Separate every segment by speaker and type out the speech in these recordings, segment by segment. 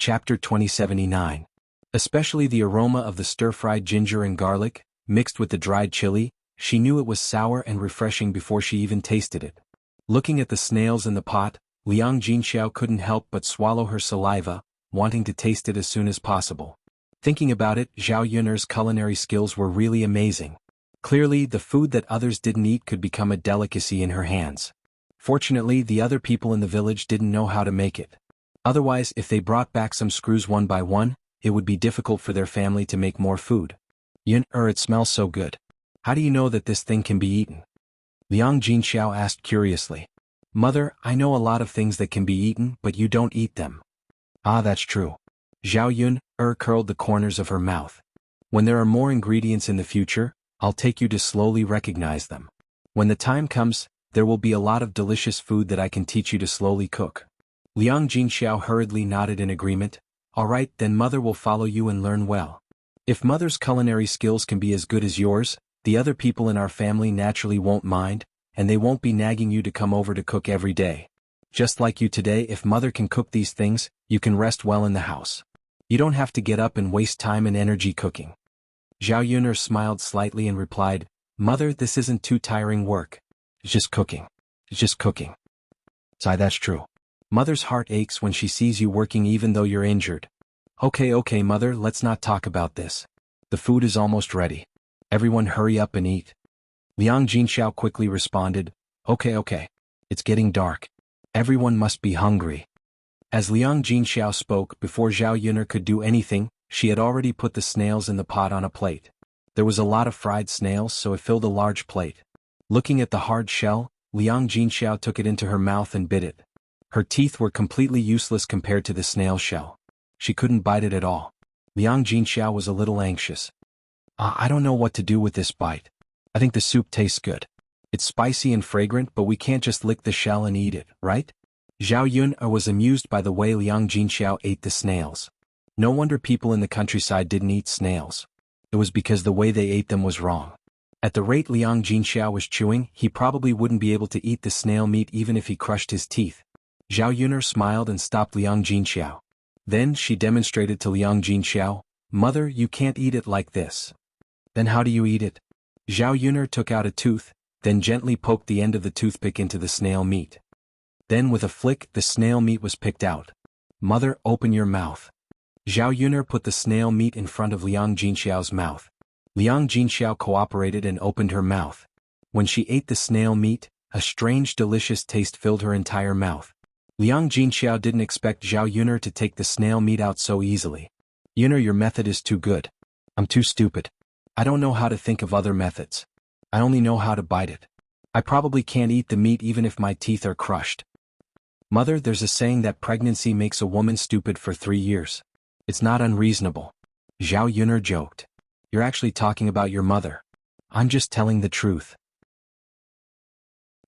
Speaker 1: Chapter 2079. Especially the aroma of the stir-fried ginger and garlic, mixed with the dried chili, she knew it was sour and refreshing before she even tasted it. Looking at the snails in the pot, Liang Jinxiao couldn't help but swallow her saliva, wanting to taste it as soon as possible. Thinking about it, Zhao Yun'er's culinary skills were really amazing. Clearly, the food that others didn't eat could become a delicacy in her hands. Fortunately, the other people in the village didn't know how to make it. Otherwise, if they brought back some screws one by one, it would be difficult for their family to make more food. Yun-er, it smells so good. How do you know that this thing can be eaten? Liang Jinxiao asked curiously. Mother, I know a lot of things that can be eaten, but you don't eat them. Ah, that's true. Zhao Yun-er curled the corners of her mouth. When there are more ingredients in the future, I'll take you to slowly recognize them. When the time comes, there will be a lot of delicious food that I can teach you to slowly cook. Liang Jinxiao hurriedly nodded in agreement. All right, then Mother will follow you and learn well. If Mother's culinary skills can be as good as yours, the other people in our family naturally won't mind, and they won't be nagging you to come over to cook every day. Just like you today, if Mother can cook these things, you can rest well in the house. You don't have to get up and waste time and energy cooking. Zhao Yun'er smiled slightly and replied, Mother, this isn't too tiring work. It's just cooking. It's just cooking. Sigh, that's true. Mother's heart aches when she sees you working even though you're injured. Okay, Mother, let's not talk about this. The food is almost ready. Everyone hurry up and eat. Liang Jinxiao quickly responded, Okay. It's getting dark. Everyone must be hungry. As Liang Jinxiao spoke, before Zhao Yun'er could do anything, she had already put the snails in the pot on a plate. There was a lot of fried snails, so it filled a large plate. Looking at the hard shell, Liang Jinxiao took it into her mouth and bit it. Her teeth were completely useless compared to the snail shell. She couldn't bite it at all. Liang Jinxiao was a little anxious. I don't know what to do with this bite. I think the soup tastes good. It's spicy and fragrant, but we can't just lick the shell and eat it, right? Zhao Yun'er was amused by the way Liang Jinxiao ate the snails. No wonder people in the countryside didn't eat snails. It was because the way they ate them was wrong. At the rate Liang Jinxiao was chewing, he probably wouldn't be able to eat the snail meat even if he crushed his teeth. Zhao Yun'er smiled and stopped Liang Jinxiao. Then she demonstrated to Liang Jinxiao, Mother, you can't eat it like this. Then how do you eat it? Zhao Yun'er took out a tooth, then gently poked the end of the toothpick into the snail meat. Then with a flick, the snail meat was picked out. Mother, open your mouth. Zhao Yun'er put the snail meat in front of Liang Jinxiao's mouth. Liang Jinxiao cooperated and opened her mouth. When she ate the snail meat, a strange delicious taste filled her entire mouth. Liang Jinxiao didn't expect Zhao Yun'er to take the snail meat out so easily. Yun'er, your method is too good. I'm too stupid. I don't know how to think of other methods. I only know how to bite it. I probably can't eat the meat even if my teeth are crushed. Mother, there's a saying that pregnancy makes a woman stupid for 3 years. It's not unreasonable. Zhao Yun'er joked. You're actually talking about your mother. I'm just telling the truth.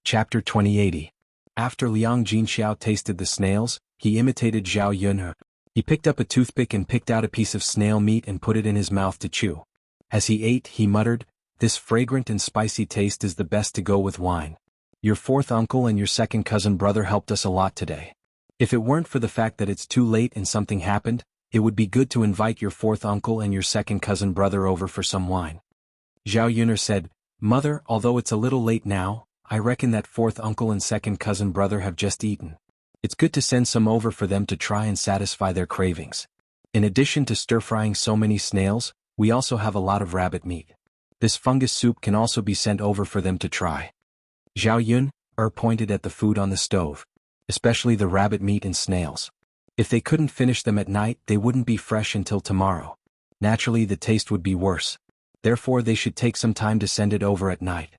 Speaker 1: Chapter 2080. After Liang Jinxiao tasted the snails, he imitated Zhao Yun'er. He picked up a toothpick and picked out a piece of snail meat and put it in his mouth to chew. As he ate, he muttered, This fragrant and spicy taste is the best to go with wine. Your fourth uncle and your second cousin brother helped us a lot today. If it weren't for the fact that it's too late and something happened, it would be good to invite your fourth uncle and your second cousin brother over for some wine. Zhao Yun'er said, Mother, although it's a little late now, I reckon that fourth uncle and second cousin brother have just eaten. It's good to send some over for them to try and satisfy their cravings. In addition to stir-frying so many snails, we also have a lot of rabbit meat. This fungus soup can also be sent over for them to try. Zhao Yun'er pointed at the food on the stove, especially the rabbit meat and snails. If they couldn't finish them at night, they wouldn't be fresh until tomorrow. Naturally, the taste would be worse. Therefore, they should take some time to send it over at night.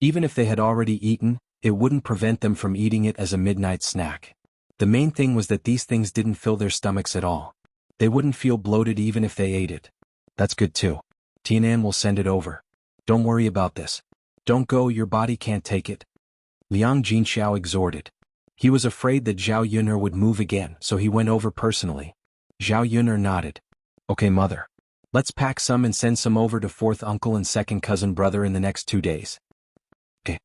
Speaker 1: Even if they had already eaten, it wouldn't prevent them from eating it as a midnight snack. The main thing was that these things didn't fill their stomachs at all. They wouldn't feel bloated even if they ate it. That's good too. Tianan will send it over. Don't worry about this. Don't go, your body can't take it. Liang Jinxiao exhorted. He was afraid that Zhao Yun'er would move again, so he went over personally. Zhao Yun'er nodded. Okay, Mother. Let's pack some and send some over to fourth uncle and second cousin brother in the next 2 days. Okay.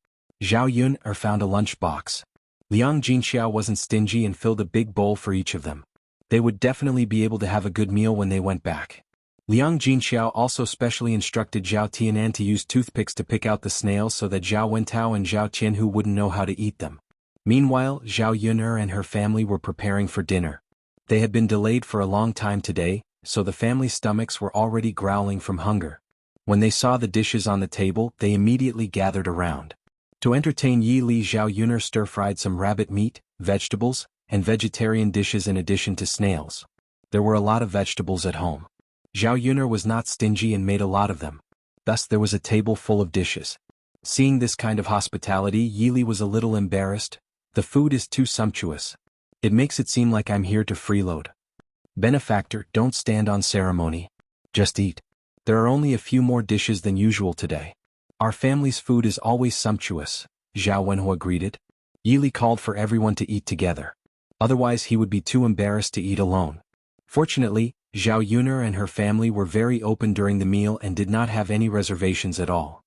Speaker 1: Zhao Yun'er found a lunch box. Liang Jinxiao wasn't stingy and filled a big bowl for each of them. They would definitely be able to have a good meal when they went back. Liang Jinxiao also specially instructed Zhao Tianan to use toothpicks to pick out the snails so that Zhao Wentao and Zhao Qianhu wouldn't know how to eat them. Meanwhile, Zhao Yun'er and her family were preparing for dinner. They had been delayed for a long time today, so the family's stomachs were already growling from hunger. When they saw the dishes on the table, they immediately gathered around. To entertain Yi Li, Zhao Yun'er stir-fried some rabbit meat, vegetables, and vegetarian dishes in addition to snails. There were a lot of vegetables at home. Zhao Yun'er was not stingy and made a lot of them. Thus there was a table full of dishes. Seeing this kind of hospitality, Yi Li was a little embarrassed. The food is too sumptuous. It makes it seem like I'm here to freeload. Benefactor, don't stand on ceremony. Just eat. There are only a few more dishes than usual today. Our family's food is always sumptuous, Zhao Wenhua greeted. Yi Li called for everyone to eat together. Otherwise he would be too embarrassed to eat alone. Fortunately, Zhao Yun'er and her family were very open during the meal and did not have any reservations at all.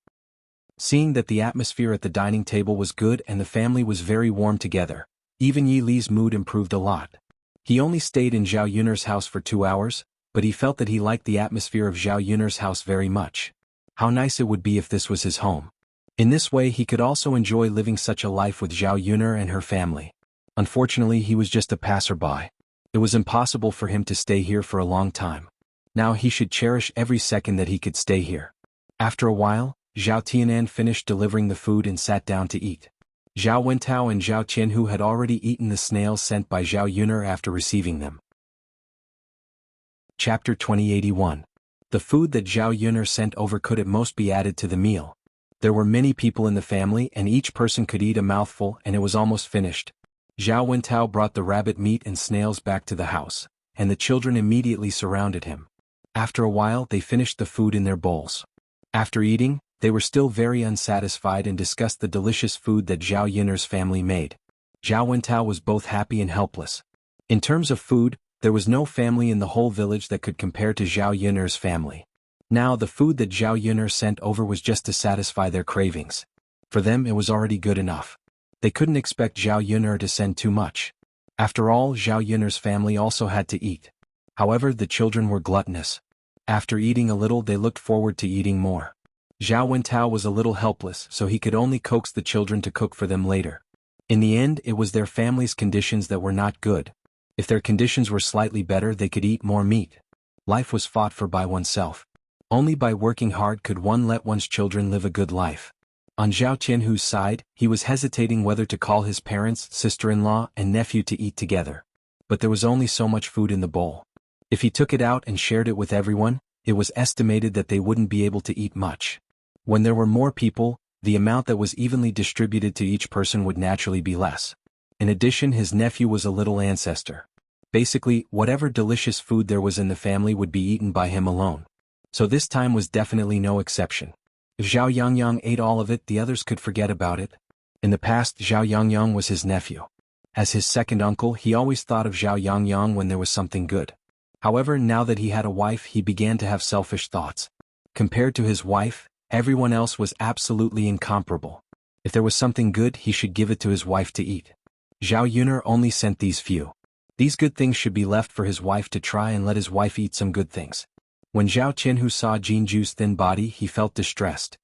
Speaker 1: Seeing that the atmosphere at the dining table was good and the family was very warm together, even Yi Li's mood improved a lot. He only stayed in Zhao Yun'er's house for 2 hours, but he felt that he liked the atmosphere of Zhao Yun'er's house very much. How nice it would be if this was his home. In this way he could also enjoy living such a life with Zhao Yun'er and her family. Unfortunately he was just a passerby. It was impossible for him to stay here for a long time. Now he should cherish every second that he could stay here. After a while, Zhao Tianan finished delivering the food and sat down to eat. Zhao Wentao and Zhao Qianhu had already eaten the snails sent by Zhao Yun'er after receiving them. Chapter 2081. The food that Zhao Yun'er sent over could at most be added to the meal. There were many people in the family and each person could eat a mouthful and it was almost finished. Zhao Wentao brought the rabbit meat and snails back to the house, and the children immediately surrounded him. After a while they finished the food in their bowls. After eating, they were still very unsatisfied and discussed the delicious food that Zhao Yun'er's family made. Zhao Wentao was both happy and helpless. In terms of food, there was no family in the whole village that could compare to Zhao Yun'er's family. Now the food that Zhao Yun'er sent over was just to satisfy their cravings. For them it was already good enough. They couldn't expect Zhao Yun'er to send too much. After all, Zhao Yun'er's family also had to eat. However, the children were gluttonous. After eating a little they looked forward to eating more. Zhao Wentao was a little helpless, so he could only coax the children to cook for them later. In the end, it was their family's conditions that were not good. If their conditions were slightly better they could eat more meat. Life was fought for by oneself. Only by working hard could one let one's children live a good life. On Zhao Qianhu's side, he was hesitating whether to call his parents, sister-in-law, and nephew to eat together. But there was only so much food in the bowl. If he took it out and shared it with everyone, it was estimated that they wouldn't be able to eat much. When there were more people, the amount that was evenly distributed to each person would naturally be less. In addition, his nephew was a little ancestor. Basically, whatever delicious food there was in the family would be eaten by him alone. So this time was definitely no exception. If Zhao Yangyang ate all of it, the others could forget about it. In the past, Zhao Yangyang was his nephew. As his second uncle, he always thought of Zhao Yangyang when there was something good. However, now that he had a wife, he began to have selfish thoughts. Compared to his wife, everyone else was absolutely incomparable. If there was something good, he should give it to his wife to eat. Zhao Yun'er only sent these few. These good things should be left for his wife to try and let his wife eat some good things. When Zhao Qianhu saw Jinju's thin body, he felt distressed.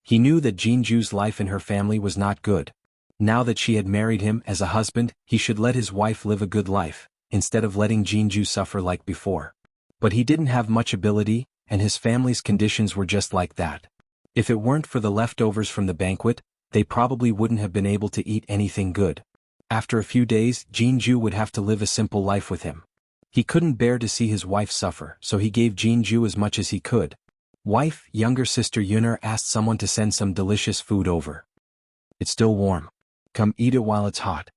Speaker 1: He knew that Jinju's life in her family was not good. Now that she had married him as a husband, he should let his wife live a good life, instead of letting Jinju suffer like before. But he didn't have much ability, and his family's conditions were just like that. If it weren't for the leftovers from the banquet, they probably wouldn't have been able to eat anything good. After a few days, Jinju would have to live a simple life with him. He couldn't bear to see his wife suffer, so he gave Jinju as much as he could. Wife, younger sister Yun'er asked someone to send some delicious food over. It's still warm. Come eat it while it's hot.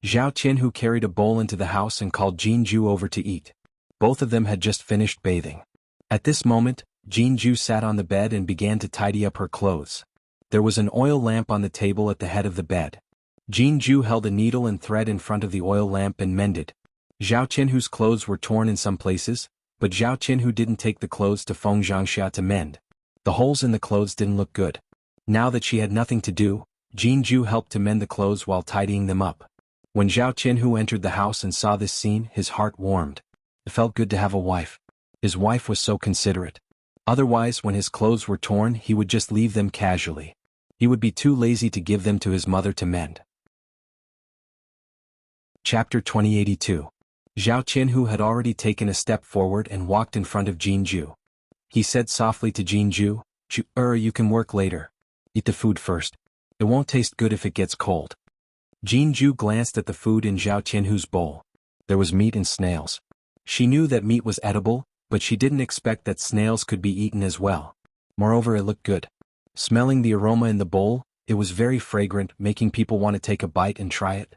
Speaker 1: Zhao Qianhu carried a bowl into the house and called Jinju over to eat. Both of them had just finished bathing. At this moment, Jinju sat on the bed and began to tidy up her clothes. There was an oil lamp on the table at the head of the bed. Jinju held a needle and thread in front of the oil lamp and mended. Zhao Qianhu's clothes were torn in some places, but Zhao Qianhu didn't take the clothes to Feng Zhangxia to mend. The holes in the clothes didn't look good. Now that she had nothing to do, Jinju helped to mend the clothes while tidying them up. When Zhao Qianhu entered the house and saw this scene, his heart warmed. It felt good to have a wife. His wife was so considerate. Otherwise, when his clothes were torn, he would just leave them casually. He would be too lazy to give them to his mother to mend. Chapter 2082. Zhao Qianhu had already taken a step forward and walked in front of Jinju. He said softly to Jinju, you can work later. Eat the food first. It won't taste good if it gets cold." Jinju glanced at the food in Zhao Qianhu's bowl. There was meat and snails. She knew that meat was edible, but she didn't expect that snails could be eaten as well. Moreover, it looked good. Smelling the aroma in the bowl, it was very fragrant, making people want to take a bite and try it.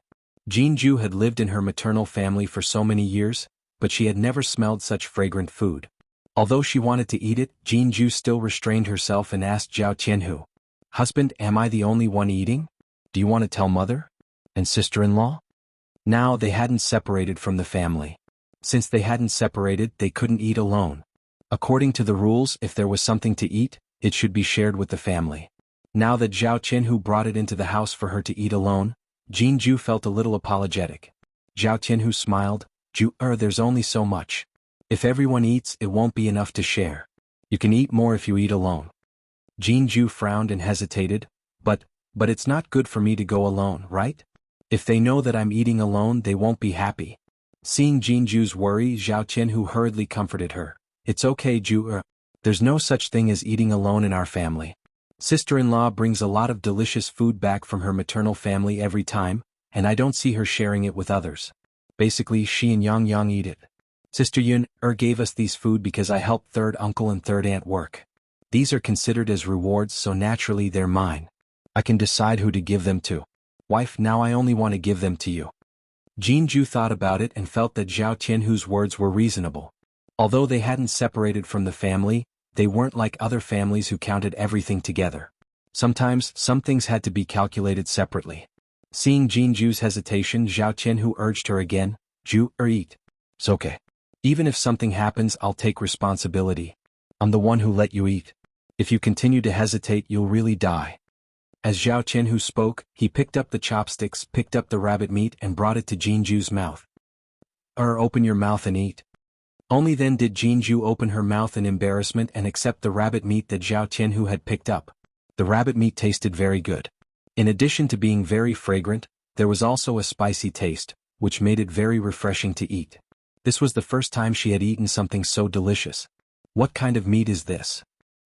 Speaker 1: Jinju had lived in her maternal family for so many years, but she had never smelled such fragrant food. Although she wanted to eat it, Jinju still restrained herself and asked Zhao Qianhu, "Husband, am I the only one eating? Do you want to tell mother? And sister-in-law?" Now they hadn't separated from the family. Since they hadn't separated, they couldn't eat alone. According to the rules, if there was something to eat, it should be shared with the family. Now that Zhao Qianhu brought it into the house for her to eat alone, Jinju felt a little apologetic. Zhao Qianhu smiled, there's only so much. If everyone eats, it won't be enough to share. You can eat more if you eat alone." Jinju frowned and hesitated, but it's not good for me to go alone, right? If they know that I'm eating alone, they won't be happy. Seeing Jinju's worry, Zhao Qianhu hurriedly comforted her. "It's okay, there's no such thing as eating alone in our family. Sister-in-law brings a lot of delicious food back from her maternal family every time, and I don't see her sharing it with others. Basically, she and Yang eat it. Sister Yun gave us these food because I helped third uncle and third aunt work. These are considered as rewards, so naturally they're mine. I can decide who to give them to. Wife, now I only want to give them to you." Jinju thought about it and felt that Zhao Qianhu's words were reasonable. Although they hadn't separated from the family, they weren't like other families who counted everything together. Sometimes, some things had to be calculated separately. Seeing Jinju's hesitation, Zhao Qianhu urged her again, eat. It's okay. Even if something happens, I'll take responsibility. I'm the one who let you eat. If you continue to hesitate, you'll really die." As Zhao Qianhu spoke, he picked up the chopsticks, picked up the rabbit meat and brought it to Jinju's mouth. Open your mouth and eat." Only then did Jinju open her mouth in embarrassment and accept the rabbit meat that Zhao Qianhu had picked up. The rabbit meat tasted very good. In addition to being very fragrant, there was also a spicy taste, which made it very refreshing to eat. This was the first time she had eaten something so delicious. "What kind of meat is this?"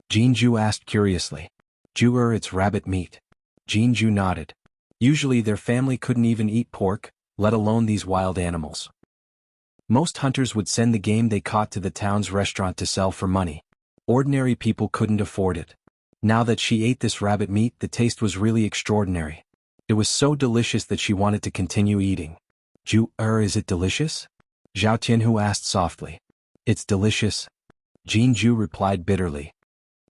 Speaker 1: Jinju asked curiously. It's rabbit meat." Jinju nodded. Usually their family couldn't even eat pork, let alone these wild animals. Most hunters would send the game they caught to the town's restaurant to sell for money. Ordinary people couldn't afford it. Now that she ate this rabbit meat, the taste was really extraordinary. It was so delicious that she wanted to continue eating. Is it delicious?" Zhao Qianhu asked softly. "It's delicious." Jinju replied bitterly.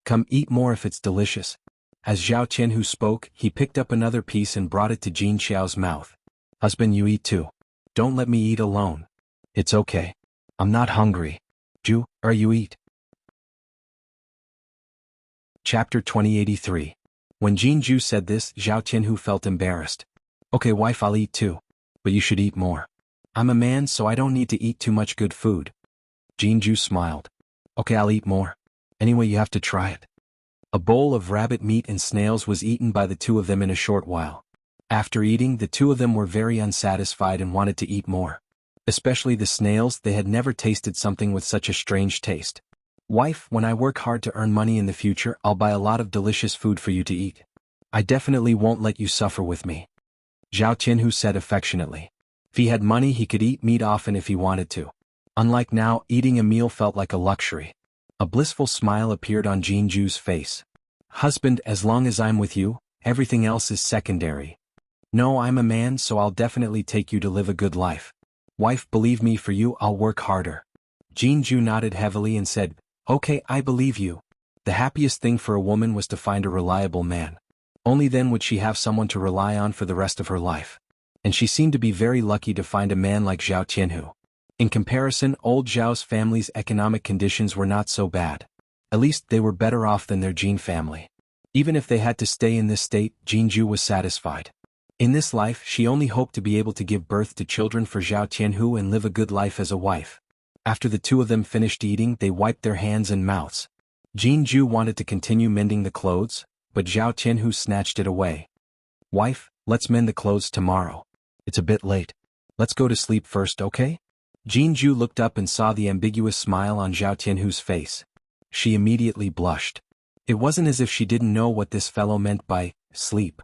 Speaker 1: "Come eat more if it's delicious." As Zhao Qianhu spoke, he picked up another piece and brought it to Jin Xiao's mouth. "Husband, you eat too. Don't let me eat alone." "It's okay. I'm not hungry." "You eat." Chapter 2083. When Jinju said this, Zhao Qianhu felt embarrassed. "Okay, wife, I'll eat too. But you should eat more. I'm a man, so I don't need to eat too much good food." Jinju smiled. "Okay, I'll eat more. Anyway, you have to try it." A bowl of rabbit meat and snails was eaten by the two of them in a short while. After eating, the two of them were very unsatisfied and wanted to eat more. Especially the snails, they had never tasted something with such a strange taste. "Wife, when I work hard to earn money in the future, I'll buy a lot of delicious food for you to eat. I definitely won't let you suffer with me," Zhao Qianhu said affectionately. If he had money, he could eat meat often if he wanted to. Unlike now, eating a meal felt like a luxury. A blissful smile appeared on Jinju's face. "Husband, as long as I'm with you, everything else is secondary. No, I'm a man, so I'll definitely take you to live a good life. Wife, believe me, for you I'll work harder." Jinju nodded heavily and said, "Okay, I believe you." The happiest thing for a woman was to find a reliable man. Only then would she have someone to rely on for the rest of her life. And she seemed to be very lucky to find a man like Zhao Qianhu. In comparison, old Zhao's family's economic conditions were not so bad. At least they were better off than their Jin family. Even if they had to stay in this state, Jinju was satisfied. In this life, she only hoped to be able to give birth to children for Zhao Qianhu and live a good life as a wife. After the two of them finished eating, they wiped their hands and mouths. Jinju wanted to continue mending the clothes, but Zhao Tianhu snatched it away. Wife, let's mend the clothes tomorrow. It's a bit late. Let's go to sleep first, okay? Jinju looked up and saw the ambiguous smile on Zhao Tianhu's face. She immediately blushed. It wasn't as if she didn't know what this fellow meant by sleep.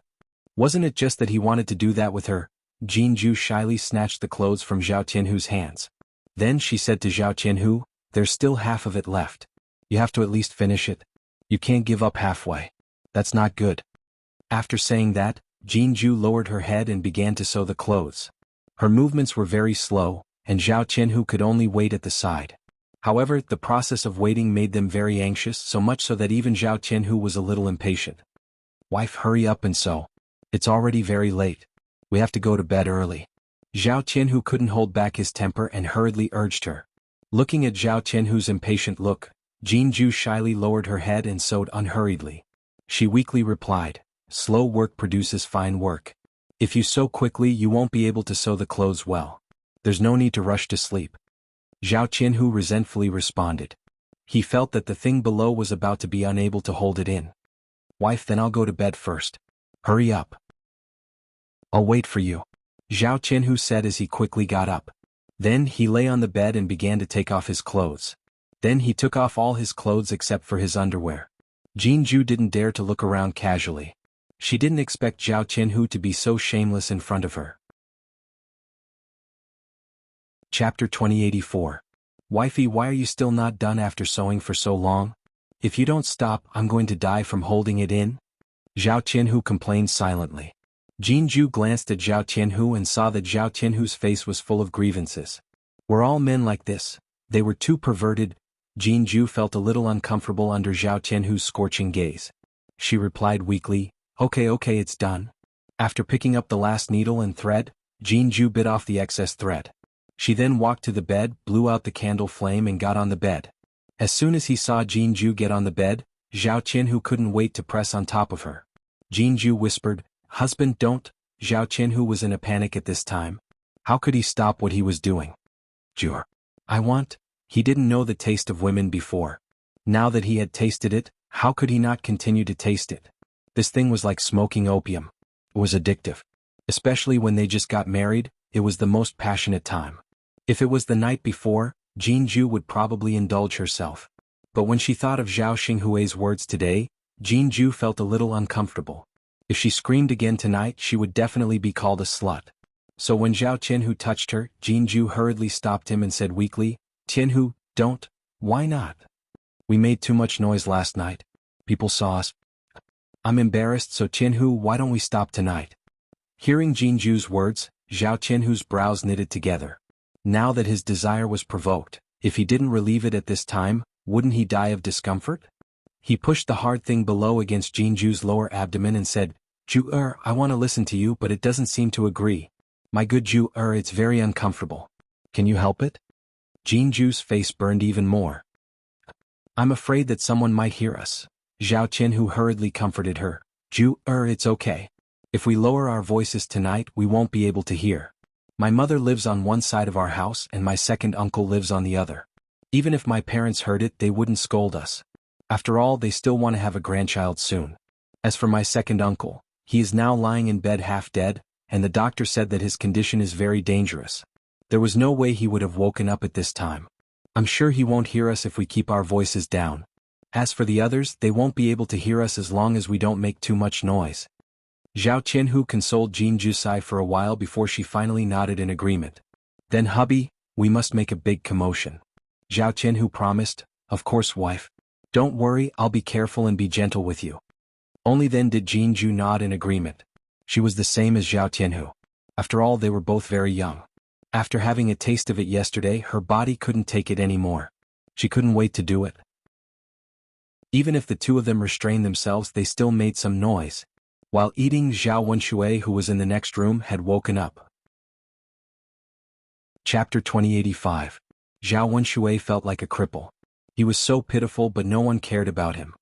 Speaker 1: Wasn't it just that he wanted to do that with her? Jinju shyly snatched the clothes from Zhao Tianhu's hands. Then she said to Zhao Tianhu, "There's still half of it left. You have to at least finish it. You can't give up halfway. That's not good." After saying that, Jinju lowered her head and began to sew the clothes. Her movements were very slow, and Zhao Tianhu could only wait at the side. However, the process of waiting made them very anxious, so much so that even Zhao Tianhu was a little impatient. "Wife, hurry up and sew. It's already very late. We have to go to bed early." Zhao Tianhu couldn't hold back his temper and hurriedly urged her. Looking at Zhao Tianhu's impatient look, Jinju shyly lowered her head and sewed unhurriedly. She weakly replied, "Slow work produces fine work. If you sew quickly, you won't be able to sew the clothes well. There's no need to rush to sleep." Zhao Tianhu resentfully responded. He felt that the thing below was about to be unable to hold it in. "Wife, then I'll go to bed first. Hurry up." "I'll wait for you," Zhao Tianhu said as he quickly got up. Then he lay on the bed and began to take off his clothes. Then he took off all his clothes except for his underwear. Jinju didn't dare to look around casually. She didn't expect Zhao Tianhu to be so shameless in front of her. Chapter 2084. Wifey, why are you still not done after sewing for so long? If you don't stop, I'm going to die from holding it in. Zhao Tianhu complained silently. Jinju glanced at Zhao Tianhu and saw that Zhao Tianhu's face was full of grievances. Were all men like this? They were too perverted. Jinju felt a little uncomfortable under Zhao Tianhu's scorching gaze. She replied weakly, Okay, it's done." After picking up the last needle and thread, Jinju bit off the excess thread. She then walked to the bed, blew out the candle flame and got on the bed. As soon as he saw Jinju get on the bed, Zhao Tianhu couldn't wait to press on top of her. Jinju whispered, "Husband, don't." Zhao Tianhu was in a panic at this time. How could he stop what he was doing? "Jur. I want." He didn't know the taste of women before. Now that he had tasted it, how could he not continue to taste it? This thing was like smoking opium. It was addictive. Especially when they just got married, it was the most passionate time. If it was the night before, Jinju would probably indulge herself. But when she thought of Zhao Xinghui's words today, Jinju felt a little uncomfortable. If she screamed again tonight, she would definitely be called a slut. So when Zhao Tianhu touched her, Jinju hurriedly stopped him and said weakly, "Tianhu, don't." "Why not?" "We made too much noise last night. People saw us. I'm embarrassed, so Tianhu, why don't we stop tonight?" Hearing Jinju's words, Zhao Tianhu's brows knitted together. Now that his desire was provoked, if he didn't relieve it at this time, wouldn't he die of discomfort? He pushed the hard thing below against Jinju's lower abdomen and said, "Ju-er, I want to listen to you, but it doesn't seem to agree. My good Ju-er, it's very uncomfortable. Can you help it?" Jinju's face burned even more. "I'm afraid that someone might hear us." Zhao Tianhu hurriedly comforted her. "Ju-er, it's okay. If we lower our voices tonight, we won't be able to hear. My mother lives on one side of our house and my second uncle lives on the other. Even if my parents heard it, they wouldn't scold us. After all, they still want to have a grandchild soon. As for my second uncle, he is now lying in bed half dead, and the doctor said that his condition is very dangerous. There was no way he would have woken up at this time. I'm sure he won't hear us if we keep our voices down. As for the others, they won't be able to hear us as long as we don't make too much noise." Zhao Tianhu consoled Jinju for a while before she finally nodded in agreement. "Then hubby, we must make a big commotion." Zhao Tianhu promised, "Of course, wife. Don't worry, I'll be careful and be gentle with you." Only then did Jinju nod in agreement. She was the same as Zhao Tianhu. After all, they were both very young. After having a taste of it yesterday, her body couldn't take it anymore. She couldn't wait to do it. Even if the two of them restrained themselves, they still made some noise. While eating, Zhao Wenshui, who was in the next room, had woken up. Chapter 2085. Zhao Wenshui felt like a cripple. He was so pitiful, but no one cared about him.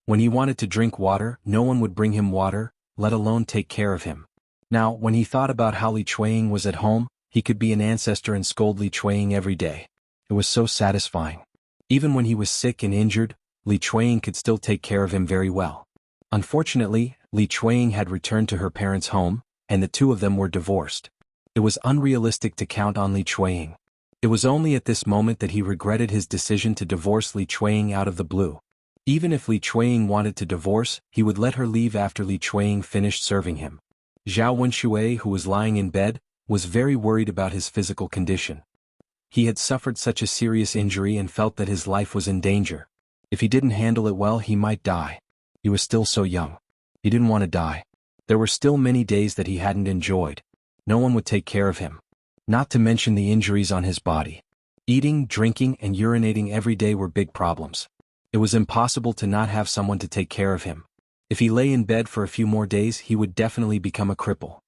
Speaker 1: When he wanted to drink water, no one would bring him water, let alone take care of him. Now, when he thought about how Li Chuiying was at home, he could be an ancestor and scold Li Chuiying every day. It was so satisfying. Even when he was sick and injured, Li Chuanying could still take care of him very well. Unfortunately, Li Chuanying had returned to her parents' home, and the two of them were divorced. It was unrealistic to count on Li Chuanying. It was only at this moment that he regretted his decision to divorce Li Chuanying out of the blue. Even if Li Chuanying wanted to divorce, he would let her leave after Li Chuanying finished serving him. Zhao Wenxue, who was lying in bed, was very worried about his physical condition. He had suffered such a serious injury and felt that his life was in danger. If he didn't handle it well, he might die. He was still so young. He didn't want to die. There were still many days that he hadn't enjoyed. No one would take care of him. Not to mention the injuries on his body. Eating, drinking, and urinating every day were big problems. It was impossible to not have someone to take care of him. If he lay in bed for a few more days, he would definitely become a cripple.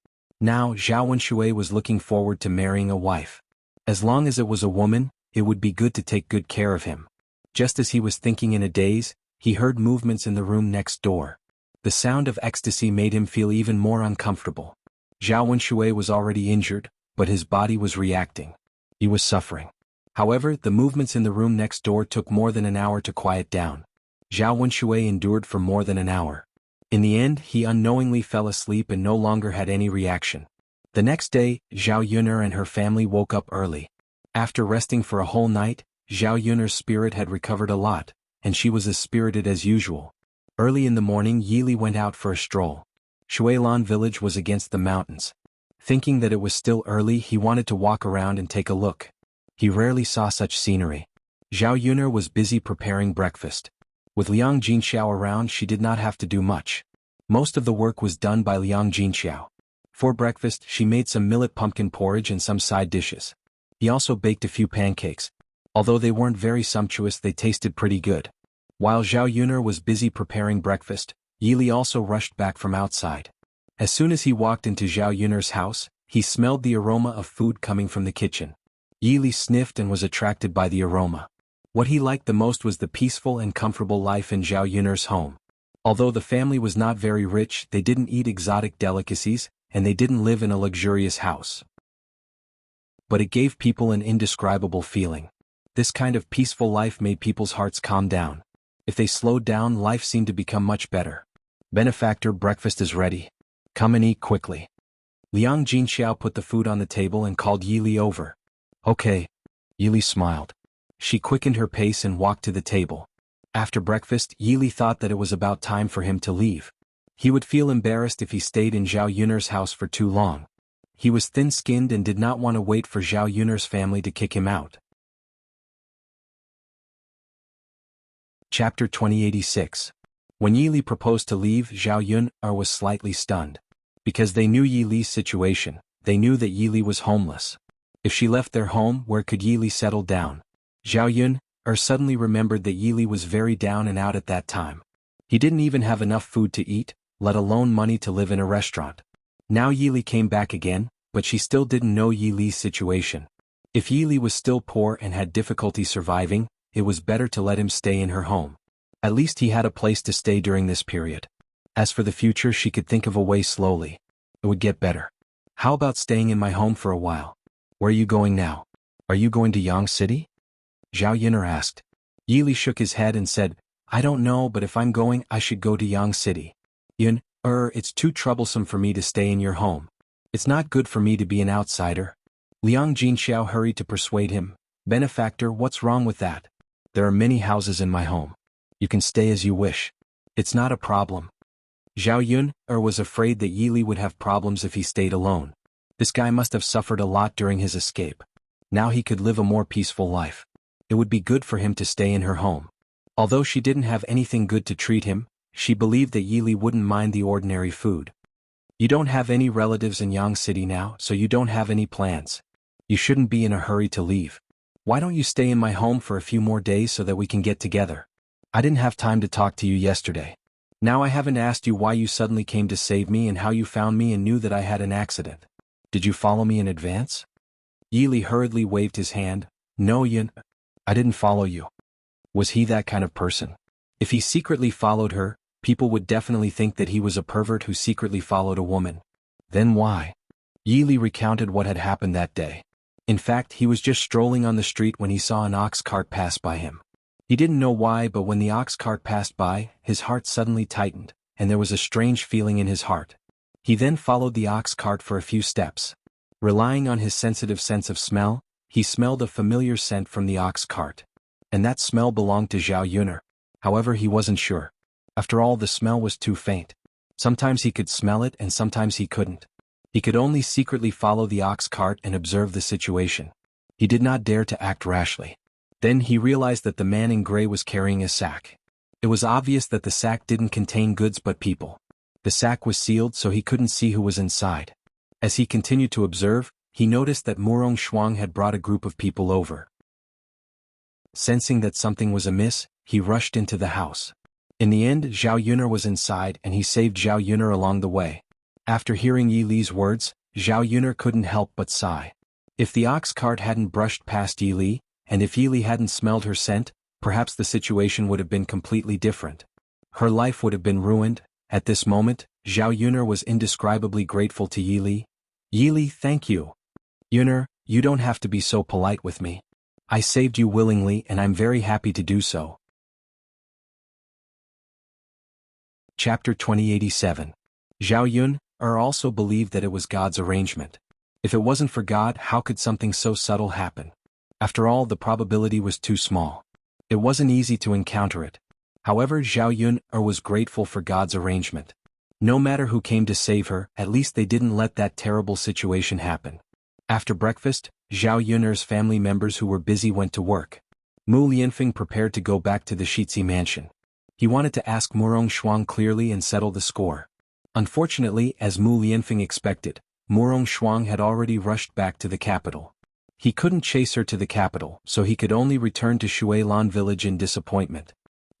Speaker 1: Now, Zhao Wenxue was looking forward to marrying a wife. As long as it was a woman, it would be good to take good care of him. Just as he was thinking in a daze, he heard movements in the room next door. The sound of ecstasy made him feel even more uncomfortable. Zhao Wenxue was already injured, but his body was reacting. He was suffering. However, the movements in the room next door took more than an hour to quiet down. Zhao Wenxue endured for more than an hour. In the end, he unknowingly fell asleep and no longer had any reaction. The next day, Zhao Yuner and her family woke up early. After resting for a whole night, Zhao Yuner's spirit had recovered a lot, and she was as spirited as usual. Early in the morning, Yili went out for a stroll. Shuilan village was against the mountains. Thinking that it was still early, he wanted to walk around and take a look. He rarely saw such scenery. Zhao Yuner was busy preparing breakfast. With Liang Jinxiao around, she did not have to do much. Most of the work was done by Liang Jinxiao. For breakfast, she made some millet pumpkin porridge and some side dishes. He also baked a few pancakes. Although they weren't very sumptuous, they tasted pretty good. While Zhao Yuner was busy preparing breakfast, Yili also rushed back from outside. As soon as he walked into Zhao Yuner's house, he smelled the aroma of food coming from the kitchen. Yili sniffed and was attracted by the aroma. What he liked the most was the peaceful and comfortable life in Zhao Yuner's home. Although the family was not very rich, they didn't eat exotic delicacies, and they didn't live in a luxurious house. But it gave people an indescribable feeling. This kind of peaceful life made people's hearts calm down. If they slowed down, life seemed to become much better. Benefactor, breakfast is ready. Come and eat quickly. Liang Jinxiao put the food on the table and called Yili over. Okay. Yili smiled. She quickened her pace and walked to the table. After breakfast, Yili thought that it was about time for him to leave. He would feel embarrassed if he stayed in Zhao Yuner's house for too long. He was thin-skinned and did not want to wait for Zhao Yuner's family to kick him out. Chapter 2086. When Yili proposed to leave, Zhao Yuner was slightly stunned. Because they knew Yili's situation, they knew that Yili was homeless. If she left their home, where could Yili settle down? Zhao Yuner suddenly remembered that Yili was very down and out at that time. He didn't even have enough food to eat, let alone money to live in a restaurant. Now Yili came back again, but she still didn't know Yili's situation. If Yili was still poor and had difficulty surviving, it was better to let him stay in her home. At least he had a place to stay during this period. As for the future, she could think of a way slowly. It would get better. How about staying in my home for a while? Where are you going now? Are you going to Yang City? Zhao Yuner asked. Yili shook his head and said, I don't know, but if I'm going, I should go to Yang City. Yuner, it's too troublesome for me to stay in your home. It's not good for me to be an outsider. Liang Jinxiao hurried to persuade him. Benefactor, what's wrong with that? There are many houses in my home. You can stay as you wish. It's not a problem. Zhao Yuner was afraid that Yili would have problems if he stayed alone. This guy must have suffered a lot during his escape. Now he could live a more peaceful life. It would be good for him to stay in her home. Although she didn't have anything good to treat him, she believed that Yili wouldn't mind the ordinary food. You don't have any relatives in Yang City now, so you don't have any plans. You shouldn't be in a hurry to leave. Why don't you stay in my home for a few more days so that we can get together? I didn't have time to talk to you yesterday. Now I haven't asked you why you suddenly came to save me and how you found me and knew that I had an accident. Did you follow me in advance? Yili hurriedly waved his hand. No, I didn't follow you. Was he that kind of person? If he secretly followed her, people would definitely think that he was a pervert who secretly followed a woman. Then why? Yili recounted what had happened that day. In fact, he was just strolling on the street when he saw an ox cart pass by him. He didn't know why, but when the ox cart passed by, his heart suddenly tightened, and there was a strange feeling in his heart. He then followed the ox cart for a few steps. Relying on his sensitive sense of smell, he smelled a familiar scent from the ox cart. And that smell belonged to Zhao Yuner. However, he wasn't sure. After all, the smell was too faint. Sometimes he could smell it and sometimes he couldn't. He could only secretly follow the ox cart and observe the situation. He did not dare to act rashly. Then he realized that the man in gray was carrying a sack. It was obvious that the sack didn't contain goods but people. The sack was sealed so he couldn't see who was inside. As he continued to observe, he noticed that Murong Shuang had brought a group of people over. Sensing that something was amiss, he rushed into the house. In the end, Zhao Yuner was inside and he saved Zhao Yuner along the way. After hearing Yi Li's words, Zhao Yuner couldn't help but sigh. If the ox cart hadn't brushed past Yi Li, and if Yi Li hadn't smelled her scent, perhaps the situation would have been completely different. Her life would have been ruined. At this moment, Zhao Yuner was indescribably grateful to Yi Li. Yi Li, thank you. Yuner, you don't have to be so polite with me. I saved you willingly and I'm very happy to do so. Chapter 2087. Zhao Yuner also believed that it was God's arrangement. If it wasn't for God, how could something so subtle happen? After all, the probability was too small. It wasn't easy to encounter it. However, Zhao Yuner was grateful for God's arrangement. No matter who came to save her, at least they didn't let that terrible situation happen. After breakfast, Zhao Yuner's family members who were busy went to work. Mu Lianfeng prepared to go back to the Shizhi mansion. He wanted to ask Murong Shuang clearly and settle the score. Unfortunately, as Mu Lianfeng expected, Murong Shuang had already rushed back to the capital. He couldn't chase her to the capital, so he could only return to Shuilan village in disappointment.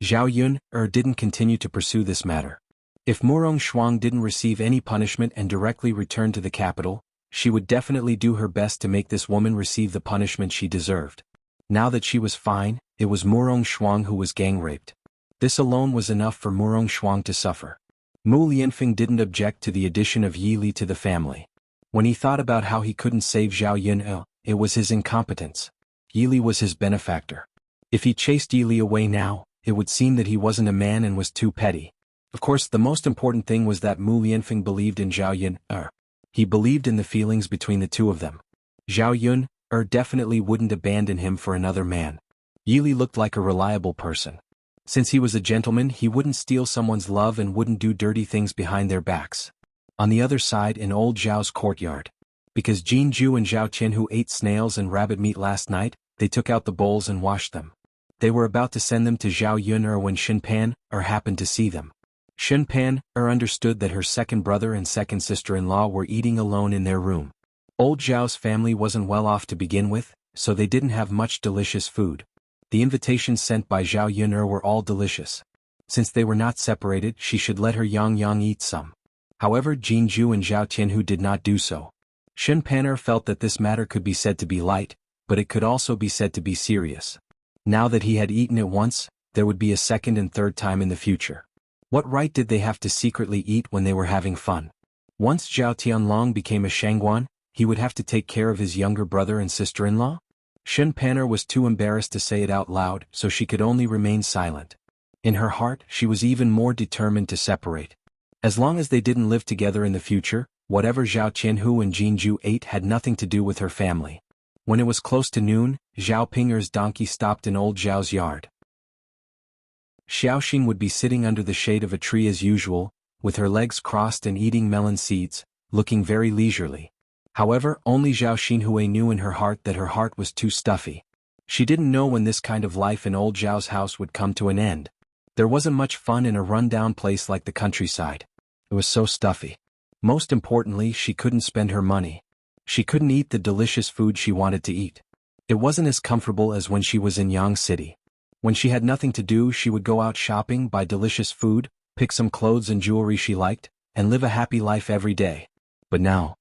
Speaker 1: Zhao Yuner didn't continue to pursue this matter. If Murong Shuang didn't receive any punishment and directly return to the capital, she would definitely do her best to make this woman receive the punishment she deserved. Now that she was fine, it was Murong Shuang who was gang-raped. This alone was enough for Murong Shuang to suffer. Mu Lianfeng didn't object to the addition of Yi Li to the family. When he thought about how he couldn't save Zhao Yuner, it was his incompetence. Yi Li was his benefactor. If he chased Yi Li away now, it would seem that he wasn't a man and was too petty. Of course, the most important thing was that Mu Lianfeng believed in Zhao Yuner. He believed in the feelings between the two of them. Zhao Yuner definitely wouldn't abandon him for another man. Yi Li looked like a reliable person. Since he was a gentleman, he wouldn't steal someone's love and wouldn't do dirty things behind their backs. On the other side, in old Zhao's courtyard. Because Jinju and Zhao Qianhu ate snails and rabbit meat last night, they took out the bowls and washed them. They were about to send them to Zhao Yuner when Xinpan happened to see them. Xinpan understood that her second brother and second sister-in-law were eating alone in their room. Old Zhao's family wasn't well off to begin with, so they didn't have much delicious food. The invitations sent by Zhao Yuner were all delicious. Since they were not separated, she should let her Yang eat some. However, Jinju and Zhao Qianhu did not do so. Xinpan felt that this matter could be said to be light, but it could also be said to be serious. Now that he had eaten it once, there would be a second and third time in the future. What right did they have to secretly eat when they were having fun? Once Zhao Tianlong became a Shangguan, he would have to take care of his younger brother and sister-in-law? Xinpan was too embarrassed to say it out loud, so she could only remain silent. In her heart, she was even more determined to separate. As long as they didn't live together in the future, whatever Zhao Qianhu and Jinju ate had nothing to do with her family. When it was close to noon, Zhao Pinger's donkey stopped in old Zhao's yard. Xiaoxin would be sitting under the shade of a tree as usual, with her legs crossed and eating melon seeds, looking very leisurely. However, only Zhao Xinhui knew in her heart that her heart was too stuffy. She didn't know when this kind of life in old Zhao's house would come to an end. There wasn't much fun in a run-down place like the countryside. It was so stuffy. Most importantly, she couldn't spend her money. She couldn't eat the delicious food she wanted to eat. It wasn't as comfortable as when she was in Yang City. When she had nothing to do, she would go out shopping, buy delicious food, pick some clothes and jewelry she liked, and live a happy life every day. But now...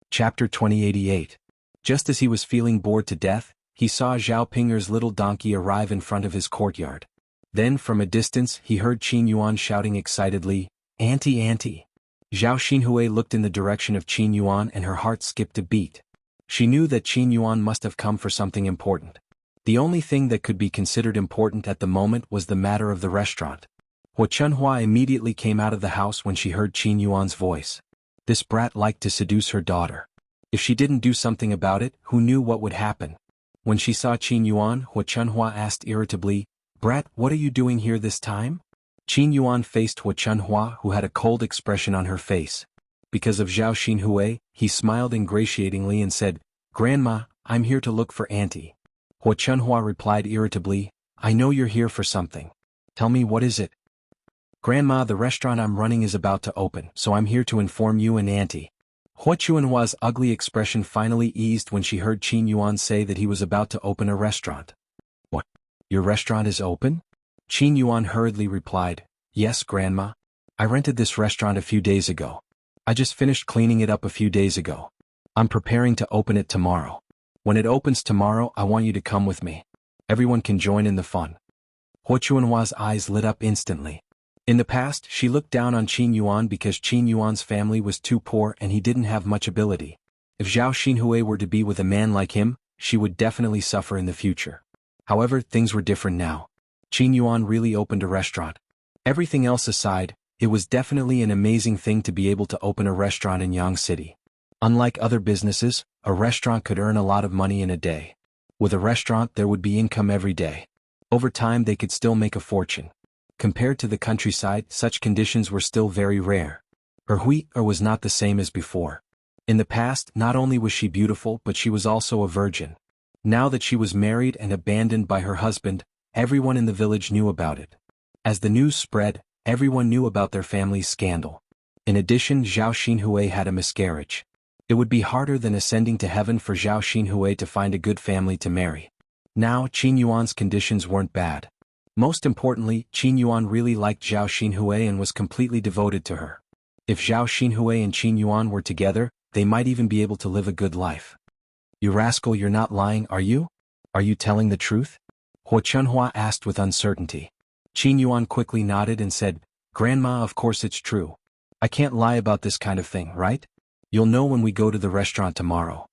Speaker 1: Chapter 2088. Just as he was feeling bored to death, he saw Zhao Pinger's little donkey arrive in front of his courtyard. Then, from a distance, he heard Qin Yuan shouting excitedly, "Auntie, Auntie!" Zhao Xinhui looked in the direction of Qin Yuan and her heart skipped a beat. She knew that Qin Yuan must have come for something important. The only thing that could be considered important at the moment was the matter of the restaurant. Hua Chunhua immediately came out of the house when she heard Qin Yuan's voice. This brat liked to seduce her daughter. If she didn't do something about it, who knew what would happen? When she saw Qin Yuan, Hua Chunhua asked irritably, "Brat, what are you doing here this time?" Qin Yuan faced Hua Chunhua, who had a cold expression on her face. Because of Zhao Xinhui, he smiled ingratiatingly and said, "Grandma, I'm here to look for Auntie." Hua Chunhua replied irritably, "I know you're here for something. Tell me, what is it?" "Grandma, the restaurant I'm running is about to open, so I'm here to inform you and Auntie." Hua Chunhua's ugly expression finally eased when she heard Qin Yuan say that he was about to open a restaurant. "What? Your restaurant is open?" Qin Yuan hurriedly replied, "Yes, Grandma. I rented this restaurant a few days ago. I just finished cleaning it up a few days ago. I'm preparing to open it tomorrow. When it opens tomorrow, I want you to come with me. Everyone can join in the fun." Hua Chunhua's eyes lit up instantly. In the past, she looked down on Qin Yuan because Qin Yuan's family was too poor and he didn't have much ability. If Zhao Xinhui were to be with a man like him, she would definitely suffer in the future. However, things were different now. Qin Yuan really opened a restaurant. Everything else aside, it was definitely an amazing thing to be able to open a restaurant in Yang City. Unlike other businesses, a restaurant could earn a lot of money in a day. With a restaurant, there would be income every day. Over time, they could still make a fortune. Compared to the countryside, such conditions were still very rare. Her hui'er was not the same as before. In the past, not only was she beautiful but she was also a virgin. Now that she was married and abandoned by her husband, everyone in the village knew about it. As the news spread, everyone knew about their family's scandal. In addition, Zhao Xinhui had a miscarriage. It would be harder than ascending to heaven for Zhao Xinhui to find a good family to marry. Now, Qin Yuan's conditions weren't bad. Most importantly, Qin Yuan really liked Zhao Xinhui and was completely devoted to her. If Zhao Xinhui and Qin Yuan were together, they might even be able to live a good life. "You rascal, you're not lying, are you? Are you telling the truth?" Hua Chunhua asked with uncertainty. Qin Yuan quickly nodded and said, "Grandma, of course it's true. I can't lie about this kind of thing, right? You'll know when we go to the restaurant tomorrow.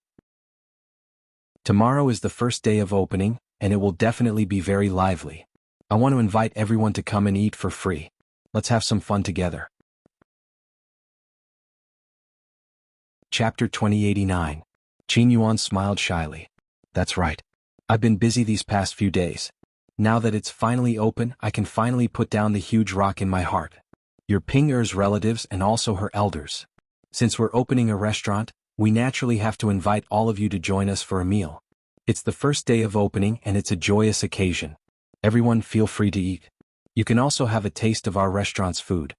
Speaker 1: Tomorrow is the first day of opening, and it will definitely be very lively. I want to invite everyone to come and eat for free. Let's have some fun together." Chapter 2089. Qin Yuan smiled shyly. "That's right. I've been busy these past few days. Now that it's finally open, I can finally put down the huge rock in my heart. Your Ping-er's relatives and also her elders. Since we're opening a restaurant, we naturally have to invite all of you to join us for a meal. It's the first day of opening and it's a joyous occasion. Everyone feel free to eat. You can also have a taste of our restaurant's food."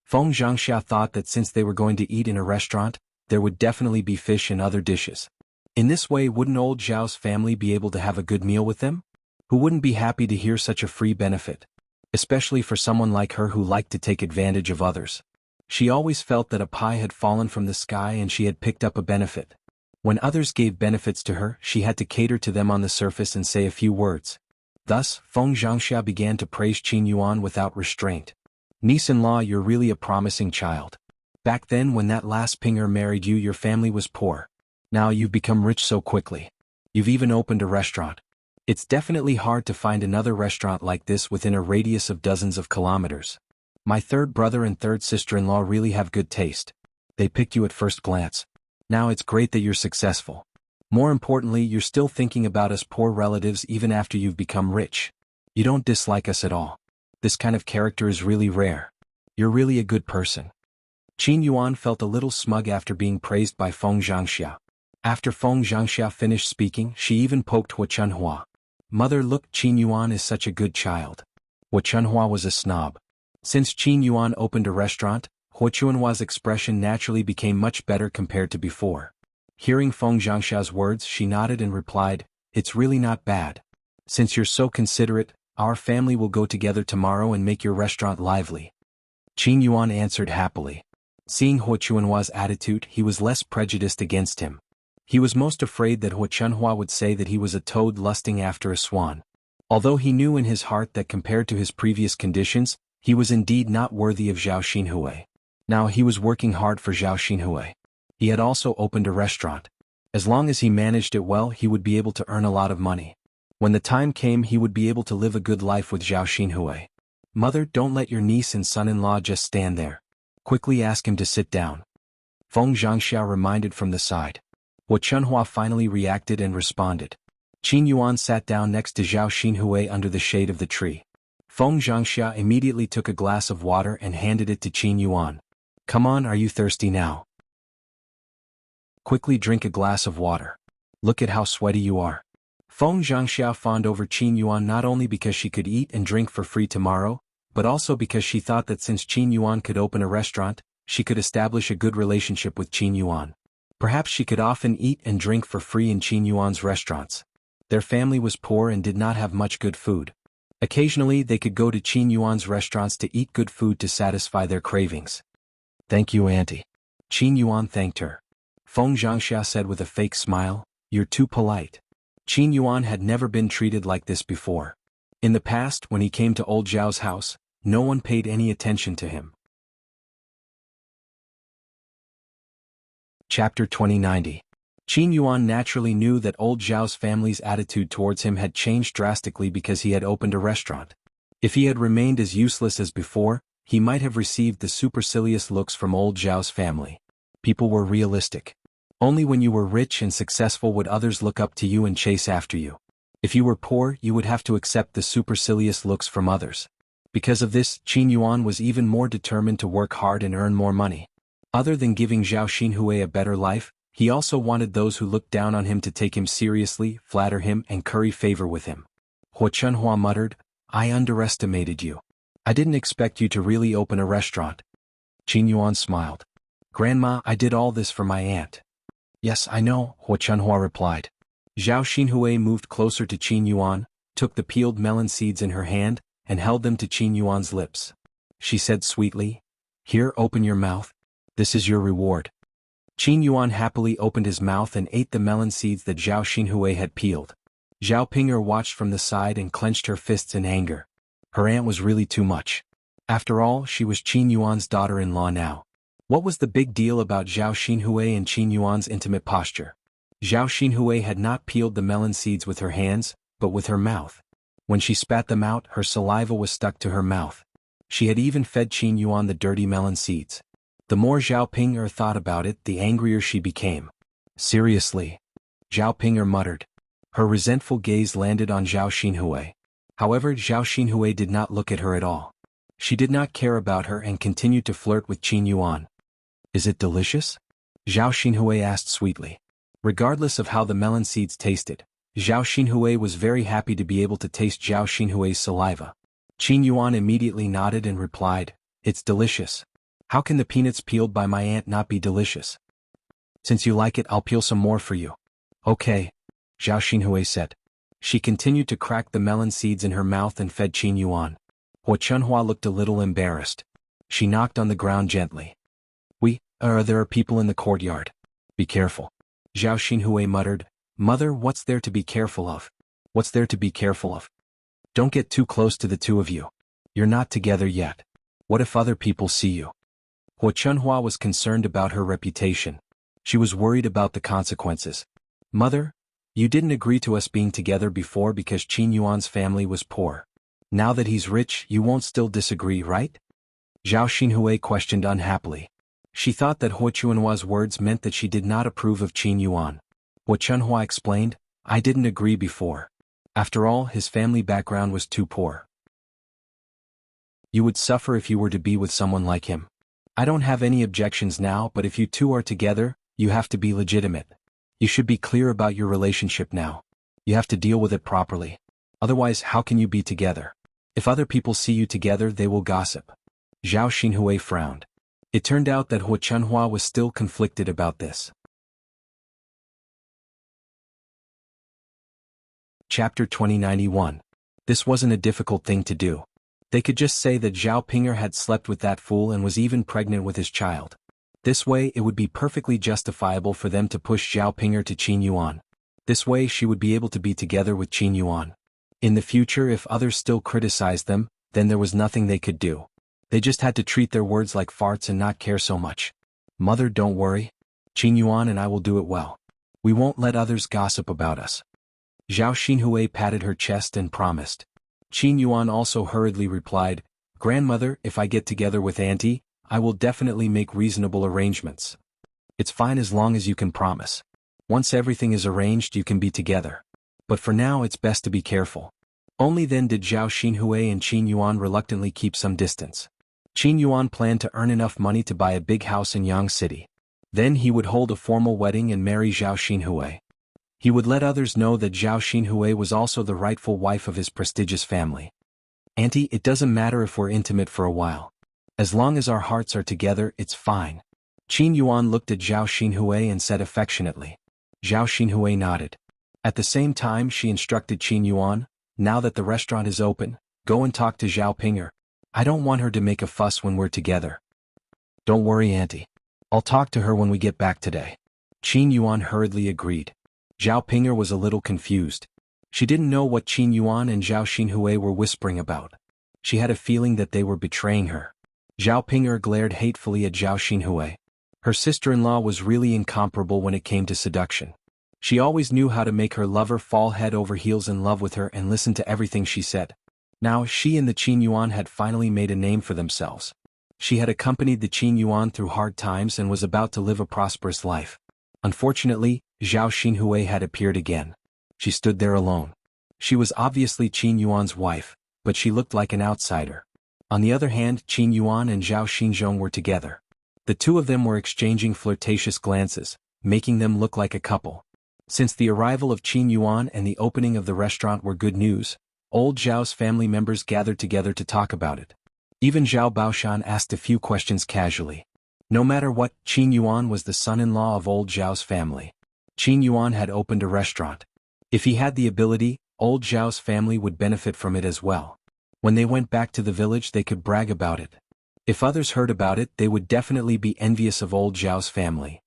Speaker 1: Feng Zhangxia thought that since they were going to eat in a restaurant, there would definitely be fish and other dishes. In this way, wouldn't old Zhao's family be able to have a good meal with them? Who wouldn't be happy to hear such a free benefit? Especially for someone like her who liked to take advantage of others. She always felt that a pie had fallen from the sky and she had picked up a benefit. When others gave benefits to her, she had to cater to them on the surface and say a few words. Thus, Feng Zhangxia began to praise Qin Yuan without restraint. "Niece-in-law, you're really a promising child. Back then when that last Ping-er married you, your family was poor. Now you've become rich so quickly. You've even opened a restaurant. It's definitely hard to find another restaurant like this within a radius of dozens of kilometers. My third brother and third sister-in-law really have good taste. They picked you at first glance. Now it's great that you're successful. More importantly, you're still thinking about us poor relatives even after you've become rich. You don't dislike us at all. This kind of character is really rare. You're really a good person." Qin Yuan felt a little smug after being praised by Feng Zhangxia. After Feng Zhangxia finished speaking, she even poked Hua Chunhua. "Mother, look, Qin Yuan is such a good child." Hua Chunhua was a snob. Since Qin Yuan opened a restaurant, Hua Chunhua's expression naturally became much better compared to before. Hearing Feng Zhangxia's words, she nodded and replied, "It's really not bad. Since you're so considerate, our family will go together tomorrow and make your restaurant lively." Qin Yuan answered happily. Seeing Hua Chunhua's attitude, he was less prejudiced against him. He was most afraid that Hua Chunhua would say that he was a toad lusting after a swan. Although he knew in his heart that compared to his previous conditions, he was indeed not worthy of Zhao Xinhui. Now he was working hard for Zhao Xinhui. He had also opened a restaurant. As long as he managed it well, he would be able to earn a lot of money. When the time came, he would be able to live a good life with Zhao Xinhui. Mother, don't let your niece and son-in-law just stand there. Quickly ask him to sit down. Feng Zhangxia reminded from the side. Wu Chunhua finally reacted and responded. Qin Yuan sat down next to Zhao Xinhui under the shade of the tree. Feng Zhangxia immediately took a glass of water and handed it to Qin Yuan. Come on, are you thirsty now? Quickly drink a glass of water. Look at how sweaty you are. Feng Zhangxia fawned over Qin Yuan not only because she could eat and drink for free tomorrow, but also because she thought that since Qin Yuan could open a restaurant, she could establish a good relationship with Qin Yuan. Perhaps she could often eat and drink for free in Qin Yuan's restaurants. Their family was poor and did not have much good food. Occasionally they could go to Qin Yuan's restaurants to eat good food to satisfy their cravings. Thank you, Auntie. Qin Yuan thanked her. Feng Zhangxia said with a fake smile, You're too polite. Qin Yuan had never been treated like this before. In the past, when he came to old Zhao's house, no one paid any attention to him. Chapter 2090. Qin Yuan naturally knew that old Zhao's family's attitude towards him had changed drastically because he had opened a restaurant. If he had remained as useless as before, he might have received the supercilious looks from old Zhao's family. People were realistic. Only when you were rich and successful would others look up to you and chase after you. If you were poor, you would have to accept the supercilious looks from others. Because of this, Qin Yuan was even more determined to work hard and earn more money. Other than giving Zhao Xinhui a better life, he also wanted those who looked down on him to take him seriously, flatter him, and curry favor with him. Hu Chunhua muttered, I underestimated you. I didn't expect you to really open a restaurant. Qin Yuan smiled. Grandma, I did all this for my aunt. Yes, I know, Hu Chunhua replied. Zhao Xinhui moved closer to Qin Yuan, took the peeled melon seeds in her hand, and held them to Qin Yuan's lips. She said sweetly, Here, open your mouth. This is your reward. Qin Yuan happily opened his mouth and ate the melon seeds that Zhao Xinhui had peeled. Zhao Ping'er watched from the side and clenched her fists in anger. Her aunt was really too much. After all, she was Qin Yuan's daughter-in-law now. What was the big deal about Zhao Xinhui and Qin Yuan's intimate posture? Zhao Xinhui had not peeled the melon seeds with her hands, but with her mouth. When she spat them out, her saliva was stuck to her mouth. She had even fed Qin Yuan the dirty melon seeds. The more Zhao Ping'er thought about it, the angrier she became. Seriously? Zhao Ping'er muttered. Her resentful gaze landed on Zhao Xinhui. However, Zhao Xinhui did not look at her at all. She did not care about her and continued to flirt with Qin Yuan. Is it delicious? Zhao Xinhui asked sweetly. Regardless of how the melon seeds tasted, Zhao Xinhui was very happy to be able to taste Zhao Xinhui's saliva. Qin Yuan immediately nodded and replied, It's delicious. How can the peanuts peeled by my aunt not be delicious? Since you like it, I'll peel some more for you. Okay, Zhao Xinhui said. She continued to crack the melon seeds in her mouth and fed Qin Yuan. Hu Chunhua looked a little embarrassed. She knocked on the ground gently. There are people in the courtyard. Be careful. Zhao Xinhui muttered, Mother, what's there to be careful of? What's there to be careful of? Don't get too close to the two of you. You're not together yet. What if other people see you? Hu Chunhua was concerned about her reputation. She was worried about the consequences. Mother, you didn't agree to us being together before because Qin Yuan's family was poor. Now that he's rich, you won't still disagree, right? Zhao Xinhui questioned unhappily. She thought that Hu Chunhua's words meant that she did not approve of Qin Yuan. Hu Chunhua explained, I didn't agree before. After all, his family background was too poor. You would suffer if you were to be with someone like him. I don't have any objections now, but if you two are together, you have to be legitimate. You should be clear about your relationship now. You have to deal with it properly. Otherwise, how can you be together? If other people see you together, they will gossip. Zhao Xinhui frowned. It turned out that Hu Chunhua was still conflicted about this. Chapter 2091. This wasn't a difficult thing to do. They could just say that Zhao Ping'er had slept with that fool and was even pregnant with his child. This way it would be perfectly justifiable for them to push Zhao Ping'er to Qin Yuan. This way she would be able to be together with Qin Yuan. In the future, if others still criticized them, then there was nothing they could do. They just had to treat their words like farts and not care so much. Mother, don't worry. Qin Yuan and I will do it well. We won't let others gossip about us. Zhao Xinhui patted her chest and promised. Qin Yuan also hurriedly replied, Grandmother, if I get together with Auntie, I will definitely make reasonable arrangements. It's fine as long as you can promise. Once everything is arranged you can be together. But for now it's best to be careful. Only then did Zhao Xinhui and Qin Yuan reluctantly keep some distance. Qin Yuan planned to earn enough money to buy a big house in Yang City. Then he would hold a formal wedding and marry Zhao Xinhui. He would let others know that Zhao Xinhui was also the rightful wife of his prestigious family. Auntie, it doesn't matter if we're intimate for a while. As long as our hearts are together, it's fine. Qin Yuan looked at Zhao Xinhui and said affectionately. Zhao Xinhui nodded. At the same time she instructed Qin Yuan, now that the restaurant is open, go and talk to Zhao Pinger. I don't want her to make a fuss when we're together. Don't worry, Auntie. I'll talk to her when we get back today. Qin Yuan hurriedly agreed. Zhao Pinger was a little confused. She didn't know what Qin Yuan and Zhao Xinhui were whispering about. She had a feeling that they were betraying her. Zhao Pinger glared hatefully at Zhao Xinhui. Her sister-in-law was really incomparable when it came to seduction. She always knew how to make her lover fall head over heels in love with her and listen to everything she said. Now she and the Qin Yuan had finally made a name for themselves. She had accompanied the Qin Yuan through hard times and was about to live a prosperous life. Unfortunately, Zhao Xinhui had appeared again. She stood there alone. She was obviously Qin Yuan's wife, but she looked like an outsider. On the other hand, Qin Yuan and Zhao Xinzhong were together. The two of them were exchanging flirtatious glances, making them look like a couple. Since the arrival of Qin Yuan and the opening of the restaurant were good news, old Zhao's family members gathered together to talk about it. Even Zhao Baoshan asked a few questions casually. No matter what, Qin Yuan was the son-in-law of old Zhao's family. Qin Yuan had opened a restaurant. If he had the ability, old Zhao's family would benefit from it as well. When they went back to the village they could brag about it. If others heard about it they would definitely be envious of old Zhao's family.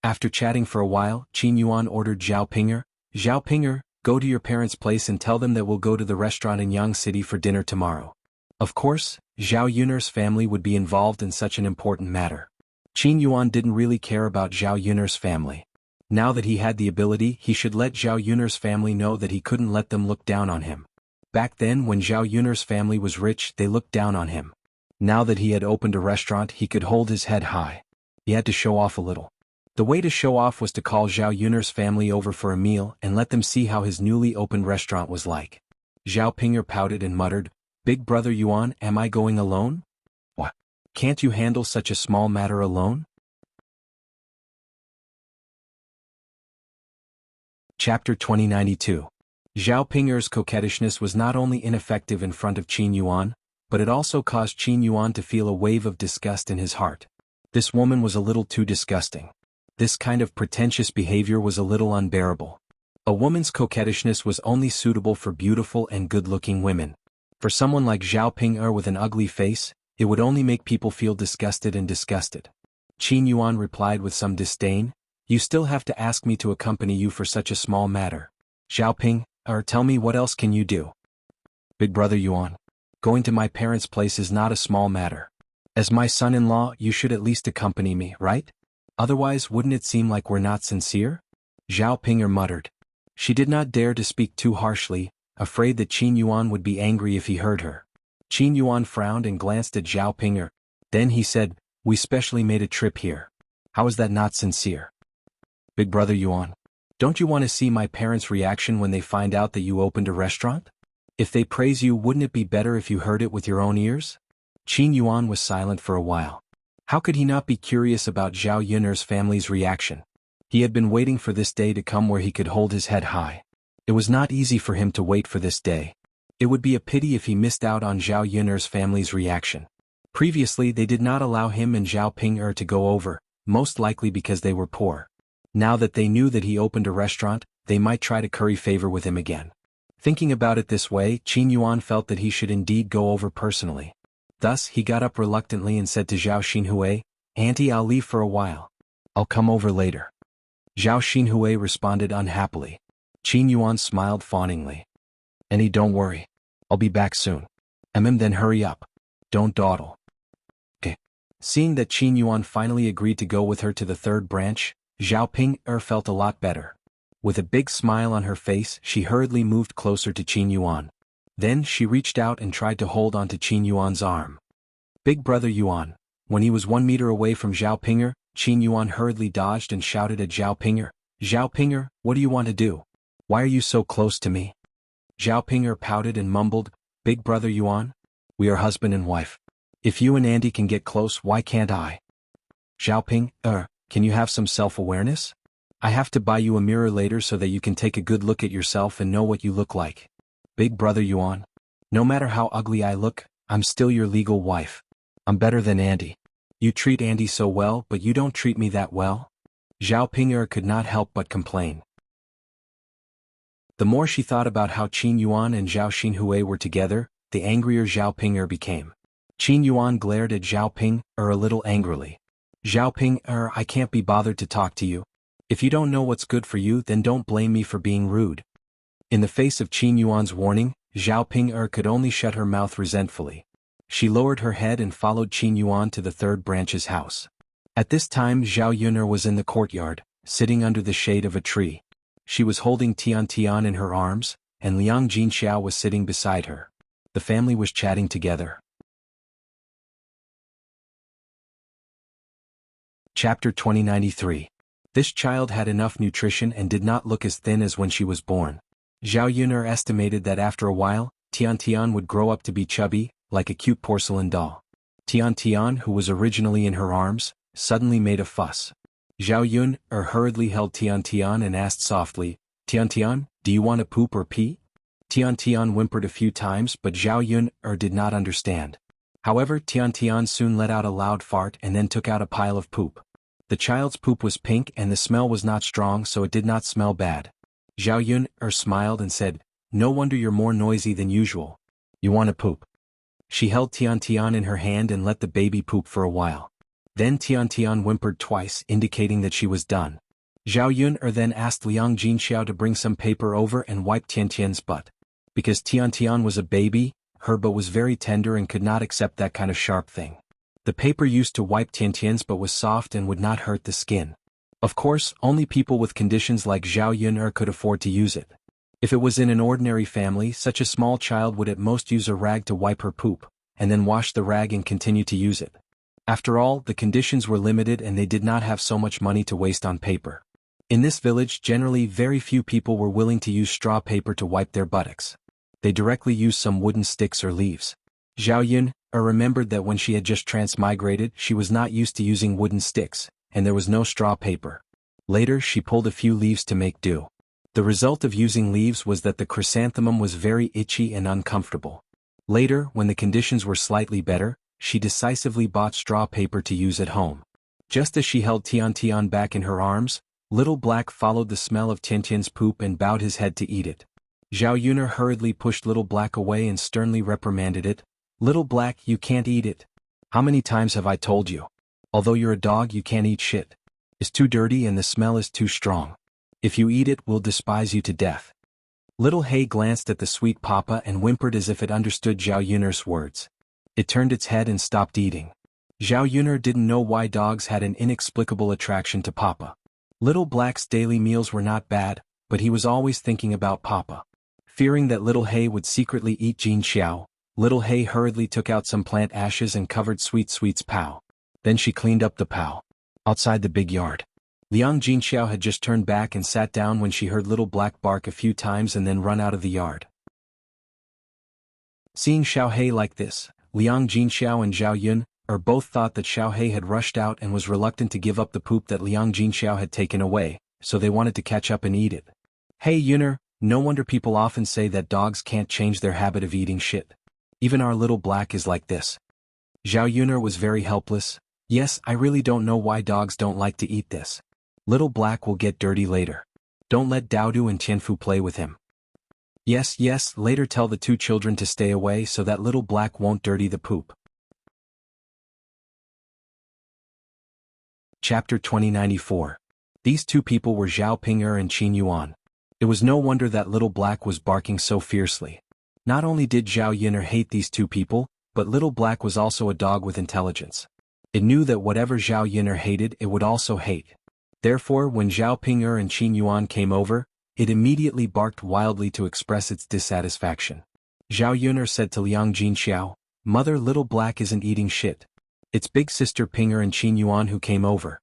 Speaker 1: After chatting for a while, Qin Yuan ordered Zhao Pinger, go to your parents' place and tell them that we'll go to the restaurant in Yang City for dinner tomorrow. Of course, Zhao Yun'er's family would be involved in such an important matter. Qin Yuan didn't really care about Zhao Yun'er's family. Now that he had the ability, he should let Zhao Yun'er's family know that he couldn't let them look down on him. Back then when Zhao Yun'er's family was rich, they looked down on him. Now that he had opened a restaurant, he could hold his head high. He had to show off a little. The way to show off was to call Zhao Yun'er's family over for a meal and let them see how his newly opened restaurant was like. Zhao Pinger pouted and muttered, Big brother Yuan, am I going alone? What? Can't you handle such a small matter alone? Chapter 2092. Zhao Pinger's coquettishness was not only ineffective in front of Qin Yuan, but it also caused Qin Yuan to feel a wave of disgust in his heart. This woman was a little too disgusting. This kind of pretentious behavior was a little unbearable. A woman's coquettishness was only suitable for beautiful and good-looking women. For someone like Zhao Pinger with an ugly face, it would only make people feel disgusted and disgusted. Qin Yuan replied with some disdain, You still have to ask me to accompany you for such a small matter. Zhao Pinger, tell me what else can you do? Big brother Yuan, going to my parents' place is not a small matter. As my son-in-law, you should at least accompany me, right? Otherwise wouldn't it seem like we're not sincere? Zhao Pinger muttered. She did not dare to speak too harshly, afraid that Qin Yuan would be angry if he heard her. Qin Yuan frowned and glanced at Zhao Pinger. Then he said, We specially made a trip here. How is that not sincere? Big brother Yuan, don't you want to see my parents' reaction when they find out that you opened a restaurant? If they praise you, wouldn't it be better if you heard it with your own ears? Qin Yuan was silent for a while. How could he not be curious about Zhao Yun'er's family's reaction? He had been waiting for this day to come where he could hold his head high. It was not easy for him to wait for this day. It would be a pity if he missed out on Zhao Yun'er's family's reaction. Previously they did not allow him and Zhao Pinger to go over, most likely because they were poor. Now that they knew that he opened a restaurant, they might try to curry favor with him again. Thinking about it this way, Qin Yuan felt that he should indeed go over personally. Thus, he got up reluctantly and said to Zhao Xinhui, Auntie, I'll leave for a while. I'll come over later. Zhao Xinhui responded unhappily. Qin Yuan smiled fawningly. Auntie, don't worry. I'll be back soon. Then hurry up. Don't dawdle. Okay. Seeing that Qin Yuan finally agreed to go with her to the third branch, Zhao Ping felt a lot better. With a big smile on her face, she hurriedly moved closer to Qin Yuan. Then she reached out and tried to hold onto Qin Yuan's arm. Big brother Yuan. When he was 1 meter away from Zhao Pinger, Qin Yuan hurriedly dodged and shouted at Zhao Pinger, "Zhao Pinger, what do you want to do? Why are you so close to me?" Zhao Pinger pouted and mumbled, "Big brother Yuan? We are husband and wife. If you and Andy can get close, why can't I?" Zhao Ping, can you have some self-awareness? I have to buy you a mirror later so that you can take a good look at yourself and know what you look like. Big brother Yuan. No matter how ugly I look, I'm still your legal wife. I'm better than Andy. You treat Andy so well, but you don't treat me that well? Zhao Pinger could not help but complain. The more she thought about how Qin Yuan and Zhao Xinhui were together, the angrier Zhao Pinger became. Qin Yuan glared at Zhao Ping, a little angrily. Zhao Ping, I can't be bothered to talk to you. If you don't know what's good for you, then don't blame me for being rude. In the face of Qin Yuan's warning, Zhao Ping could only shut her mouth resentfully. She lowered her head and followed Qin Yuan to the third branch's house. At this time Zhao Yuner was in the courtyard, sitting under the shade of a tree. She was holding Tian Tian in her arms, and Liang Jinxiao was sitting beside her. The family was chatting together. Chapter 2093. This child had enough nutrition and did not look as thin as when she was born. Zhao Yuner estimated that after a while, Tian Tian would grow up to be chubby, like a cute porcelain doll. Tian Tian, who was originally in her arms, suddenly made a fuss. Zhao Yun hurriedly held Tian Tian and asked softly, "Tian Tian, do you want to poop or pee?" Tian Tian whimpered a few times, but Zhao Yun did not understand. However, Tian Tian soon let out a loud fart and then took out a pile of poop. The child's poop was pink and the smell was not strong, so it did not smell bad. Zhao Yun smiled and said, "No wonder you're more noisy than usual. You want to poop?" She held Tian Tian in her hand and let the baby poop for a while. Then Tian Tian whimpered twice, indicating that she was done. Zhao Yun then asked Liang Jinxiao to bring some paper over and wipe Tian Tian's butt. Because Tian Tian was a baby, her butt was very tender and could not accept that kind of sharp thing. The paper used to wipe Tian Tian's butt was soft and would not hurt the skin. Of course, only people with conditions like Zhao Yun could afford to use it. If it was in an ordinary family, such a small child would at most use a rag to wipe her poop, and then wash the rag and continue to use it. After all, the conditions were limited and they did not have so much money to waste on paper. In this village, generally very few people were willing to use straw paper to wipe their buttocks. They directly used some wooden sticks or leaves. Zhao Yun remembered that when she had just transmigrated, she was not used to using wooden sticks, and there was no straw paper. Later, she pulled a few leaves to make do. The result of using leaves was that the chrysanthemum was very itchy and uncomfortable. Later, when the conditions were slightly better, she decisively bought straw paper to use at home. Just as she held Tian Tian back in her arms, Little Black followed the smell of Tian Tian's poop and bowed his head to eat it. Zhao Yuner hurriedly pushed Little Black away and sternly reprimanded it. "Little Black, you can't eat it. How many times have I told you? Although you're a dog, you can't eat shit. It's too dirty and the smell is too strong. If you eat it, we'll despise you to death." Little Hay glanced at the sweet papa and whimpered as if it understood Zhao Yuner's words. It turned its head and stopped eating. Zhao Yuner didn't know why dogs had an inexplicable attraction to Papa. Little Black's daily meals were not bad, but he was always thinking about Papa. Fearing that Little Hay would secretly eat Jin Xiao, Little Hay hurriedly took out some plant ashes and covered Sweet Sweet's pow. Then she cleaned up the pow. Outside the big yard, Liang Jinxiao had just turned back and sat down when she heard Little Black bark a few times and then run out of the yard. Seeing Xiaohei like this, Liang Jinxiao and Zhao Yun both thought that Xiaohei had rushed out and was reluctant to give up the poop that Liang Jinxiao had taken away, so they wanted to catch up and eat it. "Hey Yuner, no wonder people often say that dogs can't change their habit of eating shit. Even our Little Black is like this." Zhao Yuner was very helpless. "Yes, I really don't know why dogs don't like to eat this. Little Black will get dirty later. Don't let Daodu and Tianfu play with him." Yes, later tell the two children to stay away so that Little Black won't dirty the poop." Chapter 2094. These two people were Zhao Ping'er and Qin Yuan. It was no wonder that Little Black was barking so fiercely. Not only did Zhao Yun'er hate these two people, but Little Black was also a dog with intelligence. It knew that whatever Zhao Yun'er hated it would also hate. Therefore when Zhao Ping'er and Qin Yuan came over, it immediately barked wildly to express its dissatisfaction. Zhao Yun'er said to Liang Jinxiao, "Mother, Little Black isn't eating shit. It's big sister Ping'er and Qin Yuan who came over."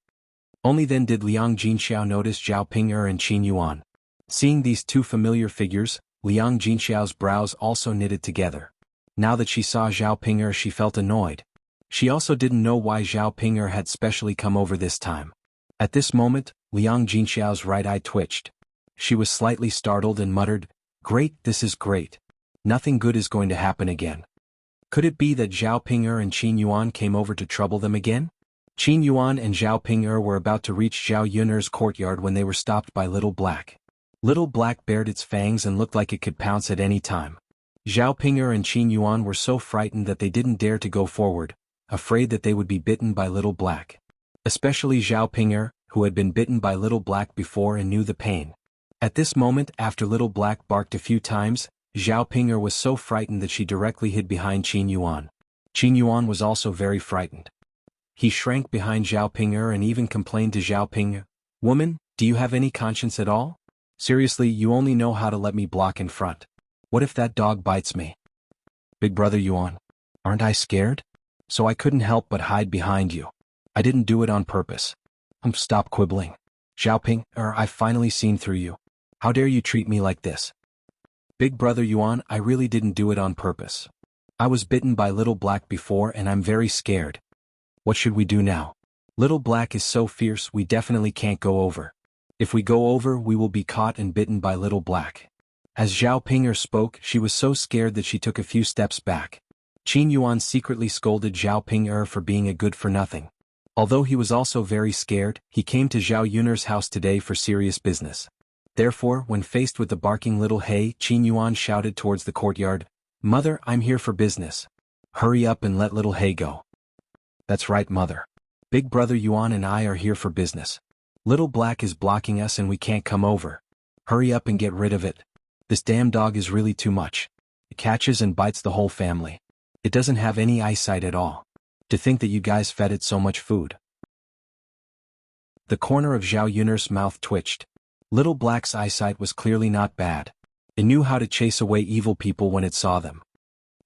Speaker 1: Only then did Liang Jinxiao notice Zhao Ping'er and Qin Yuan. Seeing these two familiar figures, Liang Jinxiao's brows also knitted together. Now that she saw Zhao Ping'er, she felt annoyed. She also didn't know why Zhao Ping'er had specially come over this time. At this moment, Liang Jinxiao's right eye twitched. She was slightly startled and muttered, "Great, this is great. Nothing good is going to happen again." Could it be that Zhao Ping'er and Qin Yuan came over to trouble them again? Qin Yuan and Zhao Ping'er were about to reach Zhao Yun'er's courtyard when they were stopped by Little Black. Little Black bared its fangs and looked like it could pounce at any time. Zhao Ping'er and Qin Yuan were so frightened that they didn't dare to go forward, afraid that they would be bitten by Little Black. Especially Zhao Ping'er, who had been bitten by Little Black before and knew the pain. At this moment, after Little Black barked a few times, Zhao Ping'er was so frightened that she directly hid behind Qin Yuan. Qin Yuan was also very frightened. He shrank behind Zhao Ping'er and even complained to Zhao Ping'er, "Woman, do you have any conscience at all? Seriously, you only know how to let me block in front. What if that dog bites me?" "Big brother Yuan, aren't I scared? So I couldn't help but hide behind you. I didn't do it on purpose." Stop quibbling. Zhao Ping'er, I've finally seen through you. How dare you treat me like this?" "Big brother Yuan, I really didn't do it on purpose. I was bitten by Little Black before and I'm very scared. What should we do now? Little Black is so fierce we definitely can't go over. If we go over we will be caught and bitten by Little Black." As Zhao Ping'er spoke, she was so scared that she took a few steps back. Qin Yuan secretly scolded Zhao Ping'er for being a good-for-nothing. Although he was also very scared, he came to Zhao Yun'er's house today for serious business. Therefore, when faced with the barking little He, Qin Yuan shouted towards the courtyard, "Mother, I'm here for business. Hurry up and let little He go." "That's right, Mother. Big brother Yuan and I are here for business. Little Black is blocking us and we can't come over. Hurry up and get rid of it. This damn dog is really too much. It catches and bites the whole family. It doesn't have any eyesight at all. To think that you guys fed it so much food." The corner of Zhao Yun'er's mouth twitched. Little Black's eyesight was clearly not bad. It knew how to chase away evil people when it saw them.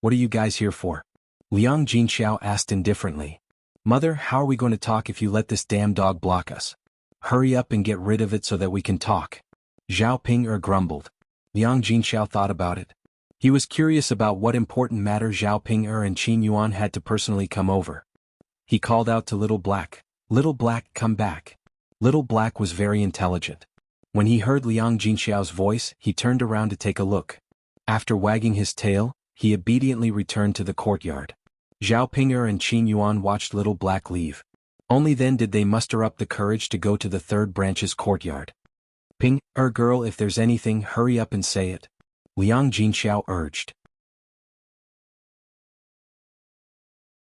Speaker 1: "What are you guys here for?" Liang Jinxiao asked indifferently. "Mother, how are we going to talk if you let this damn dog block us? Hurry up and get rid of it so that we can talk." Zhao Ping'er grumbled. Liang Jinxiao thought about it. He was curious about what important matter Zhao Ping'er and Qin Yuan had to personally come over. He called out to Little Black, "Little Black, come back." Little Black was very intelligent. When he heard Liang Jinxiao's voice, he turned around to take a look. After wagging his tail, he obediently returned to the courtyard. Zhao Ping'er and Qin Yuan watched Little Black leave. Only then did they muster up the courage to go to the third branch's courtyard. "Ping'er girl, if there's anything, hurry up and say it," Liang Jinxiao urged.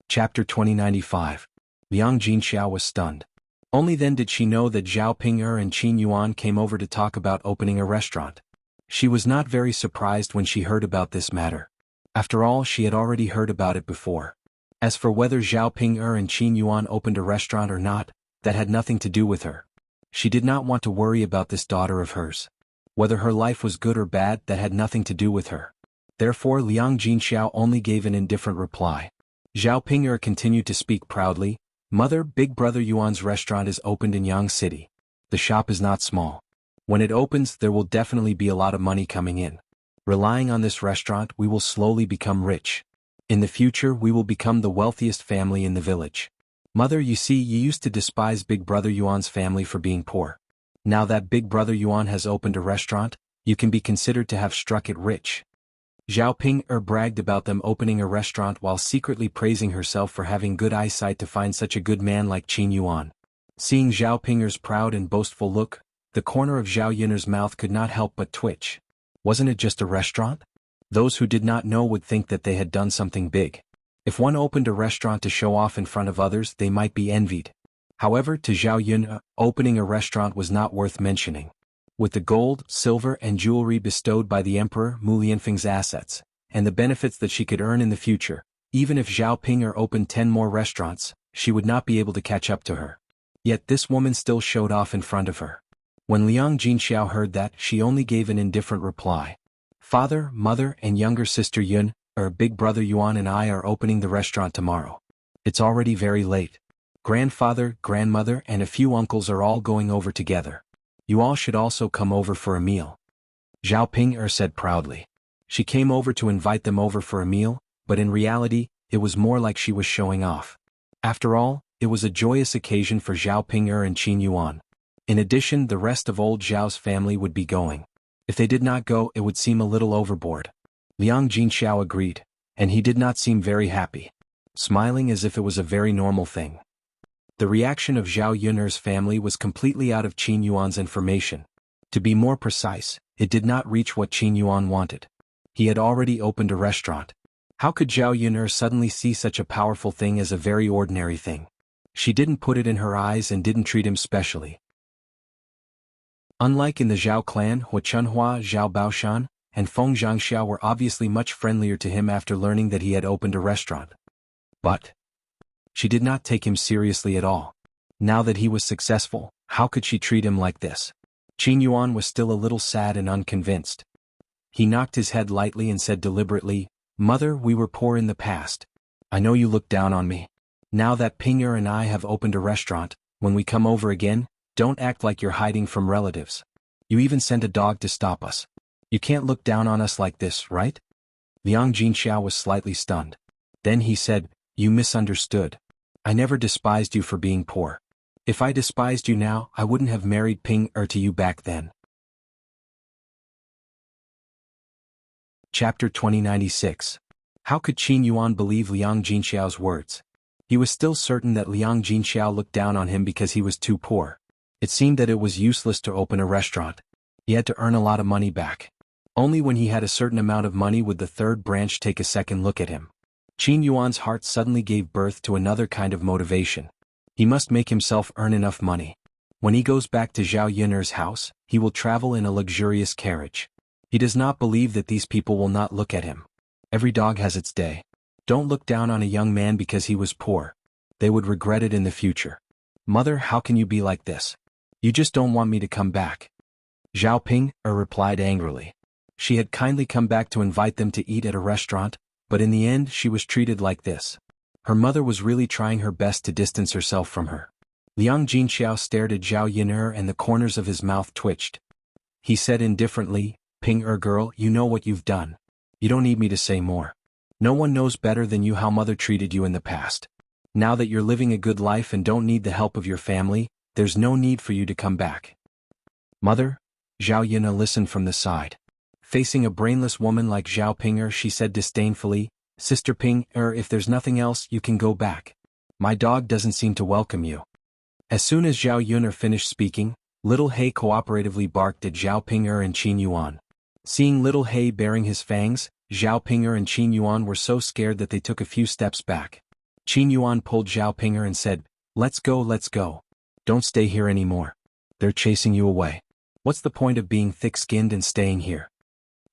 Speaker 1: Chapter 2095. Liang Jinxiao was stunned. Only then did she know that Zhao Ping'er and Qin Yuan came over to talk about opening a restaurant. She was not very surprised when she heard about this matter. After all, she had already heard about it before. As for whether Zhao Ping'er and Qin Yuan opened a restaurant or not, that had nothing to do with her. She did not want to worry about this daughter of hers. Whether her life was good or bad, that had nothing to do with her. Therefore Liang Jinxiao only gave an indifferent reply. Zhao Ping'er continued to speak proudly, "Mother, Big brother Yuan's restaurant is opened in Yang City. The shop is not small. When it opens, there will definitely be a lot of money coming in. Relying on this restaurant, we will slowly become rich. In the future, we will become the wealthiest family in the village. Mother, you see, you used to despise Big brother Yuan's family for being poor. Now that Big brother Yuan has opened a restaurant, you can be considered to have struck it rich." Zhao Ping'er bragged about them opening a restaurant while secretly praising herself for having good eyesight to find such a good man like Qin Yuan. Seeing Zhao Ping'er's proud and boastful look, the corner of Zhao Yun'er's mouth could not help but twitch. Wasn't it just a restaurant? Those who did not know would think that they had done something big. If one opened a restaurant to show off in front of others, they might be envied. However, to Zhao Yun'er, opening a restaurant was not worth mentioning. With the gold, silver and jewelry bestowed by the Emperor Mu Lianfeng's assets, and the benefits that she could earn in the future. Even if Zhao Ping'er opened 10 more restaurants, she would not be able to catch up to her. Yet this woman still showed off in front of her. When Liang Jinxiao heard that, she only gave an indifferent reply. Father, mother, and younger sister Yun, big brother Yuan and I are opening the restaurant tomorrow. It's already very late. Grandfather, grandmother, and a few uncles are all going over together. You all should also come over for a meal. Zhao Ping'er said proudly. She came over to invite them over for a meal, but in reality, it was more like she was showing off. After all, it was a joyous occasion for Zhao Ping'er and Qin Yuan. In addition, the rest of old Zhao's family would be going. If they did not go, it would seem a little overboard. Liang Jinxiao agreed, and he did not seem very happy, smiling as if it was a very normal thing. The reaction of Zhao Yun'er's family was completely out of Qin Yuan's information. To be more precise, it did not reach what Qin Yuan wanted. He had already opened a restaurant. How could Zhao Yun'er suddenly see such a powerful thing as a very ordinary thing? She didn't put it in her eyes and didn't treat him specially. Unlike in the Zhao clan, Hua Chunhua, Zhao Baoshan, and Feng Zhangxiao were obviously much friendlier to him after learning that he had opened a restaurant. But she did not take him seriously at all. Now that he was successful, how could she treat him like this? Qin Yuan was still a little sad and unconvinced. He knocked his head lightly and said deliberately, Mother, we were poor in the past. I know you look down on me. Now that Ping'er and I have opened a restaurant, when we come over again, don't act like you're hiding from relatives. You even sent a dog to stop us. You can't look down on us like this, right? Liang Jinxiao was slightly stunned. Then he said, You misunderstood. I never despised you for being poor. If I despised you now, I wouldn't have married Ping'er to you back then. Chapter 2096. How could Qin Yuan believe Liang Jinxiao's words? He was still certain that Liang Jinxiao looked down on him because he was too poor. It seemed that it was useless to open a restaurant. He had to earn a lot of money back. Only when he had a certain amount of money would the third branch take a second look at him. Qin Yuan's heart suddenly gave birth to another kind of motivation. He must make himself earn enough money. When he goes back to Zhao Yun'er's house, he will travel in a luxurious carriage. He does not believe that these people will not look at him. Every dog has its day. Don't look down on a young man because he was poor. They would regret it in the future. Mother, how can you be like this? You just don't want me to come back. Zhao Ping'er replied angrily. She had kindly come back to invite them to eat at a restaurant, but in the end she was treated like this. Her mother was really trying her best to distance herself from her. Liang Jinxiao stared at Zhao Yun'er and the corners of his mouth twitched. He said indifferently, Ping'er girl, you know what you've done. You don't need me to say more. No one knows better than you how mother treated you in the past. Now that you're living a good life and don't need the help of your family, there's no need for you to come back. Mother? Zhao Yun'er listened from the side. Facing a brainless woman like Zhao Ping'er, she said disdainfully, Sister Ping'er, if there's nothing else, you can go back. My dog doesn't seem to welcome you. As soon as Zhao Yun'er finished speaking, Little He cooperatively barked at Zhao Ping'er and Qin Yuan. Seeing Little He baring his fangs, Zhao Ping'er and Qin Yuan were so scared that they took a few steps back. Qin Yuan pulled Zhao Ping'er and said, Let's go, let's go. Don't stay here anymore. They're chasing you away. What's the point of being thick-skinned and staying here?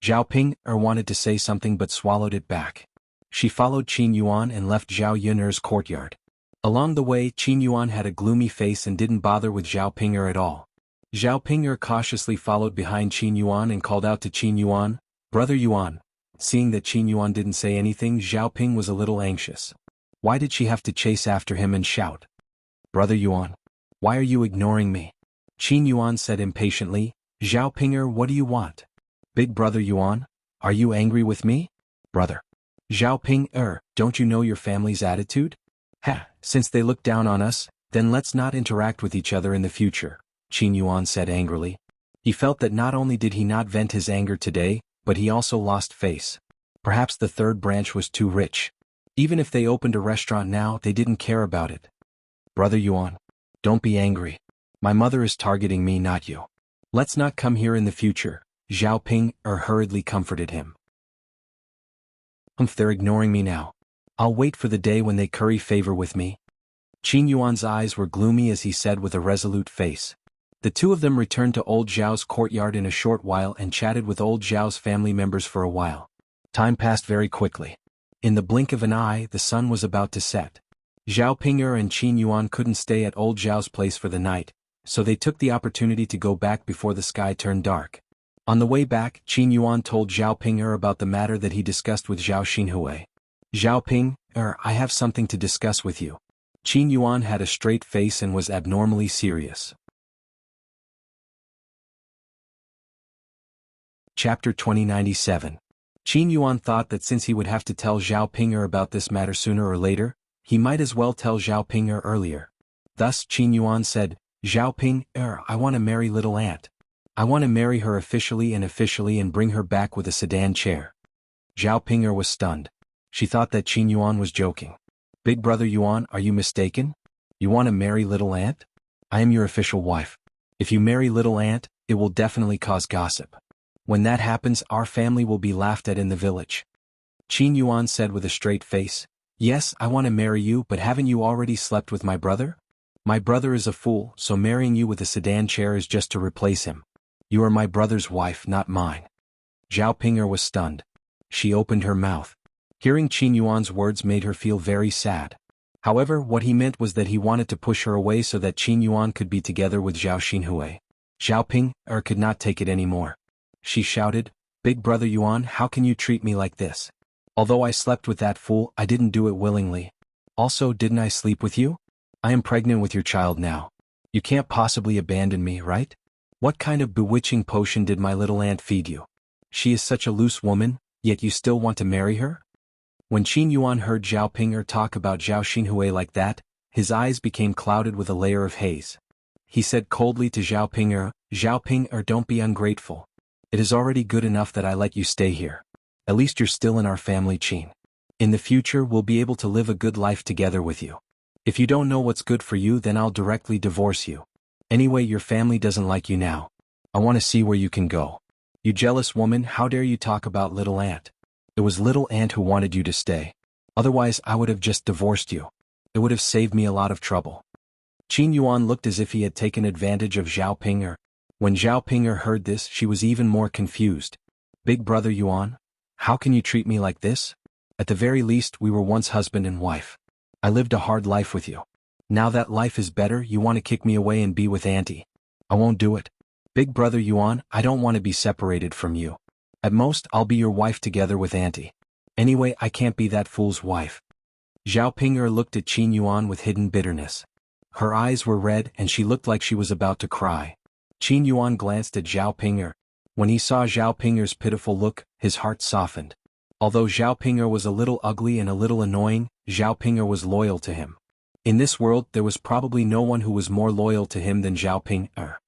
Speaker 1: Zhao Ping'er wanted to say something but swallowed it back. She followed Qin Yuan and left Zhao Yun'er's courtyard. Along the way, Qin Yuan had a gloomy face and didn't bother with Zhao Ping'er at all. Zhao Ping'er cautiously followed behind Qin Yuan and called out to Qin Yuan, Brother Yuan. Seeing that Qin Yuan didn't say anything, Zhao Ping was a little anxious. Why did she have to chase after him and shout? Brother Yuan. Why are you ignoring me? Qin Yuan said impatiently, Zhao Ping'er, what do you want? Big brother Yuan, are you angry with me? Brother. Zhao Ping'er, don't you know your family's attitude? Since they look down on us, then let's not interact with each other in the future, Qin Yuan said angrily. He felt that not only did he not vent his anger today, but he also lost face. Perhaps the third branch was too rich. Even if they opened a restaurant now, they didn't care about it. Brother Yuan. Don't be angry. My mother is targeting me, not you. Let's not come here in the future, Zhao Ping'er hurriedly comforted him. They're ignoring me now. I'll wait for the day when they curry favor with me. Qin Yuan's eyes were gloomy as he said with a resolute face. The two of them returned to old Zhao's courtyard in a short while and chatted with old Zhao's family members for a while. Time passed very quickly. In the blink of an eye, the sun was about to set. Zhao Ping'er and Qin Yuan couldn't stay at old Zhao's place for the night, so they took the opportunity to go back before the sky turned dark. On the way back, Qin Yuan told Zhao Ping'er about the matter that he discussed with Zhao Xinhui. Zhao Ping'er, I have something to discuss with you. Qin Yuan had a straight face and was abnormally serious. Chapter 2097. Qin Yuan thought that since he would have to tell Zhao Ping'er about this matter sooner or later, he might as well tell Zhao Ping'er earlier. Thus Qin Yuan said, Zhao Ping'er, I want to marry little aunt. I want to marry her officially and bring her back with a sedan chair. Zhao Ping'er was stunned. She thought that Qin Yuan was joking. Big brother Yuan, are you mistaken? You want to marry little aunt? I am your official wife. If you marry little aunt, it will definitely cause gossip. When that happens, our family will be laughed at in the village. Qin Yuan said with a straight face, Yes, I want to marry you, but haven't you already slept with my brother? My brother is a fool, so marrying you with a sedan chair is just to replace him. You are my brother's wife, not mine. Zhao Ping'er was stunned. She opened her mouth. Hearing Qin Yuan's words made her feel very sad. However, what he meant was that he wanted to push her away so that Qin Yuan could be together with Zhao Xinhui. Zhao Ping'er could not take it anymore. She shouted, Big brother Yuan, how can you treat me like this? Although I slept with that fool, I didn't do it willingly. Also, didn't I sleep with you? I am pregnant with your child now. You can't possibly abandon me, right? What kind of bewitching potion did my little aunt feed you? She is such a loose woman, yet you still want to marry her? When Qin Yuan heard Zhao Ping'er talk about Zhao Xinhui like that, his eyes became clouded with a layer of haze. He said coldly to Zhao Ping'er, don't be ungrateful. It is already good enough that I let you stay here. At least you're still in our family, Qin. In the future, we'll be able to live a good life together with you. If you don't know what's good for you, then I'll directly divorce you. Anyway, your family doesn't like you now. I want to see where you can go. You jealous woman, how dare you talk about little aunt? It was little aunt who wanted you to stay. Otherwise, I would have just divorced you. It would have saved me a lot of trouble. Qin Yuan looked as if he had taken advantage of Zhao Ping'er. When Zhao Ping'er heard this, she was even more confused. Big brother Yuan? How can you treat me like this? At the very least, we were once husband and wife. I lived a hard life with you. Now that life is better, you want to kick me away and be with auntie. I won't do it. Big brother Yuan, I don't want to be separated from you. At most, I'll be your wife together with auntie. Anyway, I can't be that fool's wife. Zhao Ping'er looked at Qin Yuan with hidden bitterness. Her eyes were red and she looked like she was about to cry. Qin Yuan glanced at Zhao Ping'er. When he saw Zhao Ping'er's pitiful look, his heart softened. Although Zhao Ping'er was a little ugly and a little annoying, Zhao Ping'er was loyal to him. In this world, there was probably no one who was more loyal to him than Zhao Ping'er.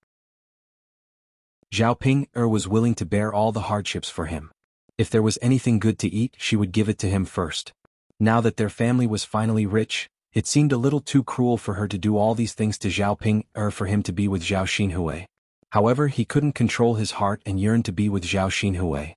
Speaker 1: Zhao Ping'er was willing to bear all the hardships for him. If there was anything good to eat, she would give it to him first. Now that their family was finally rich, it seemed a little too cruel for her to do all these things to Zhao Ping'er for him to be with Zhao Xinhui. However, he couldn't control his heart and yearned to be with Zhao Xinhui.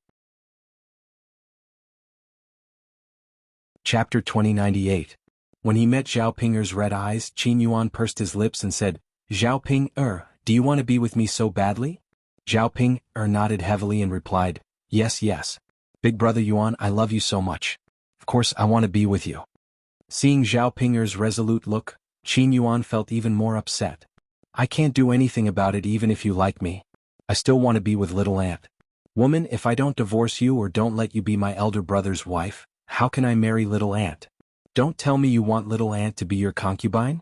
Speaker 1: Chapter 2098. When he met Zhao Ping'er's red eyes, Qin Yuan pursed his lips and said, Zhao Ping'er, do you want to be with me so badly? Zhao Ping'er nodded heavily and replied, Yes. Big brother Yuan, I love you so much. Of course I want to be with you. Seeing Zhao Ping'er's resolute look, Qin Yuan felt even more upset. I can't do anything about it even if you like me. I still want to be with little aunt. Woman, if I don't divorce you or don't let you be my elder brother's wife, how can I marry little aunt? Don't tell me you want little aunt to be your concubine?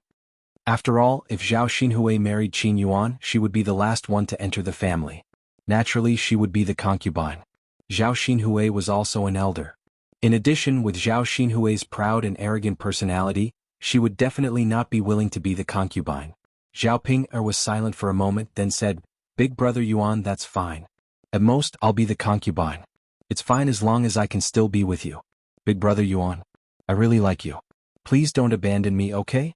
Speaker 1: After all, if Zhao Xinhui married Qin Yuan, she would be the last one to enter the family. Naturally, she would be the concubine. Zhao Xinhui was also an elder. In addition, with Zhao Xinhui's proud and arrogant personality, she would definitely not be willing to be the concubine. Zhao Ping'er was silent for a moment, then said, Big brother Yuan, that's fine. At most, I'll be the concubine. It's fine as long as I can still be with you. Big brother Yuan, I really like you. Please don't abandon me, okay?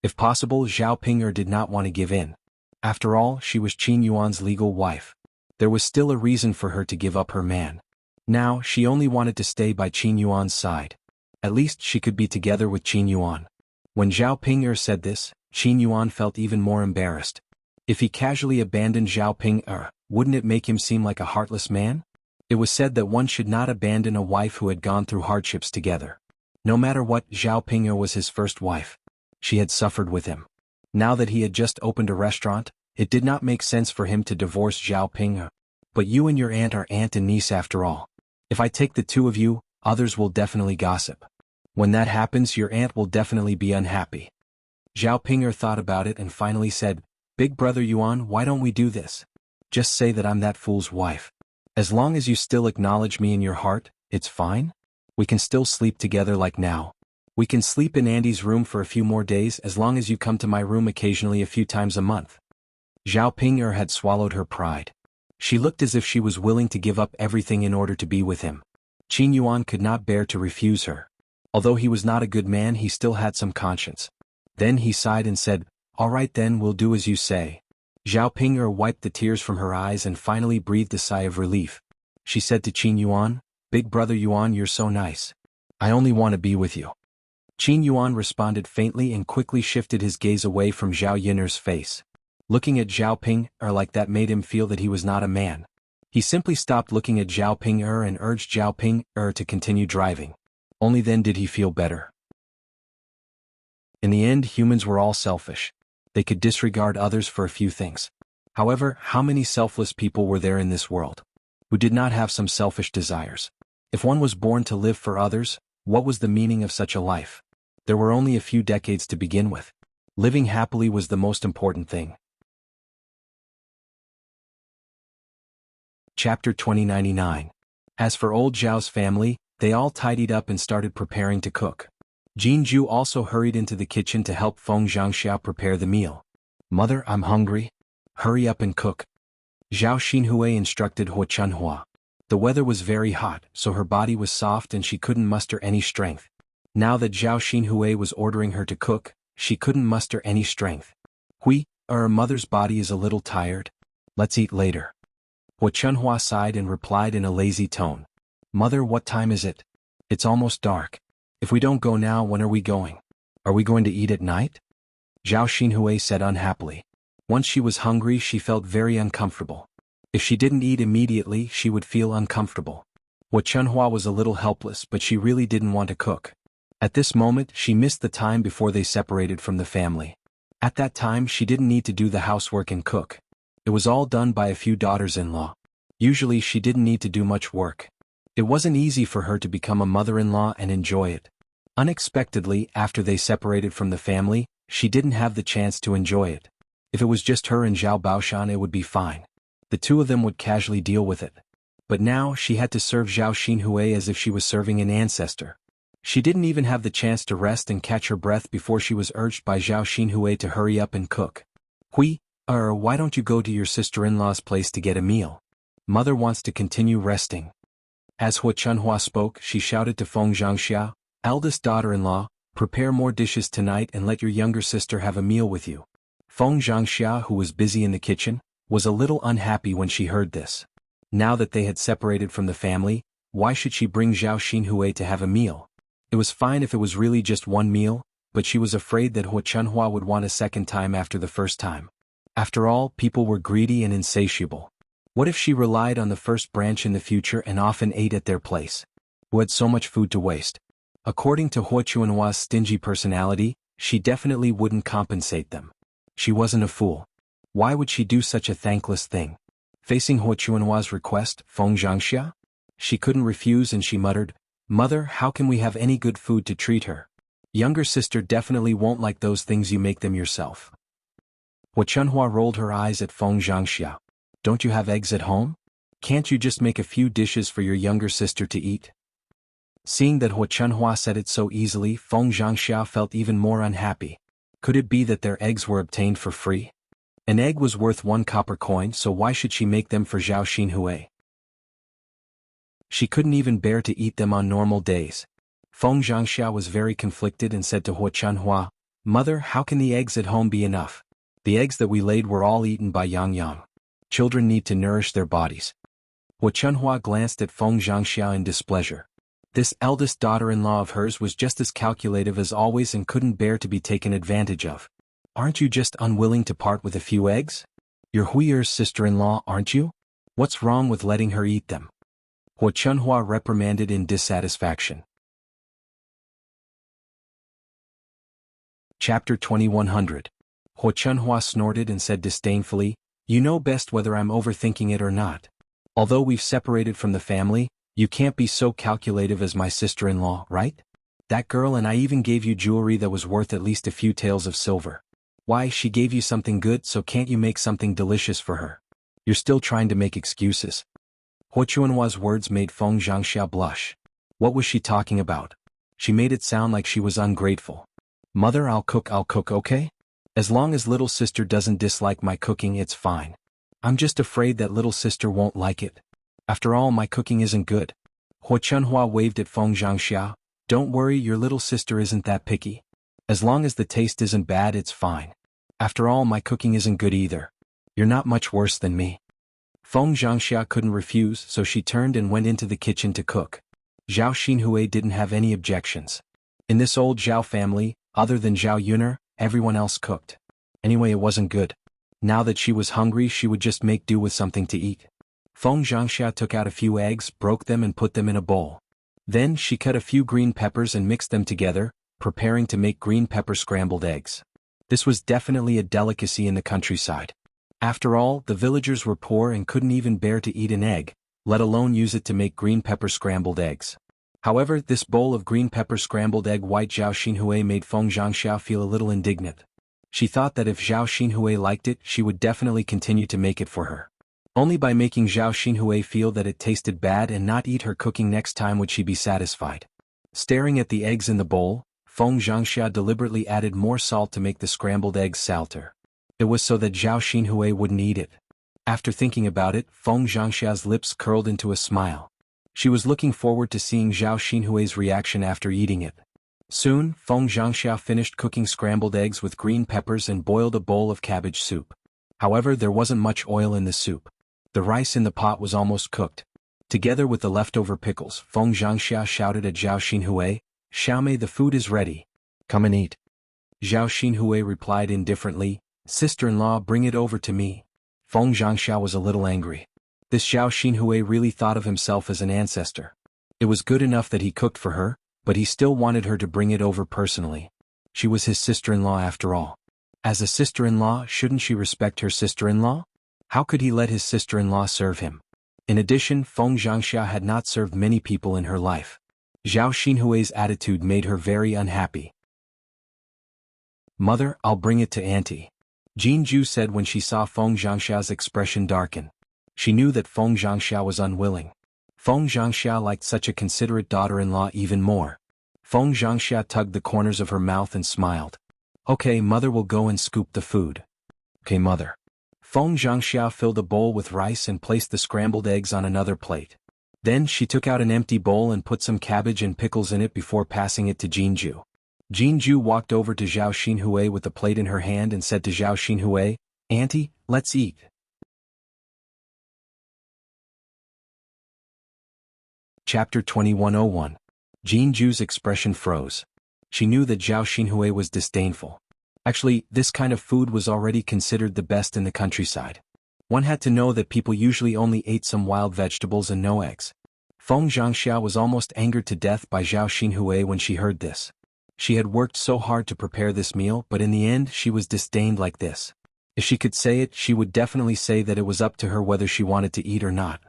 Speaker 1: If possible, Zhao Ping'er did not want to give in. After all, she was Qin Yuan's legal wife. There was still a reason for her to give up her man. Now, she only wanted to stay by Qin Yuan's side. At least she could be together with Qin Yuan. When Zhao Ping'er said this, Qin Yuan felt even more embarrassed. If he casually abandoned Zhao Ping'er, wouldn't it make him seem like a heartless man? It was said that one should not abandon a wife who had gone through hardships together. No matter what, Zhao Ping'er was his first wife. She had suffered with him. Now that he had just opened a restaurant, it did not make sense for him to divorce Zhao Ping'er. But you and your aunt are aunt and niece after all. If I take the two of you, others will definitely gossip. When that happens, your aunt will definitely be unhappy. Zhao Ping'er thought about it and finally said, Big brother Yuan, why don't we do this? Just say that I'm that fool's wife. As long as you still acknowledge me in your heart, it's fine. We can still sleep together like now. We can sleep in Andy's room for a few more days as long as you come to my room occasionally a few times a month. Zhao Ping'er had swallowed her pride. She looked as if she was willing to give up everything in order to be with him. Qin Yuan could not bear to refuse her. Although he was not a good man, he still had some conscience. Then he sighed and said, All right then, we'll do as you say. Zhao Ping'er wiped the tears from her eyes and finally breathed a sigh of relief. She said to Qin Yuan, Big brother Yuan, you're so nice. I only want to be with you. Qin Yuan responded faintly and quickly shifted his gaze away from Zhao Yiner's face. Looking at Zhao Ping'er like that made him feel that he was not a man. He simply stopped looking at Zhao Ping'er and urged Zhao Ping'er to continue driving. Only then did he feel better. In the end, humans were all selfish. They could disregard others for a few things. However, how many selfless people were there in this world who did not have some selfish desires? If one was born to live for others, what was the meaning of such a life? There were only a few decades to begin with. Living happily was the most important thing. Chapter 2099. As for old Zhao's family, they all tidied up and started preparing to cook. Jinju also hurried into the kitchen to help Feng Zhangxia prepare the meal. Mother, I'm hungry. Hurry up and cook. Zhao Xinhui instructed Hua Chunhua. The weather was very hot, so her body was soft and she couldn't muster any strength. Now that Zhao Xinhui was ordering her to cook, she couldn't muster any strength. Her mother's body is a little tired. Let's eat later. Hua Chunhua sighed and replied in a lazy tone. Mother, what time is it? It's almost dark. If we don't go now, when are we going? Are we going to eat at night? Zhao Xinhui said unhappily. Once she was hungry, she felt very uncomfortable. If she didn't eat immediately, she would feel uncomfortable. Hua Chunhua was a little helpless, but she really didn't want to cook. At this moment, she missed the time before they separated from the family. At that time, she didn't need to do the housework and cook. It was all done by a few daughters-in-law. Usually she didn't need to do much work. It wasn't easy for her to become a mother-in-law and enjoy it. Unexpectedly, after they separated from the family, she didn't have the chance to enjoy it. If it was just her and Zhao Baoshan, it would be fine. The two of them would casually deal with it. But now she had to serve Zhao Xinhui as if she was serving an ancestor. She didn't even have the chance to rest and catch her breath before she was urged by Zhao Xinhui to hurry up and cook. Why don't you go to your sister-in-law's place to get a meal? Mother wants to continue resting. As Hua Chunhua spoke, she shouted to Feng Zhangxia, eldest daughter-in-law, prepare more dishes tonight and let your younger sister have a meal with you. Feng Zhangxia, who was busy in the kitchen, was a little unhappy when she heard this. Now that they had separated from the family, why should she bring Zhao Xinhui to have a meal? It was fine if it was really just one meal, but she was afraid that Hua Chunhua would want a second time after the first time. After all, people were greedy and insatiable. What if she relied on the first branch in the future and often ate at their place? Who had so much food to waste? According to Hua Chunhua's stingy personality, she definitely wouldn't compensate them. She wasn't a fool. Why would she do such a thankless thing? Facing Hua Chunhua's request, Feng Zhangxia? She couldn't refuse and she muttered, Mother, how can we have any good food to treat her? Younger sister definitely won't like those things you make them yourself. Hua Chunhua rolled her eyes at Feng Zhangxia. Don't you have eggs at home? Can't you just make a few dishes for your younger sister to eat? Seeing that Hua Chunhua said it so easily, Feng Zhangxia felt even more unhappy. Could it be that their eggs were obtained for free? An egg was worth 1 copper coin, so why should she make them for Zhao Xinhui? She couldn't even bear to eat them on normal days. Feng Zhangxia was very conflicted and said to Hua Chunhua, Mother, how can the eggs at home be enough? The eggs that we laid were all eaten by Yang Yang. Children need to nourish their bodies. Hua Chunhua glanced at Feng Zhangxia in displeasure. This eldest daughter-in-law of hers was just as calculative as always and couldn't bear to be taken advantage of. Aren't you just unwilling to part with a few eggs? You're Huiyer's sister-in-law, aren't you? What's wrong with letting her eat them? Hua Chunhua reprimanded in dissatisfaction. Chapter 2100. Hua Chunhua snorted and said disdainfully, "You know best whether I'm overthinking it or not. Although we've separated from the family, you can't be so calculative as my sister-in-law, right? That girl and I even gave you jewelry that was worth at least a few taels of silver. Why, she gave you something good, so can't you make something delicious for her? You're still trying to make excuses." Hua Chunhua's words made Feng Zhangxia blush. What was she talking about? She made it sound like she was ungrateful. "Mother, I'll cook, okay? As long as little sister doesn't dislike my cooking, it's fine. I'm just afraid that little sister won't like it. After all, my cooking isn't good." Hua Chunhua waved at Feng Zhangxia. "Don't worry, your little sister isn't that picky. As long as the taste isn't bad, it's fine. After all, my cooking isn't good either. You're not much worse than me." Feng Zhangxia couldn't refuse, so she turned and went into the kitchen to cook. Zhao Xinhui didn't have any objections. In this old Zhao family, other than Zhao Yuner, everyone else cooked. Anyway, it wasn't good. Now that she was hungry, she would just make do with something to eat. Feng Zhangxia took out a few eggs, broke them and put them in a bowl. Then she cut a few green peppers and mixed them together, preparing to make green pepper scrambled eggs. This was definitely a delicacy in the countryside. After all, the villagers were poor and couldn't even bear to eat an egg, let alone use it to make green pepper scrambled eggs. However, this bowl of green pepper scrambled egg white Zhao Xinhui made Feng Zhangxia feel a little indignant. She thought that if Zhao Xinhui liked it, she would definitely continue to make it for her. Only by making Zhao Xinhui feel that it tasted bad and not eat her cooking next time would she be satisfied. Staring at the eggs in the bowl, Feng Zhangxia deliberately added more salt to make the scrambled eggs salter. It was so that Zhao Xinhui wouldn't eat it. After thinking about it, Feng Zhangxia's lips curled into a smile. She was looking forward to seeing Zhao Xinhui's reaction after eating it. Soon, Feng Zhangxia finished cooking scrambled eggs with green peppers and boiled a bowl of cabbage soup. However, there wasn't much oil in the soup. The rice in the pot was almost cooked. Together with the leftover pickles, Feng Zhangxia shouted at Zhao Xinhui, "Xiaomei, the food is ready. Come and eat." Zhao Xinhui replied indifferently, "Sister-in-law, bring it over to me." Feng Zhangxia was a little angry. This Zhao Xinhui really thought of himself as an ancestor. It was good enough that he cooked for her, but he still wanted her to bring it over personally. She was his sister-in-law after all. As a sister-in-law, shouldn't she respect her sister-in-law? How could he let his sister-in-law serve him? In addition, Feng Zhangxia had not served many people in her life. Zhao Xinhui's attitude made her very unhappy. "Mother, I'll bring it to Auntie," Jinju said when she saw Feng Zhangxia's expression darken. She knew that Feng Zhangxia was unwilling. Feng Zhangxia liked such a considerate daughter-in-law even more. Feng Zhangxia tugged the corners of her mouth and smiled. "Okay, Mother will go and scoop the food." "Okay, Mother." Feng Zhangxia filled a bowl with rice and placed the scrambled eggs on another plate. Then she took out an empty bowl and put some cabbage and pickles in it before passing it to Jinju. Jinju walked over to Zhao Xinhui with the plate in her hand and said to Zhao Xinhui, "Auntie, let's eat." Chapter 2101. Jinju's expression froze. She knew that Zhao Xinhui was disdainful. Actually, this kind of food was already considered the best in the countryside. One had to know that people usually only ate some wild vegetables and no eggs. Feng Zhangxia was almost angered to death by Zhao Xinhui when she heard this. She had worked so hard to prepare this meal, but in the end she was disdained like this. If she could say it, she would definitely say that it was up to her whether she wanted to eat or not.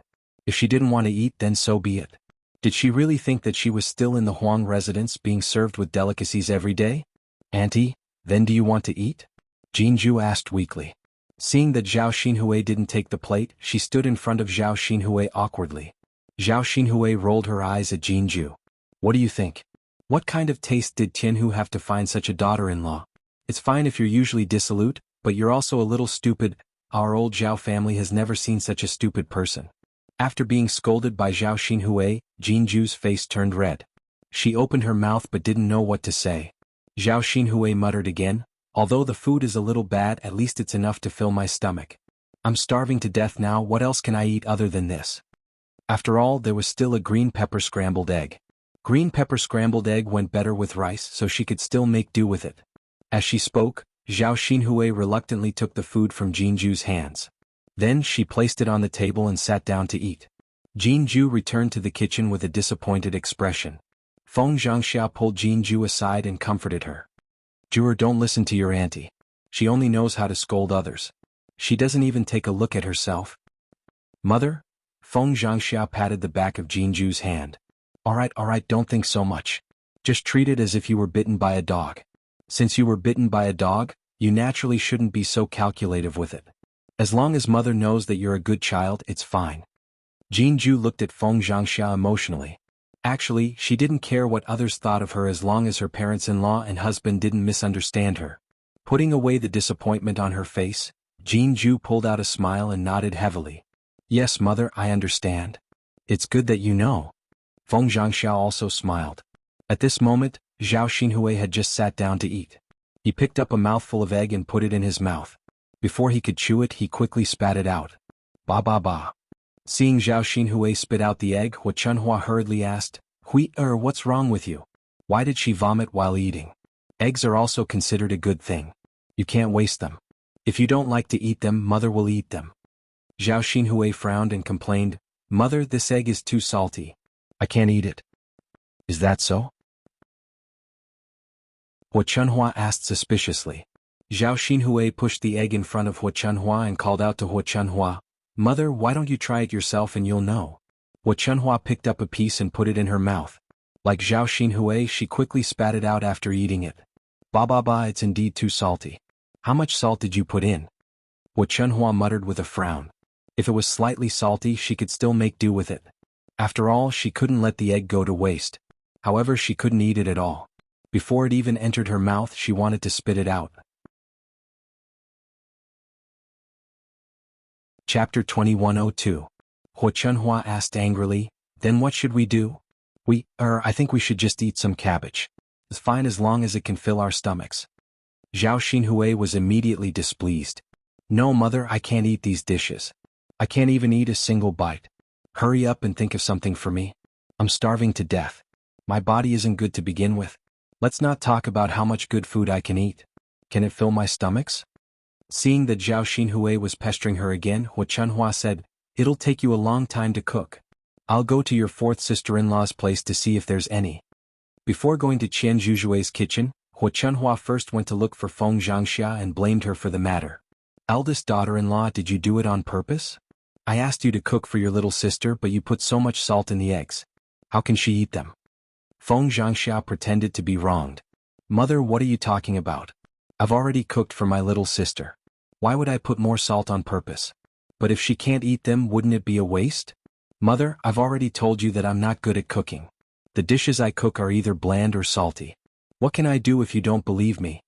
Speaker 1: If she didn't want to eat, then so be it. Did she really think that she was still in the Huang residence being served with delicacies every day? "Auntie, then do you want to eat?" Jinju asked weakly. Seeing that Zhao Xinhui didn't take the plate, she stood in front of Zhao Xinhui awkwardly. Zhao Xinhui rolled her eyes at Jinju. "What do you think? What kind of taste did Tianhu have to find such a daughter-in-law? It's fine if you're usually dissolute, but you're also a little stupid. Our old Zhao family has never seen such a stupid person." After being scolded by Zhao Xinhui, Jinju's face turned red. She opened her mouth but didn't know what to say. Zhao Xinhui muttered again, "Although the food is a little bad, at least it's enough to fill my stomach. I'm starving to death now, what else can I eat other than this?" After all, there was still a green pepper scrambled egg. Green pepper scrambled egg went better with rice, so she could still make do with it. As she spoke, Zhao Xinhui reluctantly took the food from Jinju's hands. Then she placed it on the table and sat down to eat. Jinju returned to the kitchen with a disappointed expression. Feng Zhangxia pulled Jinju aside and comforted her. Juror, don't listen to your auntie. She only knows how to scold others. She doesn't even take a look at herself. Mother? Feng Zhangxia patted the back of Jinju's hand. Alright, don't think so much. Just treat it as if you were bitten by a dog. Since you were bitten by a dog, you naturally shouldn't be so calculative with it. As long as mother knows that you're a good child, it's fine. Jinju looked at Feng Zhangxia emotionally. Actually, she didn't care what others thought of her as long as her parents-in-law and husband didn't misunderstand her. Putting away the disappointment on her face, Jinju pulled out a smile and nodded heavily. Yes, mother, I understand. It's good that you know. Feng Zhangxia also smiled. At this moment, Zhao Xinhui had just sat down to eat. He picked up a mouthful of egg and put it in his mouth. Before he could chew it, he quickly spat it out. Ba ba ba. Seeing Zhao Xinhui spit out the egg, Hua Chunhua hurriedly asked, what's wrong with you? Why did she vomit while eating? Eggs are also considered a good thing. You can't waste them. If you don't like to eat them, mother will eat them. Zhao Xinhui frowned and complained, Mother, this egg is too salty. I can't eat it. Is that so? Hua Chunhua asked suspiciously. Zhao Xinhui pushed the egg in front of Hua Chunhua and called out to Hua Chunhua, Mother, why don't you try it yourself and you'll know? Hua Chunhua picked up a piece and put it in her mouth. Like Zhao Xinhui, she quickly spat it out after eating it. Ba ba ba, it's indeed too salty. How much salt did you put in? Hua Chunhua muttered with a frown. If it was slightly salty, she could still make do with it. After all, she couldn't let the egg go to waste. However, she couldn't eat it at all. Before it even entered her mouth, she wanted to spit it out. Chapter 2102. Hua Chunhua asked angrily, Then what should we do? I think we should just eat some cabbage. It's fine as long as it can fill our stomachs. Zhao Xinhui was immediately displeased. No, mother, I can't eat these dishes. I can't even eat a single bite. Hurry up and think of something for me. I'm starving to death. My body isn't good to begin with. Let's not talk about how much good food I can eat. Can it fill my stomachs? Seeing that Zhao Xinhui was pestering her again, Hua Chunhua said, It'll take you a long time to cook. I'll go to your fourth sister-in-law's place to see if there's any. Before going to Qian Zhuzhui's kitchen, Hua Chunhua first went to look for Feng Zhangxia and blamed her for the matter. Eldest daughter-in-law, did you do it on purpose? I asked you to cook for your little sister, but you put so much salt in the eggs. How can she eat them? Feng Zhangxia pretended to be wronged. Mother, what are you talking about? I've already cooked for my little sister. Why would I put more salt on purpose? But if she can't eat them, wouldn't it be a waste? Mother, I've already told you that I'm not good at cooking. The dishes I cook are either bland or salty. What can I do if you don't believe me?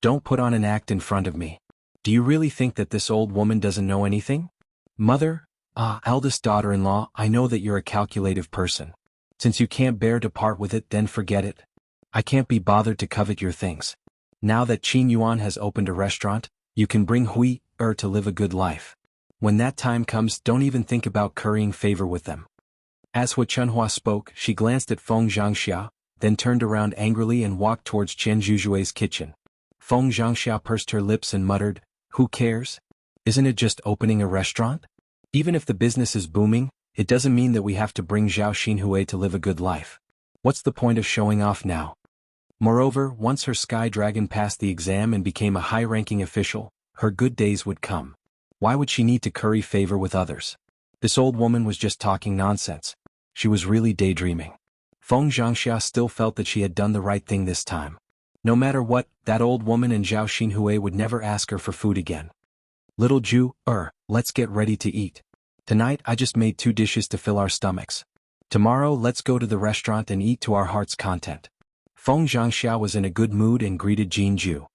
Speaker 1: Don't put on an act in front of me. Do you really think that this old woman doesn't know anything? Mother, eldest daughter-in-law, I know that you're a calculative person. Since you can't bear to part with it, then forget it. I can't be bothered to covet your things. Now that Qin Yuan has opened a restaurant, you can bring to live a good life. When that time comes, don't even think about currying favor with them. As Hua Chunhua spoke, she glanced at Feng Zhangxia, then turned around angrily and walked towards Qian Zhuzhui's kitchen. Feng Zhangxia pursed her lips and muttered, Who cares? Isn't it just opening a restaurant? Even if the business is booming, it doesn't mean that we have to bring Zhao Xinhui to live a good life. What's the point of showing off now? Moreover, once her sky dragon passed the exam and became a high-ranking official, her good days would come. Why would she need to curry favor with others? This old woman was just talking nonsense. She was really daydreaming. Feng Zhangxia still felt that she had done the right thing this time. No matter what, that old woman and Zhao Xinhui would never ask her for food again. Little Jew, let's get ready to eat. Tonight I just made 2 dishes to fill our stomachs. Tomorrow let's go to the restaurant and eat to our heart's content. Feng Zhangxia was in a good mood and greeted Jinju.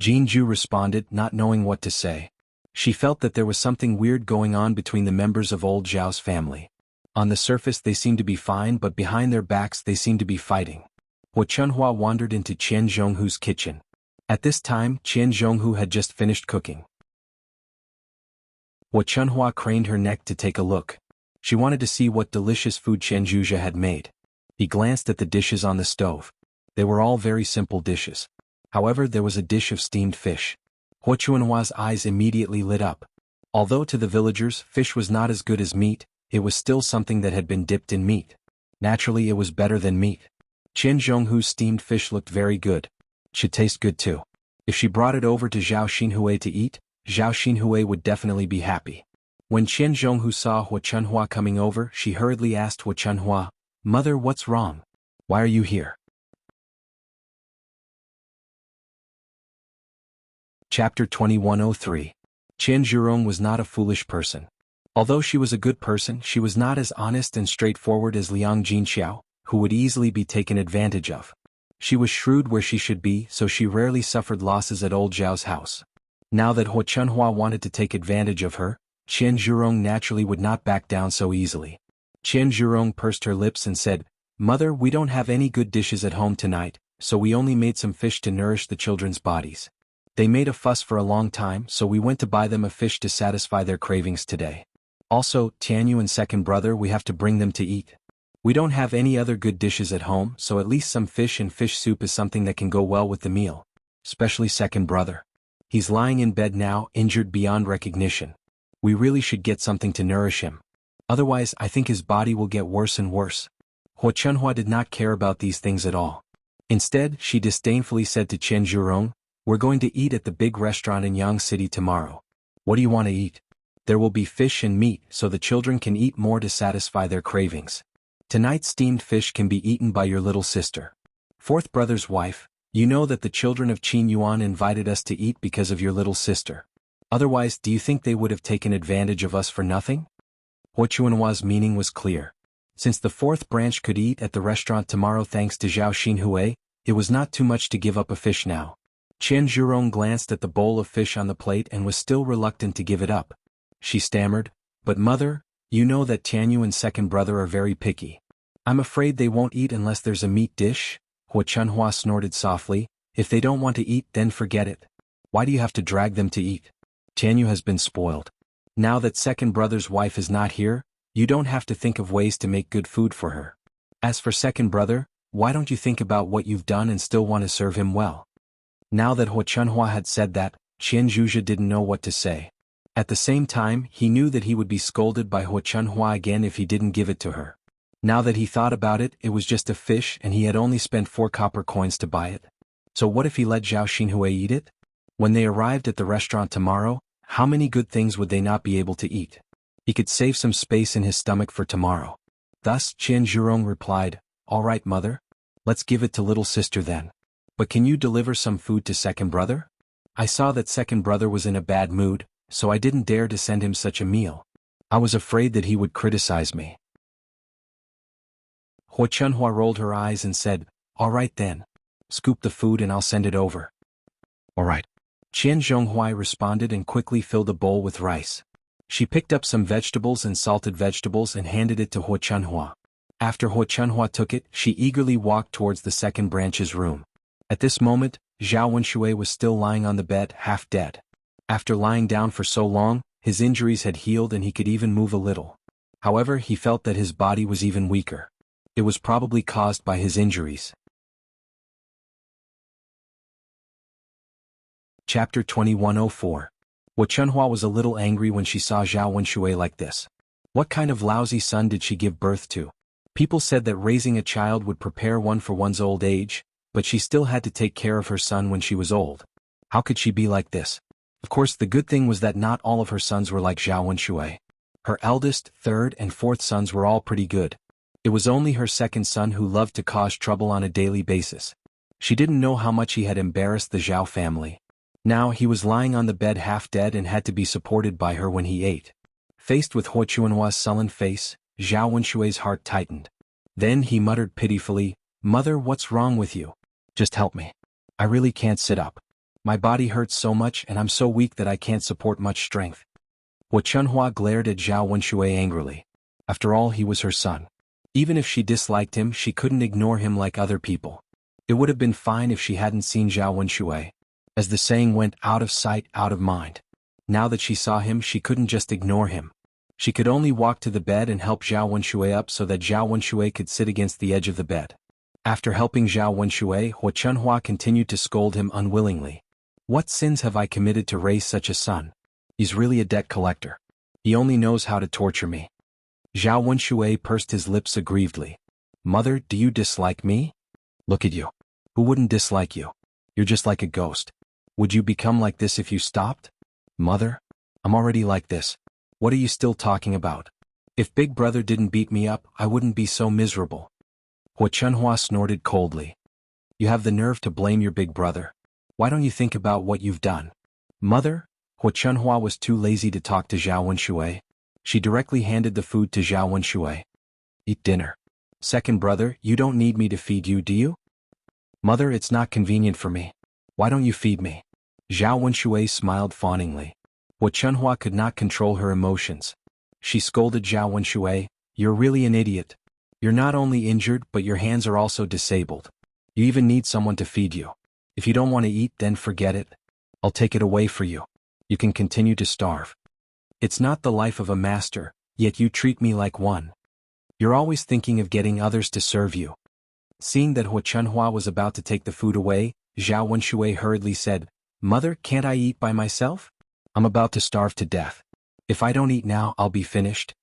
Speaker 1: Jinju responded, not knowing what to say. She felt that there was something weird going on between the members of old Zhao's family. On the surface they seemed to be fine, but behind their backs they seemed to be fighting. Hua Chunhua wandered into Qian Zhonghu's kitchen. At this time, Qian Zhonghu had just finished cooking. Hua Chunhua craned her neck to take a look. She wanted to see what delicious food Qian Zhuzhe had made. He glanced at the dishes on the stove. They were all very simple dishes. However, there was a dish of steamed fish. Hua Chunhua's eyes immediately lit up. Although to the villagers, fish was not as good as meat, it was still something that had been dipped in meat. Naturally, it was better than meat. Qian Zhonghu's steamed fish looked very good. Should taste good too. If she brought it over to Zhao Xinhui to eat, Zhao Xinhui would definitely be happy. When Qian Zhonghu saw Hua Chunhua coming over, she hurriedly asked Hua Chunhua, "Mother, what's wrong? Why are you here?" Chapter 2103. Qian Zhurong was not a foolish person. Although she was a good person, she was not as honest and straightforward as Liang Jinxiao, who would easily be taken advantage of. She was shrewd where she should be, so she rarely suffered losses at old Zhao's house. Now that Hua Chunhua wanted to take advantage of her, Qian Zhurong naturally would not back down so easily. Qian Zhurong pursed her lips and said, "Mother, we don't have any good dishes at home tonight, so we only made some fish to nourish the children's bodies. They made a fuss for a long time, so we went to buy them a fish to satisfy their cravings today. Also, Tianyu and second brother, we have to bring them to eat. We don't have any other good dishes at home, so at least some fish and fish soup is something that can go well with the meal. Especially second brother. He's lying in bed now, injured beyond recognition. We really should get something to nourish him. Otherwise, I think his body will get worse and worse." Hua Chunhua did not care about these things at all. Instead, she disdainfully said to Qian Zhurong, "We're going to eat at the big restaurant in Yang City tomorrow. What do you want to eat? There will be fish and meat, so the children can eat more to satisfy their cravings. Tonight's steamed fish can be eaten by your little sister. Fourth brother's wife, you know that the children of Qin Yuan invited us to eat because of your little sister. Otherwise, do you think they would have taken advantage of us for nothing?" Hua Chunhua's meaning was clear. Since the fourth branch could eat at the restaurant tomorrow thanks to Zhao Xinhui, it was not too much to give up a fish now. Qian Zhurong glanced at the bowl of fish on the plate and was still reluctant to give it up. She stammered, "But mother, you know that Tianyu and second brother are very picky. I'm afraid they won't eat unless there's a meat dish." Hua Chunhua snorted softly, "If they don't want to eat, then forget it. Why do you have to drag them to eat? Tianyu has been spoiled. Now that second brother's wife is not here, you don't have to think of ways to make good food for her. As for second brother, why don't you think about what you've done and still want to serve him well?" Now that Hua Chunhua had said that, Qian Zhuzhe didn't know what to say. At the same time, he knew that he would be scolded by Hua Chunhua again if he didn't give it to her. Now that he thought about it, it was just a fish and he had only spent 4 copper coins to buy it. So what if he let Zhao Xinhui eat it? When they arrived at the restaurant tomorrow, how many good things would they not be able to eat? He could save some space in his stomach for tomorrow. Thus, Qian Zhurong replied, "All right, mother. Let's give it to little sister then. But can you deliver some food to second brother? I saw that second brother was in a bad mood, so I didn't dare to send him such a meal. I was afraid that he would criticize me." Hua Chunhua rolled her eyes and said, "All right then. Scoop the food and I'll send it over." "All right." Qian Zhonghui responded and quickly filled a bowl with rice. She picked up some vegetables and salted vegetables and handed it to Hua Chunhua. After Hua Chunhua took it, she eagerly walked towards the second branch's room. At this moment, Zhao Wenshui was still lying on the bed, half dead. After lying down for so long, his injuries had healed and he could even move a little. However, he felt that his body was even weaker. It was probably caused by his injuries. Chapter 2104. Hua Chunhua was a little angry when she saw Zhao Wenshui like this. What kind of lousy son did she give birth to? People said that raising a child would prepare one for one's old age, but she still had to take care of her son when she was old. How could she be like this? Of course, the good thing was that not all of her sons were like Zhao Wenshui. Her eldest, third, and fourth sons were all pretty good. It was only her second son who loved to cause trouble on a daily basis. She didn't know how much he had embarrassed the Zhao family. Now he was lying on the bed half dead and had to be supported by her when he ate. Faced with Hua Chunhua's sullen face, Zhao Wenshui's heart tightened. Then he muttered pitifully, "Mother, what's wrong with you? Just help me. I really can't sit up. My body hurts so much and I'm so weak that I can't support much strength." Hua Chunhua glared at Zhao Wenshui angrily. After all, he was her son. Even if she disliked him, she couldn't ignore him like other people. It would have been fine if she hadn't seen Zhao Wenshui. As the saying went, out of sight, out of mind. Now that she saw him, she couldn't just ignore him. She could only walk to the bed and help Zhao Wenshui up so that Zhao Wenshui could sit against the edge of the bed. After helping Zhao Wenshui, Hua Chunhua continued to scold him unwillingly. "What sins have I committed to raise such a son? He's really a debt collector. He only knows how to torture me." Zhao Wenshui pursed his lips aggrievedly. Mother, do you dislike me? Look at you. Who wouldn't dislike you? You're just like a ghost. Would you become like this if you stopped? Mother? I'm already like this. What are you still talking about? If Big Brother didn't beat me up, I wouldn't be so miserable. Hua Chunhua snorted coldly. You have the nerve to blame your big brother. Why don't you think about what you've done? Mother? Hua Chunhua was too lazy to talk to Zhao Wenshui. She directly handed the food to Zhao Wenshui. Eat dinner. Second brother, you don't need me to feed you, do you? Mother, it's not convenient for me. Why don't you feed me? Zhao Wenshui smiled fawningly. Hua Chunhua could not control her emotions. She scolded Zhao Wenshui, you're really an idiot. You're not only injured but your hands are also disabled. You even need someone to feed you. If you don't want to eat, then forget it. I'll take it away for you. You can continue to starve. It's not the life of a master, yet you treat me like one. You're always thinking of getting others to serve you. Seeing that Hua Chunhua was about to take the food away, Zhao Wenshui hurriedly said, Mother, can't I eat by myself? I'm about to starve to death. If I don't eat now, I'll be finished.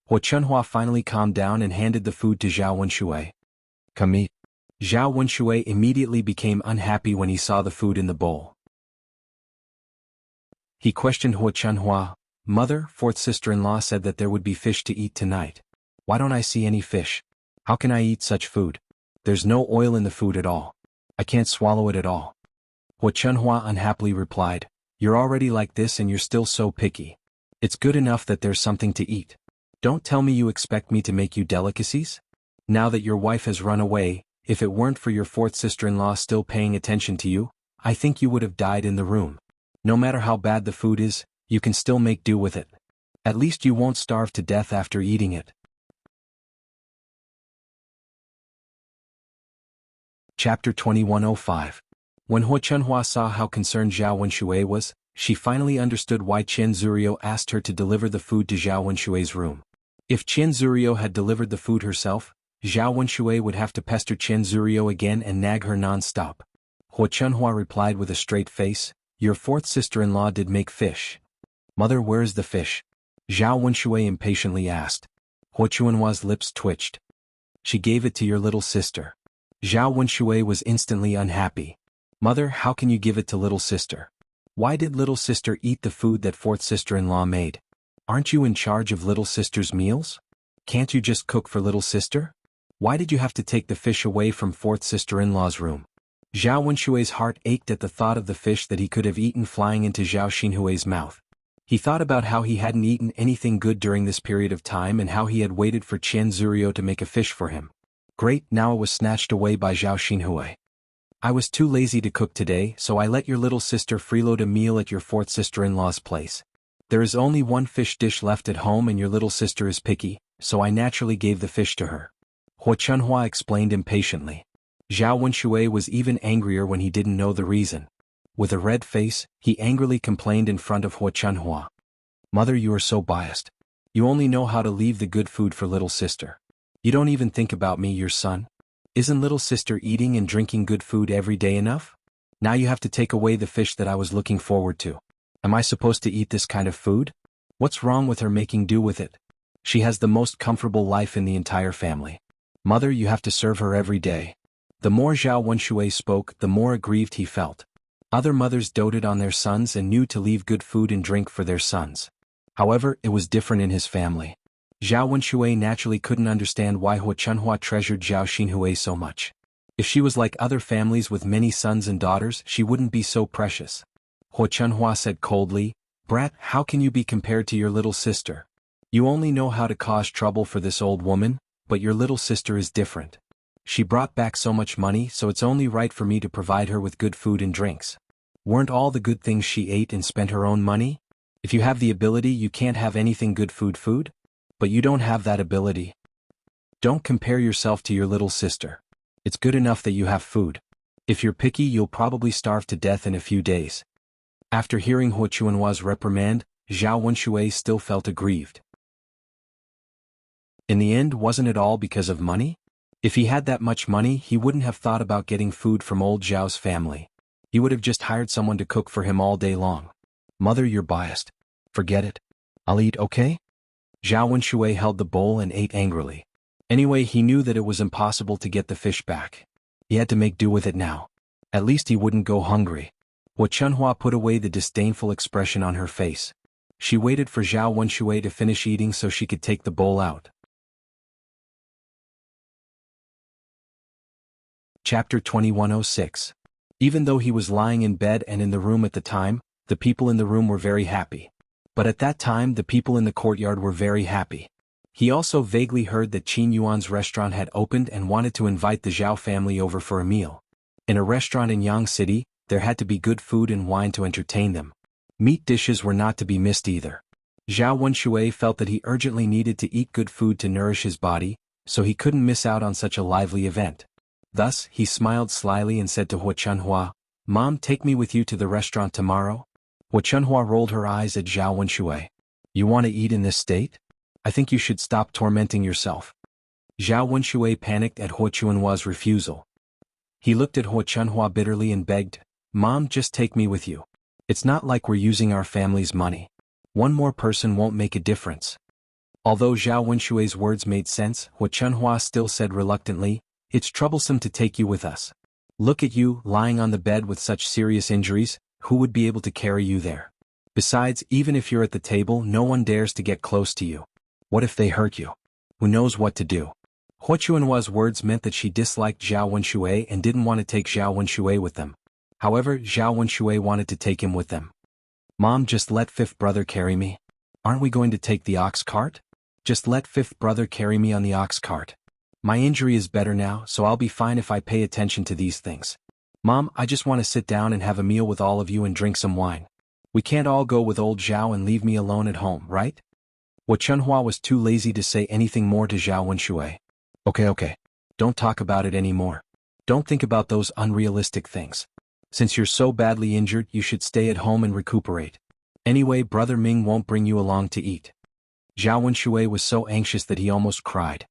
Speaker 1: Hua Chunhua finally calmed down and handed the food to Zhao Wenshui. Come eat. Zhao Wenshui immediately became unhappy when he saw the food in the bowl. He questioned Hua Chunhua, Mother, fourth sister-in-law said that there would be fish to eat tonight. Why don't I see any fish? How can I eat such food? There's no oil in the food at all. I can't swallow it at all. Hua Chunhua unhappily replied, You're already like this and you're still so picky. It's good enough that there's something to eat. Don't tell me you expect me to make you delicacies? Now that your wife has run away, if it weren't for your fourth sister-in-law still paying attention to you, I think you would have died in the room. No matter how bad the food is, you can still make do with it. At least you won't starve to death after eating it. Chapter 2105. When Hua Chunhua saw how concerned Zhao Wenshui was, she finally understood why Qian Zurio asked her to deliver the food to Zhao Wenshui's room. If Qian Zurio had delivered the food herself, Zhao Wenshui would have to pester Qian Zurio again and nag her non-stop. Hua Chunhua replied with a straight face, Your fourth sister-in-law did make fish. Mother, where is the fish? Zhao Wenshui impatiently asked. Hua Chunhua's lips twitched. She gave it to your little sister. Zhao Wenshui was instantly unhappy. Mother, how can you give it to little sister? Why did little sister eat the food that fourth sister-in-law made? Aren't you in charge of little sister's meals? Can't you just cook for little sister? Why did you have to take the fish away from fourth sister-in-law's room? Zhao Wenshui's heart ached at the thought of the fish that he could have eaten flying into Zhao Xinhui's mouth. He thought about how he hadn't eaten anything good during this period of time and how he had waited for Qian Zurio to make a fish for him. Great, now it was snatched away by Zhao Xinhui. I was too lazy to cook today, so I let your little sister freeload a meal at your fourth sister-in-law's place. There is only one fish dish left at home and your little sister is picky, so I naturally gave the fish to her. Hua Chunhua explained impatiently. Zhao Wenshui was even angrier when he didn't know the reason. With a red face, he angrily complained in front of Hua Chunhua. Mother, you are so biased. You only know how to leave the good food for little sister. You don't even think about me, your son. Isn't little sister eating and drinking good food every day enough? Now you have to take away the fish that I was looking forward to. Am I supposed to eat this kind of food? What's wrong with her making do with it? She has the most comfortable life in the entire family. Mother, you have to serve her every day. The more Zhao Wenshui spoke, the more aggrieved he felt. Other mothers doted on their sons and knew to leave good food and drink for their sons. However, it was different in his family. Zhao Wenshui naturally couldn't understand why Hua Chunhua treasured Zhao Xinhui so much. If she was like other families with many sons and daughters, she wouldn't be so precious. Hua Chunhua said coldly, Brat, how can you be compared to your little sister? You only know how to cause trouble for this old woman, but your little sister is different. She brought back so much money, so it's only right for me to provide her with good food and drinks. Weren't all the good things she ate and spent her own money? If you have the ability, you can't have anything good food? But you don't have that ability. Don't compare yourself to your little sister. It's good enough that you have food. If you're picky, you'll probably starve to death in a few days. After hearing Hua Chunhua's reprimand, Zhao Wenshui still felt aggrieved. In the end, wasn't it all because of money? If he had that much money, he wouldn't have thought about getting food from old Zhao's family. He would have just hired someone to cook for him all day long. Mother, you're biased. Forget it. I'll eat, okay? Zhao Wenshui held the bowl and ate angrily. Anyway, he knew that it was impossible to get the fish back. He had to make do with it now. At least he wouldn't go hungry. Wu Chunhua put away the disdainful expression on her face. She waited for Zhao Wenshui to finish eating so she could take the bowl out. Chapter 2106. Even though he was lying in bed and in the room at the time, the people in the room were very happy. But at that time the people in the courtyard were very happy. He also vaguely heard that Qin Yuan's restaurant had opened and wanted to invite the Zhao family over for a meal. In a restaurant in Yang City, there had to be good food and wine to entertain them. Meat dishes were not to be missed either. Zhao Wenshui felt that he urgently needed to eat good food to nourish his body, so he couldn't miss out on such a lively event. Thus, he smiled slyly and said to Wu Chunhua, "Mom, take me with you to the restaurant tomorrow?" Wu Chunhua rolled her eyes at Zhao Wenshui. "You want to eat in this state? I think you should stop tormenting yourself." Zhao Wenshui panicked at Wu Chunhua's refusal. He looked at Wu Chunhua bitterly and begged, "Mom, just take me with you. It's not like we're using our family's money. One more person won't make a difference." Although Zhao Wenshui's words made sense, Wu Chunhua still said reluctantly, "It's troublesome to take you with us. Look at you, lying on the bed with such serious injuries, who would be able to carry you there? Besides, even if you're at the table, no one dares to get close to you. What if they hurt you? Who knows what to do?" Wu Chunhua's words meant that she disliked Zhao Wenshui and didn't want to take Zhao Wenshui with them. However, Zhao Wenshui wanted to take him with them. "Mom, just let fifth brother carry me. Aren't we going to take the ox cart? Just let fifth brother carry me on the ox cart. My injury is better now, so I'll be fine if I pay attention to these things. Mom, I just want to sit down and have a meal with all of you and drink some wine. We can't all go with old Zhao and leave me alone at home, right?" Wu Chunhua was too lazy to say anything more to Zhao Wenshui. Okay. Don't talk about it anymore. Don't think about those unrealistic things. Since you're so badly injured, you should stay at home and recuperate. Anyway, Brother Ming won't bring you along to eat." Zhao Wenshui was so anxious that he almost cried.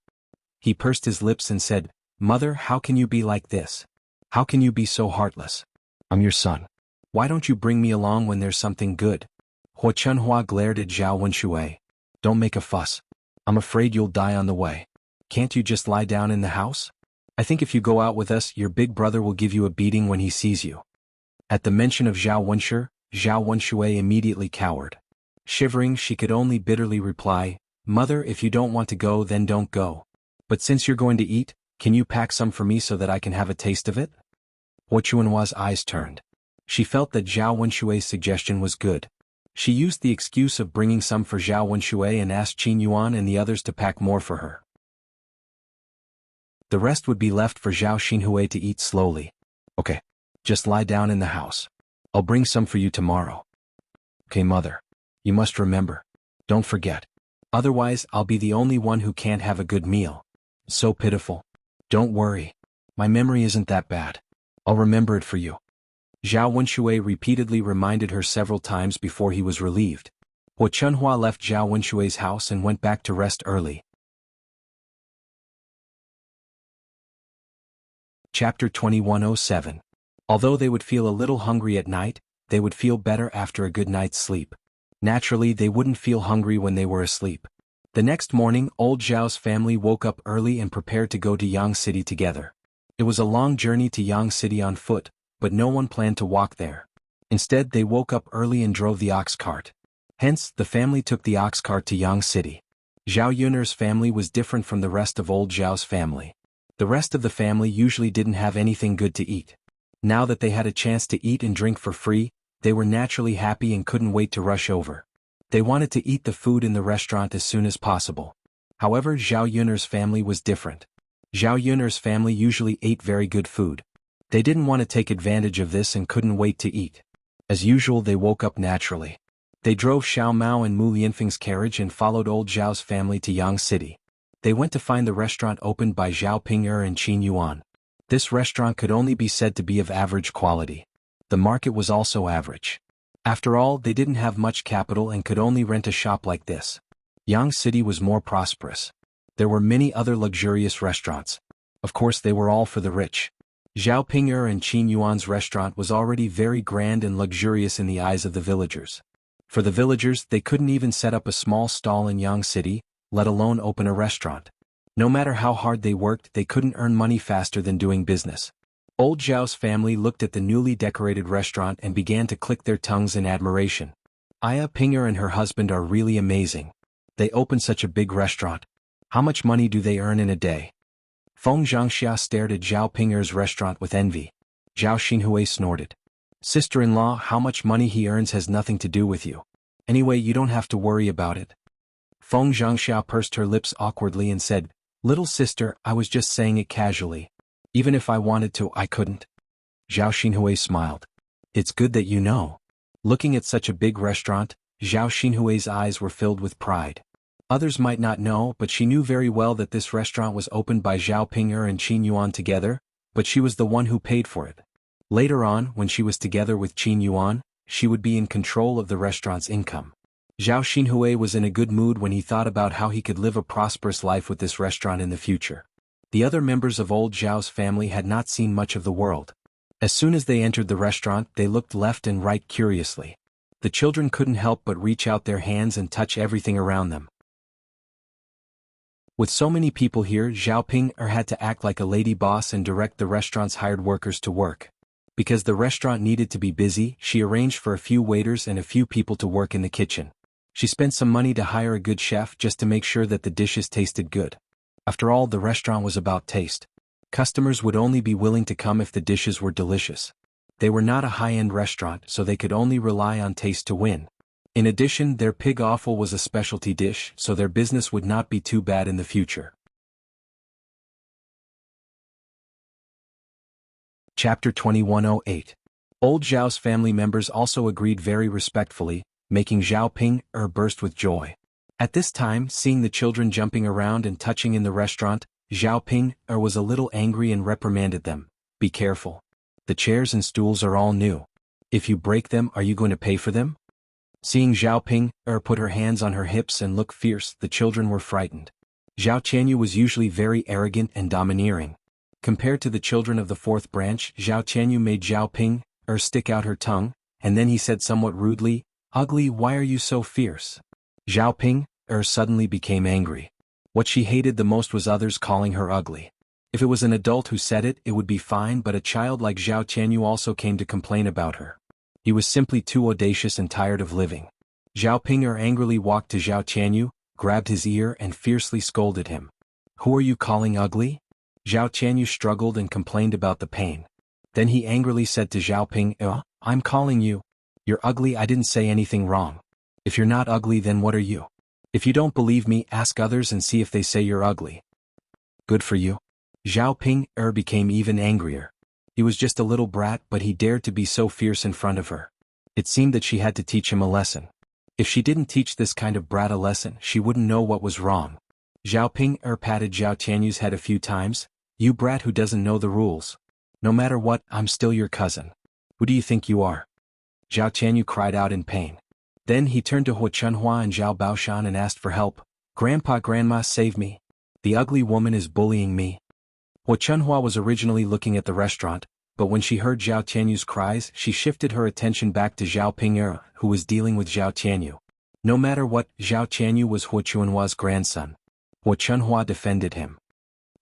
Speaker 1: He pursed his lips and said, "Mother, how can you be like this? How can you be so heartless? I'm your son. Why don't you bring me along when there's something good?" Wu Chunhua glared at Zhao Wenshui. "Don't make a fuss. I'm afraid you'll die on the way. Can't you just lie down in the house? I think if you go out with us, your big brother will give you a beating when he sees you." At the mention of Zhao Wenshui immediately cowered. Shivering, she could only bitterly reply, "Mother, if you don't want to go, then don't go. But since you're going to eat, can you pack some for me so that I can have a taste of it?" Wu Chunhua's eyes turned. She felt that Zhao Wenshui's suggestion was good. She used the excuse of bringing some for Zhao Wenshui and asked Qin Yuan and the others to pack more for her. The rest would be left for Zhao Xinhui to eat slowly. "Okay. Just lie down in the house. I'll bring some for you tomorrow." "Okay, Mother. You must remember. Don't forget. Otherwise, I'll be the only one who can't have a good meal. So pitiful. Don't worry. My memory isn't that bad. I'll remember it for you." Zhao Wenshui repeatedly reminded her several times before he was relieved. Wu Chunhua left Zhao Wenshui's house and went back to rest early. Chapter 2107. Although they would feel a little hungry at night, they would feel better after a good night's sleep. Naturally, they wouldn't feel hungry when they were asleep. The next morning, old Zhao's family woke up early and prepared to go to Yang City together. It was a long journey to Yang City on foot, but no one planned to walk there. Instead, they woke up early and drove the ox cart. Hence, the family took the ox cart to Yang City. Zhao Yun'er's family was different from the rest of old Zhao's family. The rest of the family usually didn't have anything good to eat. Now that they had a chance to eat and drink for free, they were naturally happy and couldn't wait to rush over. They wanted to eat the food in the restaurant as soon as possible. However, Zhao Yun'er's family was different. Zhao Yun'er's family usually ate very good food. They didn't want to take advantage of this and couldn't wait to eat. As usual, they woke up naturally. They drove Xiao Mao and Mu Lianfeng's carriage and followed old Zhao's family to Yang City. They went to find the restaurant opened by Zhao Ping'er and Qin Yuan. This restaurant could only be said to be of average quality. The market was also average. After all, they didn't have much capital and could only rent a shop like this. Yang City was more prosperous. There were many other luxurious restaurants. Of course, they were all for the rich. Zhao Ping'er and Qin Yuan's restaurant was already very grand and luxurious in the eyes of the villagers. For the villagers, they couldn't even set up a small stall in Yang City, let alone open a restaurant. No matter how hard they worked, they couldn't earn money faster than doing business. Old Zhao's family looked at the newly decorated restaurant and began to click their tongues in admiration. Aya Pinger and her husband are really amazing. They opened such a big restaurant. How much money do they earn in a day? Feng Zhangxia stared at Zhao Pinger's restaurant with envy. Zhao Xinhui snorted. Sister-in-law, how much money he earns has nothing to do with you. Anyway, you don't have to worry about it. Feng Zhangxia pursed her lips awkwardly and said, Little sister, I was just saying it casually. Even if I wanted to, I couldn't. Zhao Xinhui smiled. It's good that you know. Looking at such a big restaurant, Zhao Xinhui's eyes were filled with pride. Others might not know, but she knew very well that this restaurant was opened by Zhao Pinger and Qin Yuan together, but she was the one who paid for it. Later on, when she was together with Qin Yuan, she would be in control of the restaurant's income. Zhao Xinhui was in a good mood when he thought about how he could live a prosperous life with this restaurant in the future. The other members of old Zhao's family had not seen much of the world. As soon as they entered the restaurant, they looked left and right curiously. The children couldn't help but reach out their hands and touch everything around them. With so many people here, Zhao Pinger had to act like a lady boss and direct the restaurant's hired workers to work. Because the restaurant needed to be busy, she arranged for a few waiters and a few people to work in the kitchen. She spent some money to hire a good chef just to make sure that the dishes tasted good. After all, the restaurant was about taste. Customers would only be willing to come if the dishes were delicious. They were not a high-end restaurant, so they could only rely on taste to win. In addition, their pig offal was a specialty dish, so their business would not be too bad in the future. Chapter 2108. Old Zhao's family members also agreed very respectfully, making Zhao Pinger burst with joy. At this time, seeing the children jumping around and touching in the restaurant, Zhao Pinger was a little angry and reprimanded them. Be careful. The chairs and stools are all new. If you break them, are you going to pay for them? Seeing Zhao Pinger put her hands on her hips and look fierce, the children were frightened. Zhao Qianyu was usually very arrogant and domineering. Compared to the children of the fourth branch, Zhao Qianyu made Zhao Pinger stick out her tongue, and then he said somewhat rudely, Ugly, why are you so fierce? Zhao Pinger suddenly became angry. What she hated the most was others calling her ugly. If it was an adult who said it, it would be fine, but a child like Zhao Qianyu also came to complain about her. He was simply too audacious and tired of living. Zhao Pinger angrily walked to Zhao Qianyu, grabbed his ear and fiercely scolded him. Who are you calling ugly? Zhao Qianyu struggled and complained about the pain. Then he angrily said to Zhao Pinger, I'm calling you. You're ugly, I didn't say anything wrong. If you're not ugly, then what are you? If you don't believe me, ask others and see if they say you're ugly. Good for you. Zhao Pinger became even angrier. He was just a little brat, but he dared to be so fierce in front of her. It seemed that she had to teach him a lesson. If she didn't teach this kind of brat a lesson, she wouldn't know what was wrong. Zhao Pinger patted Zhao Qianyu's head a few times. You brat who doesn't know the rules. No matter what, I'm still your cousin. Who do you think you are? Zhao Qianyu cried out in pain. Then he turned to Hua Chunhua and Zhao Baoshan and asked for help. Grandpa, Grandma, save me. The ugly woman is bullying me. Hua Chunhua was originally looking at the restaurant, but when she heard Zhao Qianyu's cries, she shifted her attention back to Zhao Pinger, who was dealing with Zhao Qianyu. No matter what, Zhao Qianyu was Hua Chunhua's grandson. Hua Chunhua defended him.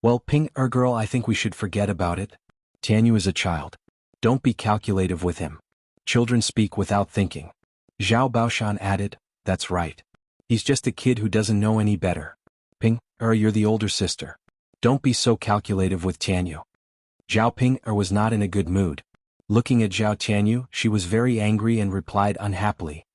Speaker 1: Well, Pinger girl, I think we should forget about it. Qianyu is a child. Don't be calculative with him. Children speak without thinking. Zhao Baoshan added, That's right. He's just a kid who doesn't know any better. Pinger, you're the older sister. Don't be so calculative with Qianyu. Zhao Pinger was not in a good mood. Looking at Zhao Qianyu, she was very angry and replied unhappily.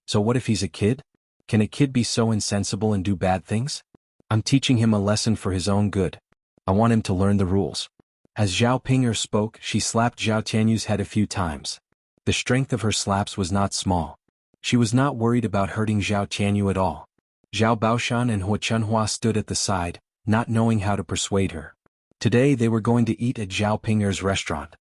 Speaker 1: So what if he's a kid? Can a kid be so insensible and do bad things? I'm teaching him a lesson for his own good. I want him to learn the rules. As Zhao Pinger spoke, she slapped Zhao Qianyu's head a few times. The strength of her slaps was not small. She was not worried about hurting Zhao Qianyu at all. Zhao Baoshan and Hua Chunhua stood at the side, not knowing how to persuade her. Today they were going to eat at Zhao Pinger's restaurant.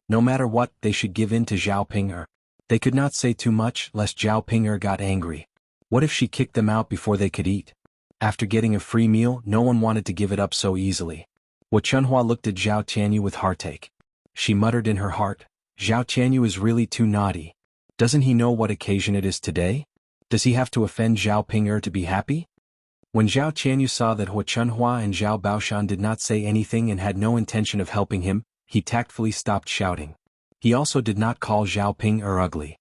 Speaker 1: No matter what, they should give in to Zhao Pinger. They could not say too much lest Zhao Pinger got angry. What if she kicked them out before they could eat? After getting a free meal, no one wanted to give it up so easily. Hua Chunhua looked at Zhao Qianyu with heartache. She muttered in her heart, Zhao Qianyu is really too naughty. Doesn't he know what occasion it is today? Does he have to offend Zhao Ping'er to be happy? When Zhao Qianyu saw that Hu Chunhua and Zhao Baoshan did not say anything and had no intention of helping him, he tactfully stopped shouting. He also did not call Zhao Ping'er ugly.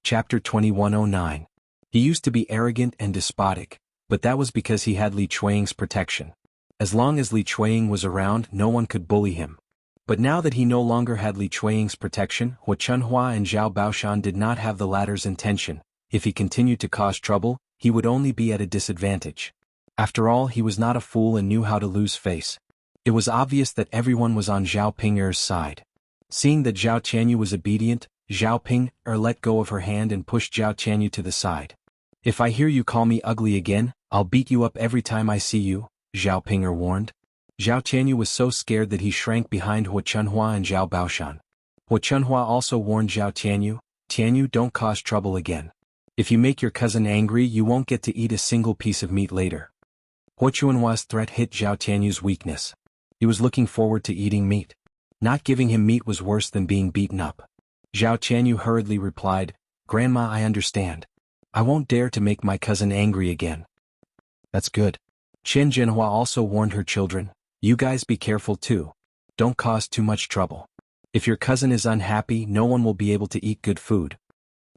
Speaker 1: Chapter 2109. He used to be arrogant and despotic, but that was because he had Li Chuanying's protection. As long as Li Chuanying was around, no one could bully him. But now that he no longer had Li Chuanying's protection, Hu Chunhua and Zhao Baoshan did not have the latter's intention. If he continued to cause trouble, he would only be at a disadvantage. After all, he was not a fool and knew how to lose face. It was obvious that everyone was on Zhao Ping'er's side. Seeing that Zhao Qianyu was obedient, Zhao Ping'er let go of her hand and pushed Zhao Qianyu to the side. If I hear you call me ugly again, I'll beat you up every time I see you, Zhao Ping'er warned. Zhao Qianyu was so scared that he shrank behind Hu Chunhua and Zhao Baoshan. Hu Chunhua also warned Zhao Qianyu, "Qianyu, don't cause trouble again. If you make your cousin angry, you won't get to eat a single piece of meat later." Hu Chunhua's threat hit Zhao Qianyu's weakness. He was looking forward to eating meat. Not giving him meat was worse than being beaten up. Zhao Qianyu hurriedly replied, "Grandma, I understand. I won't dare to make my cousin angry again." "That's good." Chen Jinhua also warned her children, "You guys be careful too. Don't cause too much trouble. If your cousin is unhappy, no one will be able to eat good food."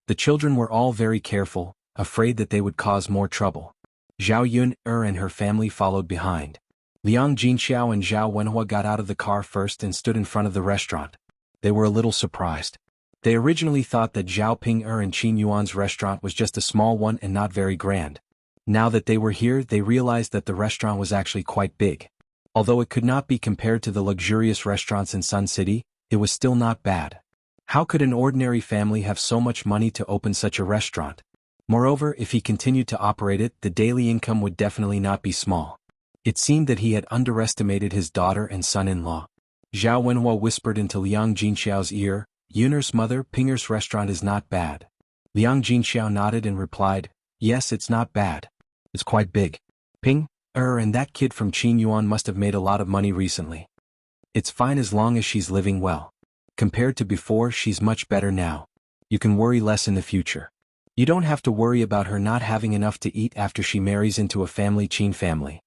Speaker 1: The children were all very careful, afraid that they would cause more trouble. Zhao Yun-er and her family followed behind. Liang Jinxiao and Zhao Wenhua got out of the car first and stood in front of the restaurant. They were a little surprised. They originally thought that Zhao Ping'er and Qin Yuan's restaurant was just a small one and not very grand. Now that they were here, they realized that the restaurant was actually quite big. Although it could not be compared to the luxurious restaurants in Sun City, it was still not bad. How could an ordinary family have so much money to open such a restaurant? Moreover, if he continued to operate it, the daily income would definitely not be small. It seemed that he had underestimated his daughter and son-in-law. Zhao Wenhua whispered into Liang Jinxiao's ear, "Yuner's mother, Ping'er's restaurant is not bad." Liang Jinxiao nodded and replied, "Yes, it's not bad. It's quite big. Ping'er and that kid from Qin Yuan must have made a lot of money recently. It's fine as long as she's living well. Compared to before, she's much better now. You can worry less in the future. You don't have to worry about her not having enough to eat after she marries into a Qin family.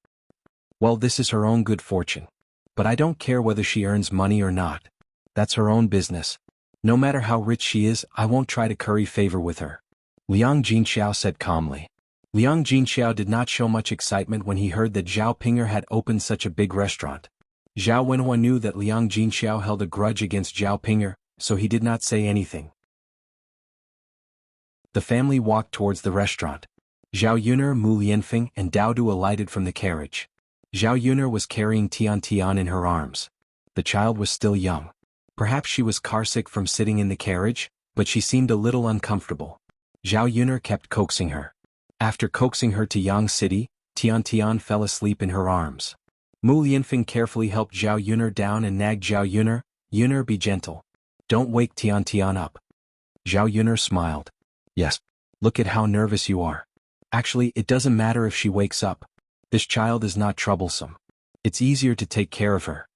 Speaker 1: Well, this is her own good fortune. But I don't care whether she earns money or not. That's her own business. No matter how rich she is, I won't try to curry favor with her," Liang Jinxiao said calmly. Liang Jinxiao did not show much excitement when he heard that Zhao Ping'er had opened such a big restaurant. Zhao Wenhua knew that Liang Jinxiao held a grudge against Zhao Ping'er, so he did not say anything. The family walked towards the restaurant. Zhao Yuner, Mu Lianfeng, and Dao Du alighted from the carriage. Zhao Yuner was carrying Tian Tian in her arms. The child was still young. Perhaps she was carsick from sitting in the carriage, but she seemed a little uncomfortable. Zhao Yuner kept coaxing her. After coaxing her to Yang City, Tian Tian fell asleep in her arms. Mu Lianfeng carefully helped Zhao Yuner down and nagged Zhao Yuner, "Yuner, be gentle. Don't wake Tian Tian up." Zhao Yuner smiled. "Yes. Look at how nervous you are. Actually, it doesn't matter if she wakes up. This child is not troublesome. It's easier to take care of her."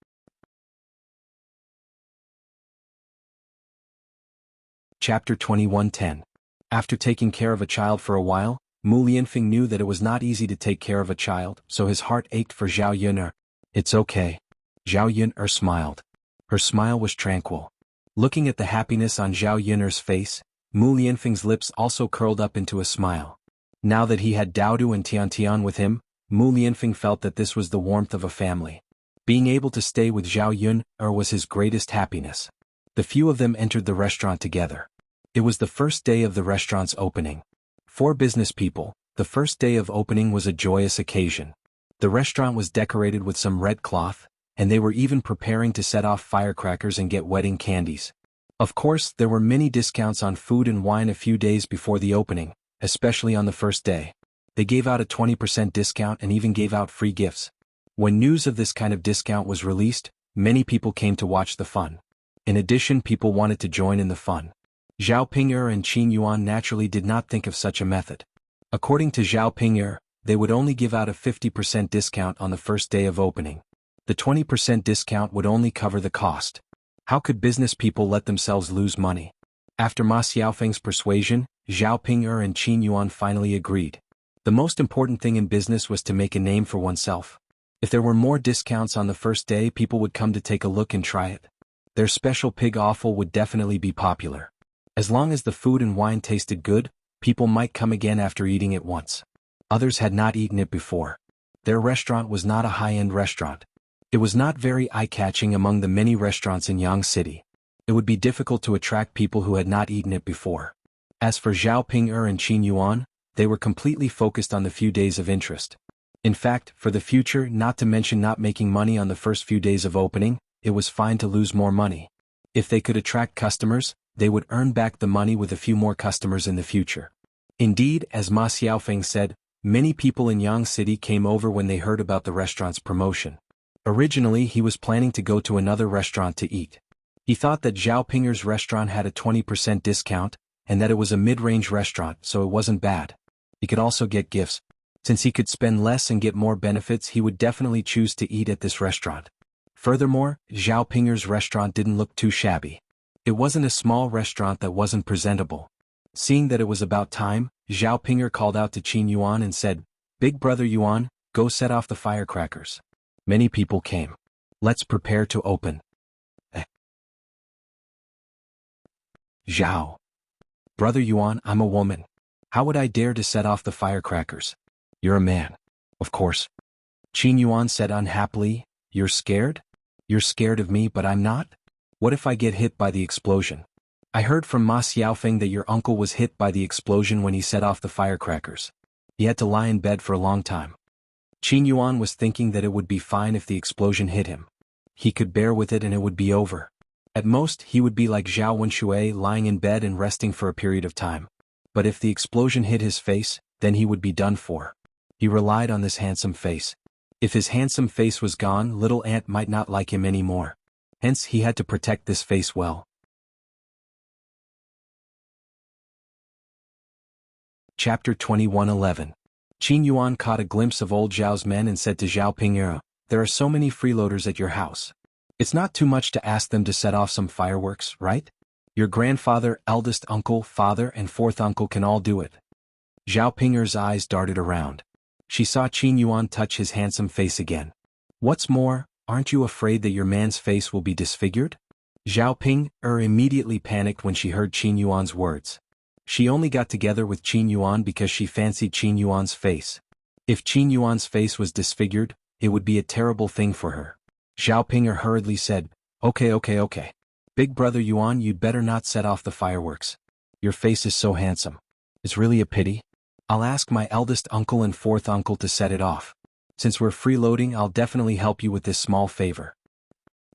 Speaker 1: Chapter 2110. After taking care of a child for a while, Mu Lianfeng knew that it was not easy to take care of a child, so his heart ached for Zhao Yuner. "It's okay." Zhao Yuner smiled. Her smile was tranquil. Looking at the happiness on Zhao Yuner's face, Mu Lianfeng's lips also curled up into a smile. Now that he had Dao Du and Tian Tian with him, Mu Lianfeng felt that this was the warmth of a family. Being able to stay with Zhao Yuner was his greatest happiness. The few of them entered the restaurant together. It was the first day of the restaurant's opening. For business people, the first day of opening was a joyous occasion. The restaurant was decorated with some red cloth, and they were even preparing to set off firecrackers and get wedding candies. Of course, there were many discounts on food and wine a few days before the opening, especially on the first day. They gave out a 20% discount and even gave out free gifts. When news of this kind of discount was released, many people came to watch the fun. In addition, people wanted to join in the fun. Zhao Ping'er and Qin Yuan naturally did not think of such a method. According to Zhao Ping'er, they would only give out a 50% discount on the first day of opening. The 20% discount would only cover the cost. How could business people let themselves lose money? After Ma Xiaofeng's persuasion, Zhao Ping'er and Qin Yuan finally agreed. The most important thing in business was to make a name for oneself. If there were more discounts on the first day, people would come to take a look and try it. Their special pig offal would definitely be popular. As long as the food and wine tasted good, people might come again after eating it once. Others had not eaten it before. Their restaurant was not a high-end restaurant. It was not very eye-catching among the many restaurants in Yang City. It would be difficult to attract people who had not eaten it before. As for Zhao Ping'er and Qin Yuan, they were completely focused on the few days of interest. In fact, for the future, not to mention not making money on the first few days of opening, it was fine to lose more money. If they could attract customers, they would earn back the money with a few more customers in the future. Indeed, as Ma Xiaofeng said, many people in Yang City came over when they heard about the restaurant's promotion. Originally, he was planning to go to another restaurant to eat. He thought that Zhao Ping'er's restaurant had a 20% discount, and that it was a mid-range restaurant, so it wasn't bad. He could also get gifts. Since he could spend less and get more benefits, he would definitely choose to eat at this restaurant. Furthermore, Zhao Ping'er's restaurant didn't look too shabby. It wasn't a small restaurant that wasn't presentable. Seeing that it was about time, Zhao Ping'er called out to Qin Yuan and said, "Big brother Yuan, go set off the firecrackers." Many people came. Let's prepare to open. Zhao. Brother Yuan, I'm a woman. How would I dare to set off the firecrackers? You're a man. Of course. Qin Yuan said unhappily, You're scared? You're scared of me but I'm not? What if I get hit by the explosion? I heard from Ma Xiaofeng that your uncle was hit by the explosion when he set off the firecrackers. He had to lie in bed for a long time. Qin Yuan was thinking that it would be fine if the explosion hit him. He could bear with it and it would be over. At most, he would be like Zhao Wenshui, lying in bed and resting for a period of time. But if the explosion hit his face, then he would be done for. He relied on this handsome face. If his handsome face was gone, little Ant might not like him anymore. Hence, he had to protect this face well. Chapter 21:11. Qin Yuan caught a glimpse of old Zhao's men and said to Zhao Ping'er, "There are so many freeloaders at your house. It's not too much to ask them to set off some fireworks, right? Your grandfather, eldest uncle, father, and fourth uncle can all do it." Zhao Ping'er's eyes darted around. She saw Qin Yuan touch his handsome face again. "What's more, aren't you afraid that your man's face will be disfigured?" Zhao Ping'er immediately panicked when she heard Qin Yuan's words. She only got together with Qin Yuan because she fancied Qin Yuan's face. If Qin Yuan's face was disfigured, it would be a terrible thing for her. Zhao Ping'er hurriedly said, Okay. Big brother Yuan, you'd better not set off the fireworks. Your face is so handsome. It's really a pity. I'll ask my eldest uncle and fourth uncle to set it off. Since we're freeloading, I'll definitely help you with this small favor.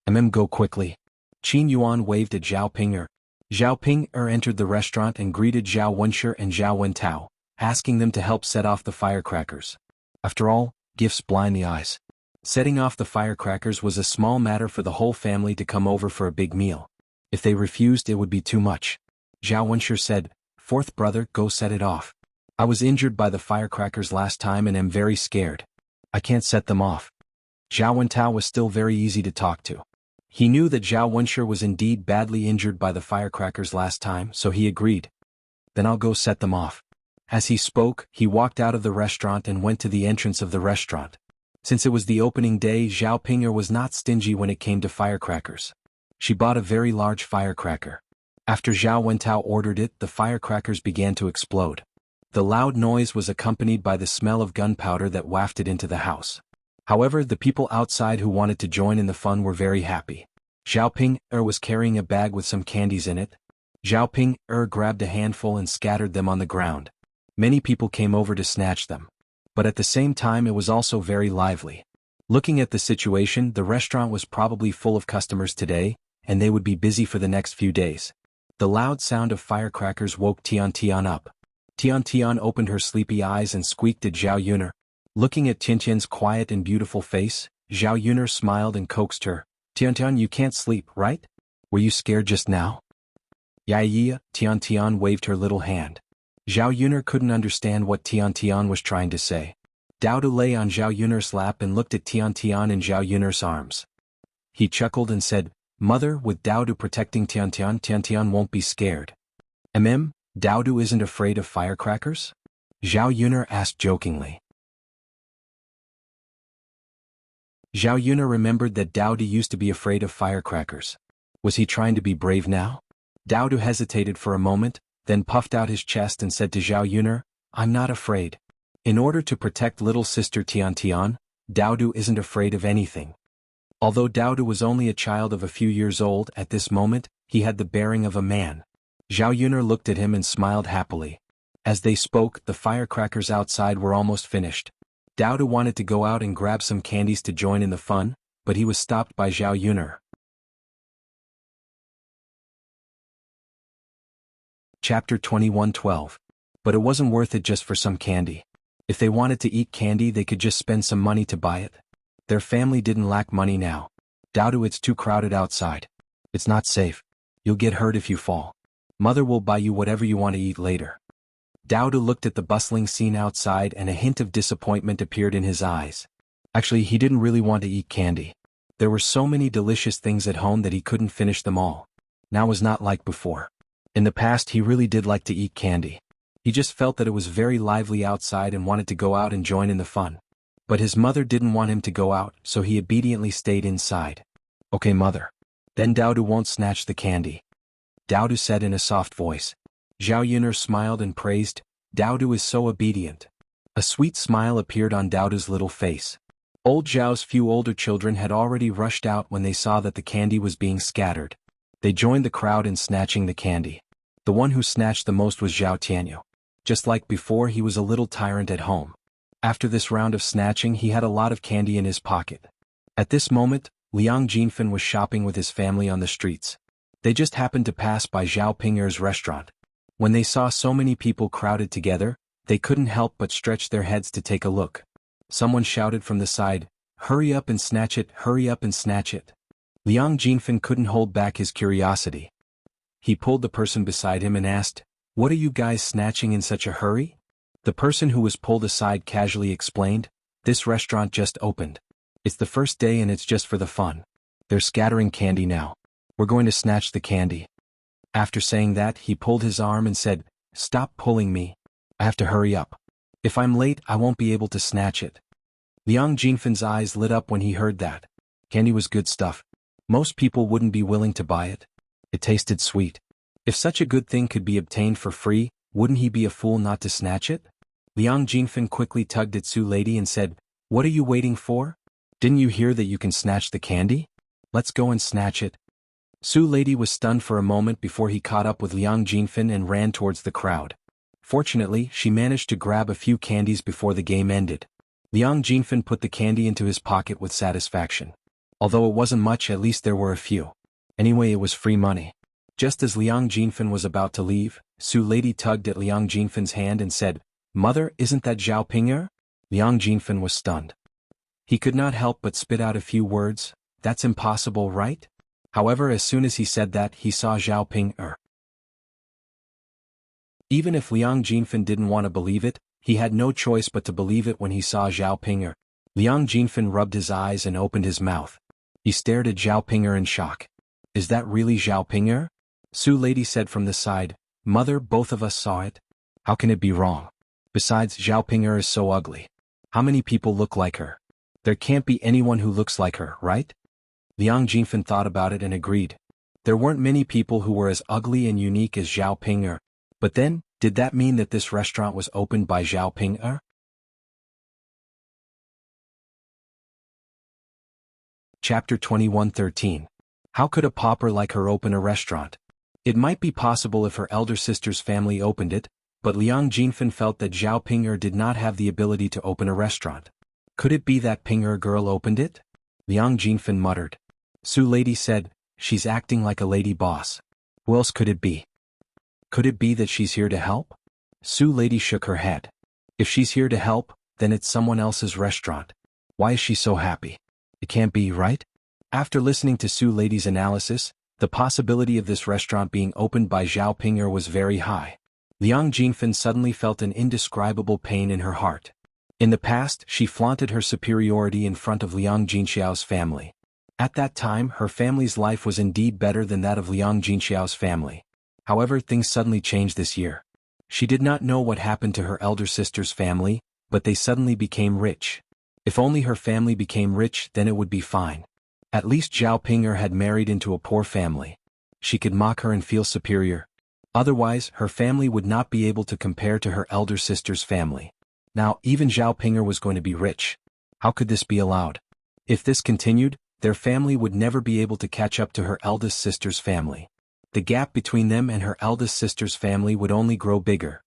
Speaker 1: Go quickly." Qin Yuan waved at Zhao Ping'er. Zhao Ping'er entered the restaurant and greeted Zhao Wenshi and Zhao Wentao, asking them to help set off the firecrackers. After all, gifts blind the eyes. Setting off the firecrackers was a small matter for the whole family to come over for a big meal. If they refused, it would be too much. Zhao Wenshi said, "Fourth brother, go set it off. I was injured by the firecrackers last time and am very scared. I can't set them off." Zhao Wentao was still very easy to talk to. He knew that Zhao Wenshi was indeed badly injured by the firecrackers last time, so he agreed. "Then I'll go set them off." As he spoke, he walked out of the restaurant and went to the entrance of the restaurant. Since it was the opening day, Zhao Ping'er was not stingy when it came to firecrackers. She bought a very large firecracker. After Zhao Wentao ordered it, the firecrackers began to explode. The loud noise was accompanied by the smell of gunpowder that wafted into the house. However, the people outside who wanted to join in the fun were very happy. Zhao Ping'er was carrying a bag with some candies in it. Zhao Ping'er grabbed a handful and scattered them on the ground. Many people came over to snatch them. But at the same time, it was also very lively. Looking at the situation, the restaurant was probably full of customers today, and they would be busy for the next few days. The loud sound of firecrackers woke Tian Tian up. Tian Tian opened her sleepy eyes and squeaked at Zhao Yuner. Looking at Tian Tian's quiet and beautiful face, Zhao Yuner smiled and coaxed her. "Tian Tian, you can't sleep, right? Were you scared just now?" "Yeah." Tian Tian waved her little hand. Zhao Yuner couldn't understand what Tian Tian was trying to say. Dowdu lay on Zhao Yun'er's lap and looked at Tian Tian in Zhao Yun'er's arms. He chuckled and said, "Mother, with Dowdu protecting Tian Tian won't be scared." Dowdu isn't afraid of firecrackers? Zhao Yun'er asked jokingly. Zhao Yun'er remembered that Dowdu used to be afraid of firecrackers. Was he trying to be brave now? Dowdu hesitated for a moment, then puffed out his chest and said to Zhao Yun'er, "I'm not afraid." In order to protect little sister Tian Tian, Dowdu isn't afraid of anything. Although Dowdu was only a child of a few years old at this moment, he had the bearing of a man. Zhao Yun'er looked at him and smiled happily. As they spoke, the firecrackers outside were almost finished. Dowdu wanted to go out and grab some candies to join in the fun, but he was stopped by Zhao Yun'er. Chapter 21:12. But it wasn't worth it just for some candy. If they wanted to eat candy, they could just spend some money to buy it. Their family didn't lack money now. Dowdu, it's too crowded outside. It's not safe. You'll get hurt if you fall. Mother will buy you whatever you want to eat later. Dowdu looked at the bustling scene outside and a hint of disappointment appeared in his eyes. Actually, he didn't really want to eat candy. There were so many delicious things at home that he couldn't finish them all. Now was not like before. In the past, he really did like to eat candy. He just felt that it was very lively outside and wanted to go out and join in the fun. But his mother didn't want him to go out, so he obediently stayed inside. "Okay, mother. Then Dowdu won't snatch the candy," Dowdu said in a soft voice. Zhao Yun'er smiled and praised, "Dowdu is so obedient." A sweet smile appeared on Dowdu's little face. Old Zhao's few older children had already rushed out when they saw that the candy was being scattered. They joined the crowd in snatching the candy. The one who snatched the most was Zhao Tianyu. Just like before, he was a little tyrant at home. After this round of snatching, he had a lot of candy in his pocket. At this moment, Liang Jinfen was shopping with his family on the streets. They just happened to pass by Zhao Ping'er's restaurant. When they saw so many people crowded together, they couldn't help but stretch their heads to take a look. Someone shouted from the side, "Hurry up and snatch it, hurry up and snatch it." Liang Jinfen couldn't hold back his curiosity. He pulled the person beside him and asked, "What are you guys snatching in such a hurry?" The person who was pulled aside casually explained, "This restaurant just opened. It's the first day and it's just for the fun. They're scattering candy now. We're going to snatch the candy." After saying that, he pulled his arm and said, "Stop pulling me. I have to hurry up. If I'm late, I won't be able to snatch it." Liang Jinfen's eyes lit up when he heard that. Candy was good stuff. Most people wouldn't be willing to buy it. It tasted sweet. If such a good thing could be obtained for free, wouldn't he be a fool not to snatch it? Liang Jinfen quickly tugged at Su Lady and said, "What are you waiting for? Didn't you hear that you can snatch the candy? Let's go and snatch it." Su Lady was stunned for a moment before he caught up with Liang Jinfen and ran towards the crowd. Fortunately, she managed to grab a few candies before the game ended. Liang Jinfen put the candy into his pocket with satisfaction. Although it wasn't much, at least there were a few. Anyway, it was free money. Just as Liang Jinfen was about to leave, Su Lady tugged at Liang Jinfen's hand and said, "Mother, isn't that Zhao Ping'er?" Liang Jinfen was stunned. He could not help but spit out a few words, "That's impossible, right?" However, as soon as he said that, he saw Zhao Ping'er. Even if Liang Jinfen didn't want to believe it, he had no choice but to believe it when he saw Zhao Ping'er. Liang Jinfen rubbed his eyes and opened his mouth. He stared at Zhao Ping'er in shock. "Is that really Zhao Ping'er?" Su Lady said from the side, "Mother, both of us saw it. How can it be wrong? Besides, Zhao Ping'er is so ugly. How many people look like her? There can't be anyone who looks like her, right?" Liang Jinfen thought about it and agreed. There weren't many people who were as ugly and unique as Zhao Ping'er. But then, did that mean that this restaurant was opened by Zhao Ping'er? Chapter 21:13. How could a pauper like her open a restaurant? It might be possible if her elder sister's family opened it, but Liang Jinfen felt that Zhao Ping'er did not have the ability to open a restaurant. Could it be that Ping'er girl opened it? Liang Jinfen muttered. Su Lady said, "She's acting like a lady boss. Who else could it be? Could it be that she's here to help?" Su Lady shook her head. If she's here to help, then it's someone else's restaurant. Why is she so happy? It can't be, right? After listening to Su Lady's analysis, the possibility of this restaurant being opened by Zhao Ping'er was very high. Liang Jinfen suddenly felt an indescribable pain in her heart. In the past, she flaunted her superiority in front of Liang Jinxiao's family. At that time, her family's life was indeed better than that of Liang Jinxiao's family. However, things suddenly changed this year. She did not know what happened to her elder sister's family, but they suddenly became rich. If only her family became rich, then it would be fine. At least Zhao Ping'er had married into a poor family. She could mock her and feel superior. Otherwise, her family would not be able to compare to her elder sister's family. Now, even Zhao Ping'er was going to be rich. How could this be allowed? If this continued, their family would never be able to catch up to her eldest sister's family. The gap between them and her eldest sister's family would only grow bigger.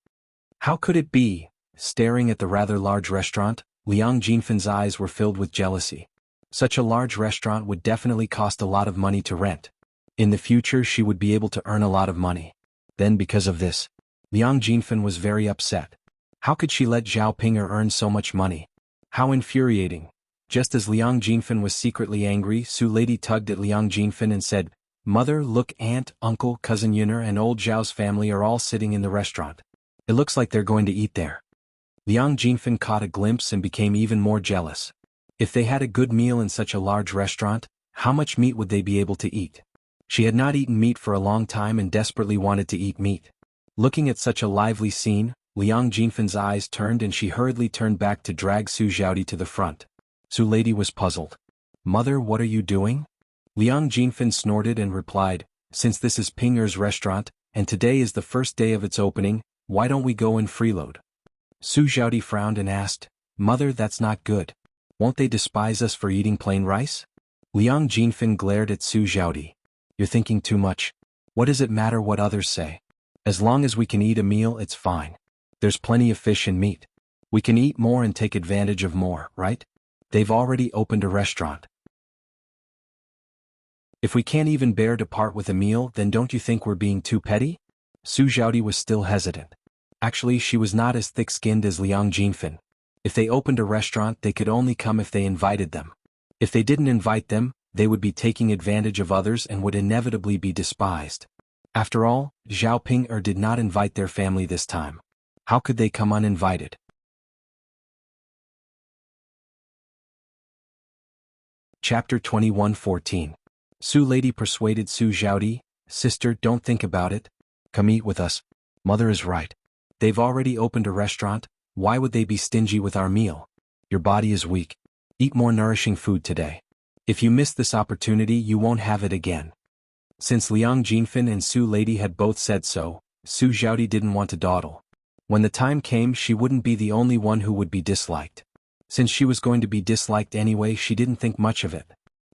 Speaker 1: How could it be? Staring at the rather large restaurant, Liang Jinfen's eyes were filled with jealousy. Such a large restaurant would definitely cost a lot of money to rent. In the future she would be able to earn a lot of money. Then because of this, Liang Jinfen was very upset. How could she let Zhao Ping'er earn so much money? How infuriating. Just as Liang Jinfen was secretly angry, Su Lady tugged at Liang Jinfen and said, "Mother, look, aunt, uncle, cousin Yuner and old Zhao's family are all sitting in the restaurant. It looks like they're going to eat there." Liang Jinfen caught a glimpse and became even more jealous. If they had a good meal in such a large restaurant, how much meat would they be able to eat? She had not eaten meat for a long time and desperately wanted to eat meat. Looking at such a lively scene, Liang Jinfen's eyes turned and she hurriedly turned back to drag Su Zhaodi to the front. Su Lady was puzzled. "Mother, what are you doing?" Liang Jinfen snorted and replied, "Since this is Ping'er's restaurant, and today is the first day of its opening, why don't we go and freeload?" Su Zhaodi frowned and asked, "Mother, that's not good. Won't they despise us for eating plain rice?" Liang Jinfen glared at Su Zhaodi. "You're thinking too much. What does it matter what others say? As long as we can eat a meal, it's fine. There's plenty of fish and meat. We can eat more and take advantage of more, right? They've already opened a restaurant. If we can't even bear to part with a meal, then don't you think we're being too petty?" Su Zhaodi was still hesitant. Actually, she was not as thick-skinned as Liang Jinfen. If they opened a restaurant, they could only come if they invited them. If they didn't invite them, they would be taking advantage of others and would inevitably be despised. After all, Zhao Ping'er did not invite their family this time. How could they come uninvited? Chapter 21:14. Su Lady persuaded Su Zhaodi, "Sister, don't think about it. Come eat with us. Mother is right. They've already opened a restaurant, why would they be stingy with our meal? Your body is weak. Eat more nourishing food today. If you miss this opportunity, you won't have it again." Since Liang Jinfen and Su Lady had both said so, Su Zhaodi didn't want to dawdle. When the time came, she wouldn't be the only one who would be disliked. Since she was going to be disliked anyway, she didn't think much of it.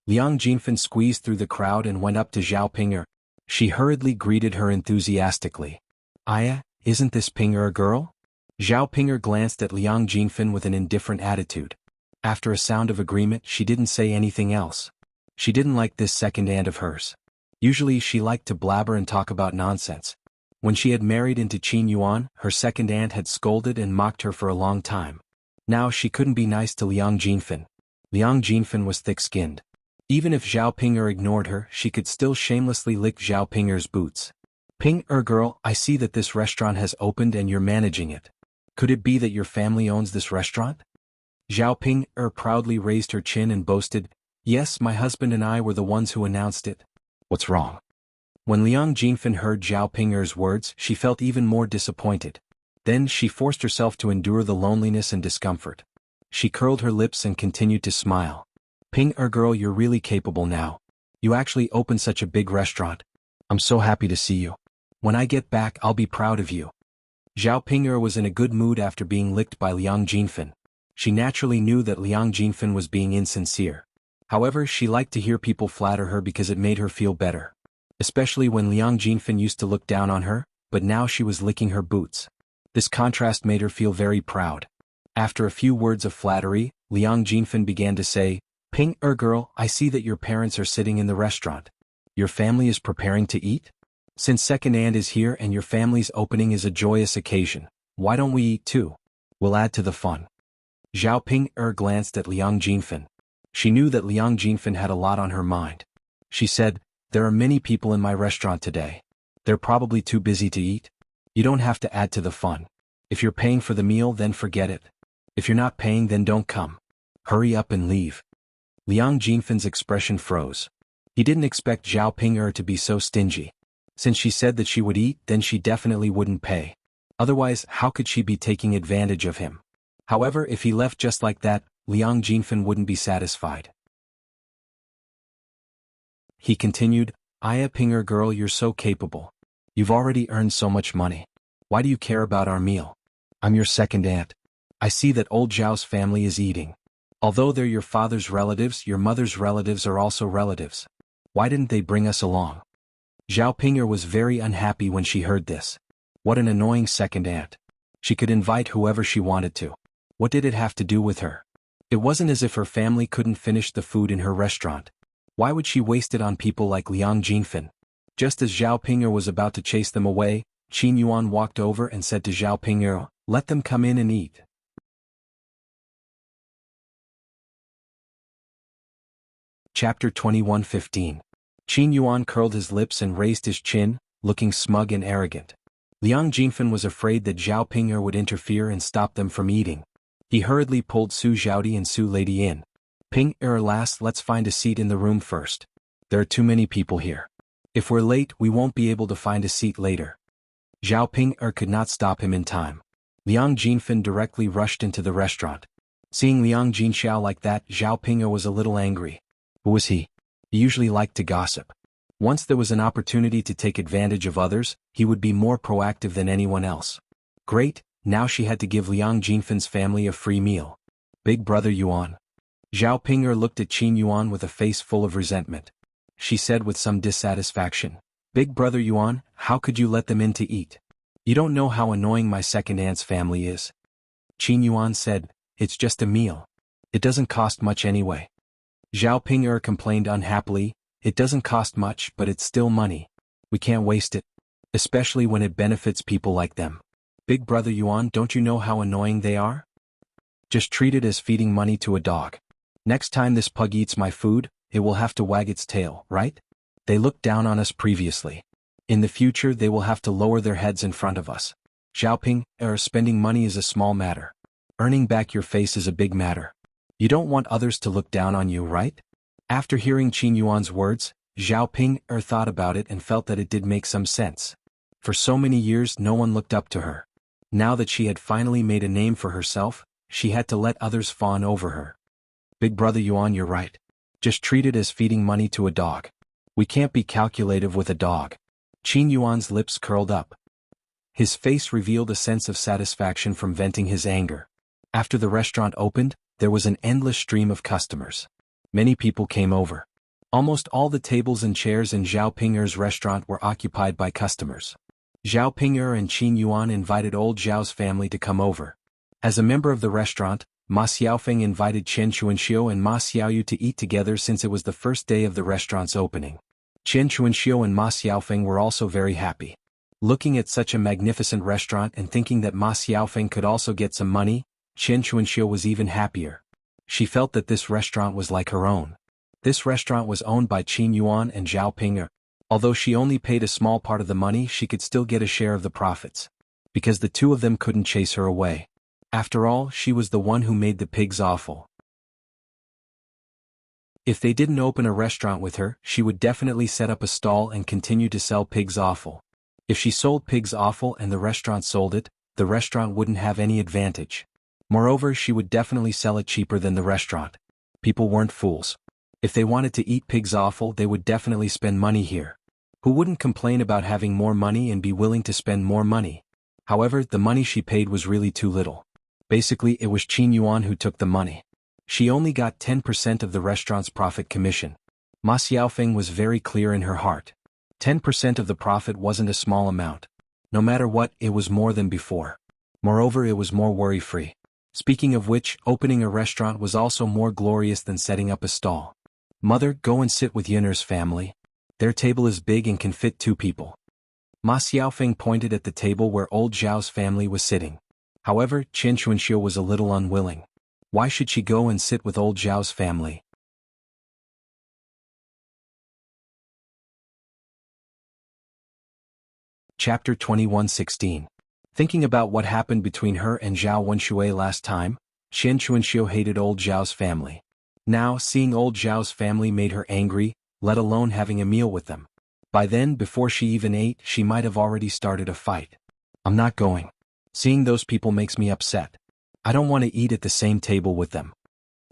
Speaker 1: Liang Jinfen squeezed through the crowd and went up to Zhao Ping'er. She hurriedly greeted her enthusiastically. "Aya, isn't this Ping'er a girl?" Zhao Ping'er glanced at Liang Jinfen with an indifferent attitude. After a sound of agreement, she didn't say anything else. She didn't like this second aunt of hers. Usually she liked to blabber and talk about nonsense. When she had married into Qin Yuan, her second aunt had scolded and mocked her for a long time. Now she couldn't be nice to Liang Jinfen. Liang Jinfen was thick-skinned. Even if Zhao Ping'er ignored her, she could still shamelessly lick Zhao Ping'er's boots. "Ping'er girl, I see that this restaurant has opened and you're managing it. Could it be that your family owns this restaurant?" Zhao Ping'er proudly raised her chin and boasted, "Yes, my husband and I were the ones who announced it." "What's wrong?" When Liang Jinfen heard Zhao Ping'er's words, she felt even more disappointed. Then she forced herself to endure the loneliness and discomfort. She curled her lips and continued to smile. "Ping'er girl, you're really capable now. You actually opened such a big restaurant. I'm so happy to see you. When I get back, I'll be proud of you." Zhao Ping'er was in a good mood after being licked by Liang Jinfen. She naturally knew that Liang Jinfen was being insincere. However, she liked to hear people flatter her because it made her feel better. Especially when Liang Jinfen used to look down on her, but now she was licking her boots. This contrast made her feel very proud. After a few words of flattery, Liang Jinfen began to say, "Ping'er girl, I see that your parents are sitting in the restaurant. Your family is preparing to eat? Since second aunt is here and your family's opening is a joyous occasion, why don't we eat too? We'll add to the fun." Zhao Ping'er glanced at Liang Jinfen. She knew that Liang Jinfen had a lot on her mind. She said, "There are many people in my restaurant today. They're probably too busy to eat. You don't have to add to the fun. If you're paying for the meal, then forget it. If you're not paying, then don't come. Hurry up and leave. Liang Jinfan's expression froze. He didn't expect Zhao Ping'er to be so stingy. Since she said that she would eat, then she definitely wouldn't pay. Otherwise, how could she be taking advantage of him? However, if he left just like that, Liang Jinfan wouldn't be satisfied. He continued, Aya Ping'er girl, you're so capable. You've already earned so much money. Why do you care about our meal? I'm your second aunt. I see that old Zhao's family is eating. Although they're your father's relatives, your mother's relatives are also relatives. Why didn't they bring us along? Zhao Ping'er was very unhappy when she heard this. What an annoying second aunt. She could invite whoever she wanted to. What did it have to do with her? It wasn't as if her family couldn't finish the food in her restaurant. Why would she waste it on people like Liang Jinfan? Just as Zhao Ping'er was about to chase them away, Qin Yuan walked over and said to Zhao Ping'er, let them come in and eat. Chapter 21:15. Qin Yuan curled his lips and raised his chin, looking smug and arrogant. Liang Jinfan was afraid that Zhao Ping'er would interfere and stop them from eating. He hurriedly pulled Su Zhaodi and Su Lady in. Ping'er lass, let's find a seat in the room first. There are too many people here. If we're late, we won't be able to find a seat later. Zhao Ping'er could not stop him in time. Liang Jinfan directly rushed into the restaurant. Seeing Liang Jinxiao like that, Zhao Ping'er was a little angry. Who was he? He usually liked to gossip. Once there was an opportunity to take advantage of others, he would be more proactive than anyone else. Great, now she had to give Liang Jinfan's family a free meal. Big brother Yuan. Zhao Ping'er looked at Qin Yuan with a face full of resentment. She said with some dissatisfaction, Big brother Yuan, how could you let them in to eat? You don't know how annoying my second aunt's family is. Qin Yuan said, it's just a meal. It doesn't cost much anyway. Zhao Ping'er complained unhappily, it doesn't cost much, but it's still money. We can't waste it. Especially when it benefits people like them. Big brother Yuan, don't you know how annoying they are? Just treat it as feeding money to a dog. Next time this pug eats my food, it will have to wag its tail, right? They looked down on us previously. In the future they will have to lower their heads in front of us. Zhao Ping'er, spending money is a small matter. Earning back your face is a big matter. You don't want others to look down on you, right? After hearing Qin Yuan's words, Zhao Ping'er thought about it and felt that it did make some sense. For so many years no one looked up to her. Now that she had finally made a name for herself, she had to let others fawn over her. Big brother Yuan, you're right. Just treat it as feeding money to a dog. We can't be calculative with a dog. Qin Yuan's lips curled up. His face revealed a sense of satisfaction from venting his anger. After the restaurant opened, there was an endless stream of customers. Many people came over. Almost all the tables and chairs in Zhao Ping'er's restaurant were occupied by customers. Zhao Ping'er and Qin Yuan invited old Zhao's family to come over. As a member of the restaurant, Ma Xiaofeng invited Chen Chuanxiu and Ma Xiaoyu to eat together since it was the first day of the restaurant's opening. Chen Chuanxiu and Ma Xiaofeng were also very happy. Looking at such a magnificent restaurant and thinking that Ma Xiaofeng could also get some money, Chen Chuanxiu was even happier. She felt that this restaurant was like her own. This restaurant was owned by Qin Yuan and Zhao Ping'er. Although she only paid a small part of the money, she could still get a share of the profits. Because the two of them couldn't chase her away. After all, she was the one who made the pigs offal. If they didn't open a restaurant with her, she would definitely set up a stall and continue to sell pigs offal. If she sold pigs offal and the restaurant sold it, the restaurant wouldn't have any advantage. Moreover, she would definitely sell it cheaper than the restaurant. People weren't fools. If they wanted to eat pigs offal, they would definitely spend money here. Who wouldn't complain about having more money and be willing to spend more money? However, the money she paid was really too little. Basically, it was Qin Yuan who took the money. She only got 10% of the restaurant's profit commission. Ma Xiaofeng was very clear in her heart. 10% of the profit wasn't a small amount. No matter what, it was more than before. Moreover, it was more worry-free. Speaking of which, opening a restaurant was also more glorious than setting up a stall. Mother, go and sit with Yin'er's family. Their table is big and can fit 2 people. Ma Xiaofeng pointed at the table where old Zhao's family was sitting. However, Chen Chuanxiu was a little unwilling. Why should she go and sit with old Zhao's family? Chapter 21:16. Thinking about what happened between her and Zhao Wenxue last time, Chen Chuanxiu hated old Zhao's family. Now, seeing old Zhao's family made her angry, let alone having a meal with them. By then, before she even ate, she might have already started a fight. I'm not going. Seeing those people makes me upset. I don't want to eat at the same table with them.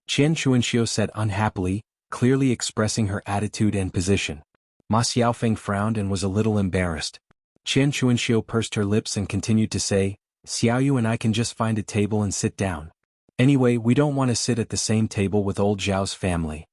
Speaker 1: Chen Chuanxiu said unhappily, clearly expressing her attitude and position. Ma Xiaofeng frowned and was a little embarrassed. Chen Chuanxiu pursed her lips and continued to say, Xiaoyu and I can just find a table and sit down. Anyway, we don't want to sit at the same table with old Zhao's family.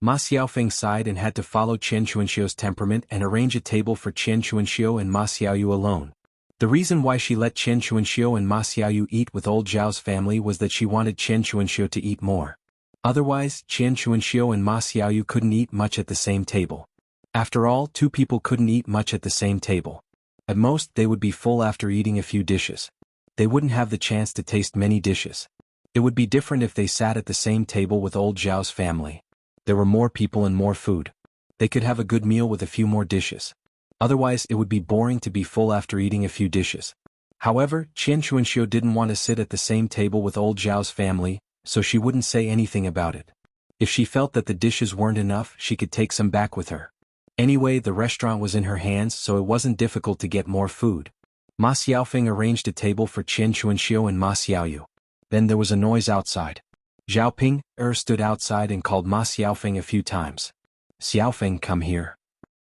Speaker 1: Ma Xiaofeng sighed and had to follow Chen Chuanxiu's temperament and arrange a table for Chen Chuanxiu and Ma Xiaoyu alone. The reason why she let Chen Chuanxiu and Ma Xiaoyu eat with old Zhao's family was that she wanted Chen Chuanxiu to eat more. Otherwise, Chen Chuanxiu and Ma Xiaoyu couldn't eat much at the same table. After all, two people couldn't eat much at the same table. At most, they would be full after eating a few dishes. They wouldn't have the chance to taste many dishes. It would be different if they sat at the same table with old Zhao's family. There were more people and more food. They could have a good meal with a few more dishes. Otherwise, it would be boring to be full after eating a few dishes. However, Chen Chuanxiu didn't want to sit at the same table with old Zhao's family, so she wouldn't say anything about it. If she felt that the dishes weren't enough, she could take some back with her. Anyway, the restaurant was in her hands, so it wasn't difficult to get more food. Ma Xiaofeng arranged a table for Chen Chuanxiu and Ma Xiaoyu. Then there was a noise outside. Xiaoping stood outside and called Ma Xiaofeng a few times. Xiaofeng, come here.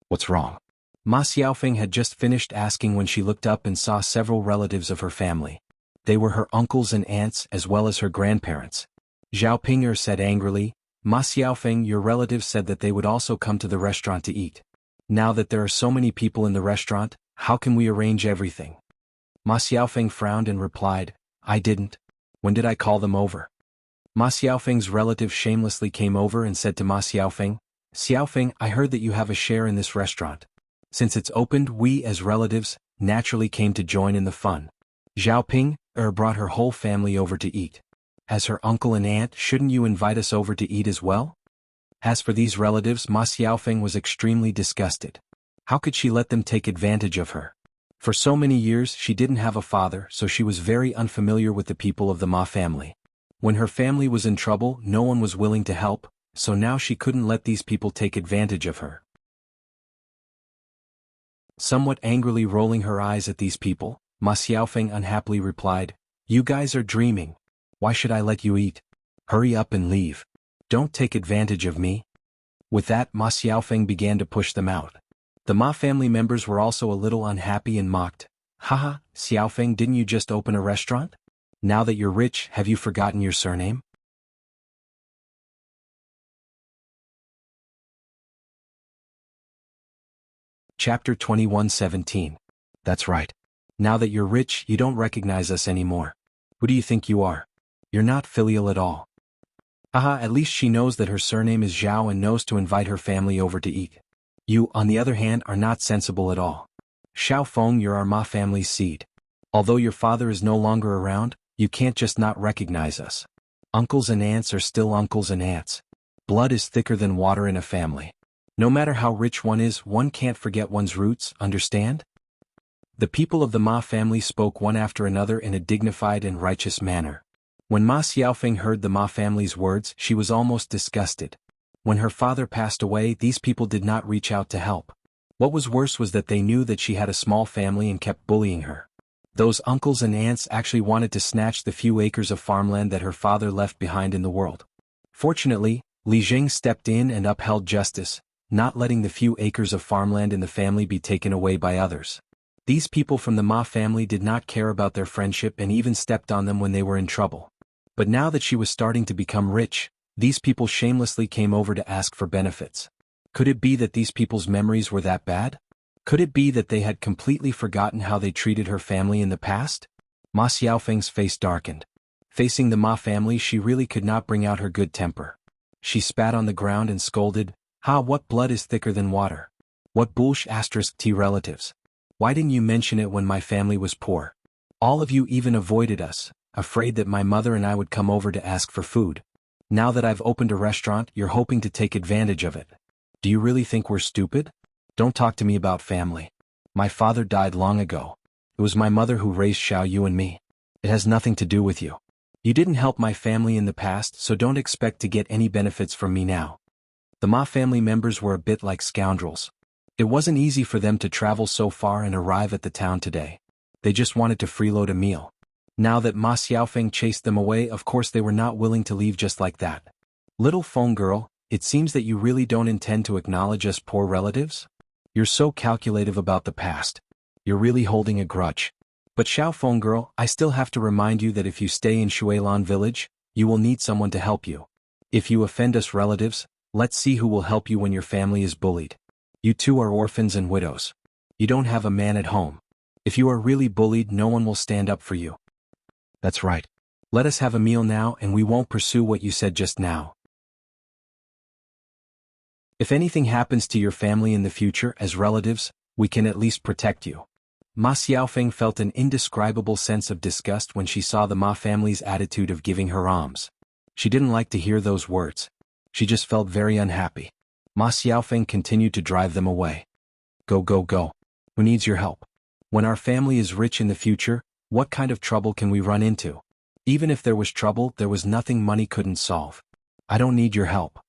Speaker 1: What's wrong? Ma Xiaofeng had just finished asking when she looked up and saw several relatives of her family. They were her uncles and aunts as well as her grandparents. Xiaoping said angrily, Ma Xiaofeng, your relatives said that they would also come to the restaurant to eat. Now that there are so many people in the restaurant, how can we arrange everything? Ma Xiaofeng frowned and replied, I didn't. When did I call them over? Ma Xiaofeng's relative shamelessly came over and said to Ma Xiaofeng, Xiaofeng, I heard that you have a share in this restaurant. Since it's opened, we as relatives naturally came to join in the fun. Xiaoping brought her whole family over to eat. As her uncle and aunt, shouldn't you invite us over to eat as well? As for these relatives, Ma Xiaofeng was extremely disgusted. How could she let them take advantage of her? For so many years she didn't have a father, so she was very unfamiliar with the people of the Ma family. When her family was in trouble, no one was willing to help, so now she couldn't let these people take advantage of her. Somewhat angrily rolling her eyes at these people, Ma Xiaofeng unhappily replied, You guys are dreaming. Why should I let you eat? Hurry up and leave. Don't take advantage of me. With that, Ma Xiaofeng began to push them out. The Ma family members were also a little unhappy and mocked. Haha, Xiaofeng, didn't you just open a restaurant? Now that you're rich, have you forgotten your surname? Chapter 21:17. That's right. Now that you're rich, you don't recognize us anymore. Who do you think you are? You're not filial at all. Haha, at least she knows that her surname is Zhao and knows to invite her family over to eat. You, on the other hand, are not sensible at all. Xiao Feng, you're our Ma family's seed. Although your father is no longer around, you can't just not recognize us. Uncles and aunts are still uncles and aunts. Blood is thicker than water in a family. No matter how rich one is, one can't forget one's roots, understand? The people of the Ma family spoke one after another in a dignified and righteous manner. When Ma Xiaofeng heard the Ma family's words, she was almost disgusted. When her father passed away, these people did not reach out to help. What was worse was that they knew that she had a small family and kept bullying her. Those uncles and aunts actually wanted to snatch the few acres of farmland that her father left behind in the world. Fortunately, Li Jing stepped in and upheld justice, not letting the few acres of farmland in the family be taken away by others. These people from the Ma family did not care about their friendship and even stepped on them when they were in trouble. But now that she was starting to become rich, these people shamelessly came over to ask for benefits. Could it be that these people's memories were that bad? Could it be that they had completely forgotten how they treated her family in the past? Ma Xiaofeng's face darkened. Facing the Ma family, she really could not bring out her good temper. She spat on the ground and scolded, Ha, what blood is thicker than water? What bullsh** T relatives? Why didn't you mention it when my family was poor? All of you even avoided us, afraid that my mother and I would come over to ask for food. Now that I've opened a restaurant, you're hoping to take advantage of it. Do you really think we're stupid? Don't talk to me about family. My father died long ago. It was my mother who raised Xiao Yu and me. It has nothing to do with you. You didn't help my family in the past, so don't expect to get any benefits from me now. The Ma family members were a bit like scoundrels. It wasn't easy for them to travel so far and arrive at the town today. They just wanted to freeload a meal. Now that Ma Xiaofeng chased them away, of course they were not willing to leave just like that. Little Feng girl, it seems that you really don't intend to acknowledge us poor relatives? You're so calculative about the past. You're really holding a grudge. But Xiaofeng girl, I still have to remind you that if you stay in Shuilan village, you will need someone to help you. If you offend us relatives, let's see who will help you when your family is bullied. You two are orphans and widows. You don't have a man at home. If you are really bullied, no one will stand up for you. That's right. Let us have a meal now and we won't pursue what you said just now. If anything happens to your family in the future as relatives, we can at least protect you. Ma Xiaofeng felt an indescribable sense of disgust when she saw the Ma family's attitude of giving her alms. She didn't like to hear those words. She just felt very unhappy. Ma Xiaofeng continued to drive them away. Go, go, go. Who needs your help? When our family is rich in the future, what kind of trouble can we run into? Even if there was trouble, there was nothing money couldn't solve. I don't need your help.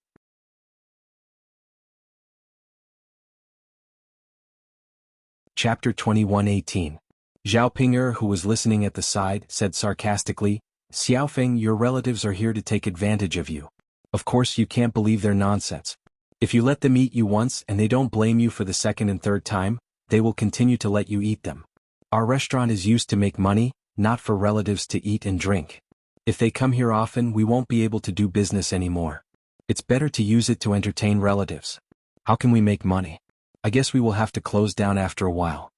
Speaker 1: Chapter 21:18. Zhao Ping'er, who was listening at the side, said sarcastically, Xiaofeng, your relatives are here to take advantage of you. Of course you can't believe their nonsense. If you let them eat you once and they don't blame you for the second and third time, they will continue to let you eat them. Our restaurant is used to make money, not for relatives to eat and drink. If they come here often, we won't be able to do business anymore. It's better to use it to entertain relatives. How can we make money? I guess we will have to close down after a while.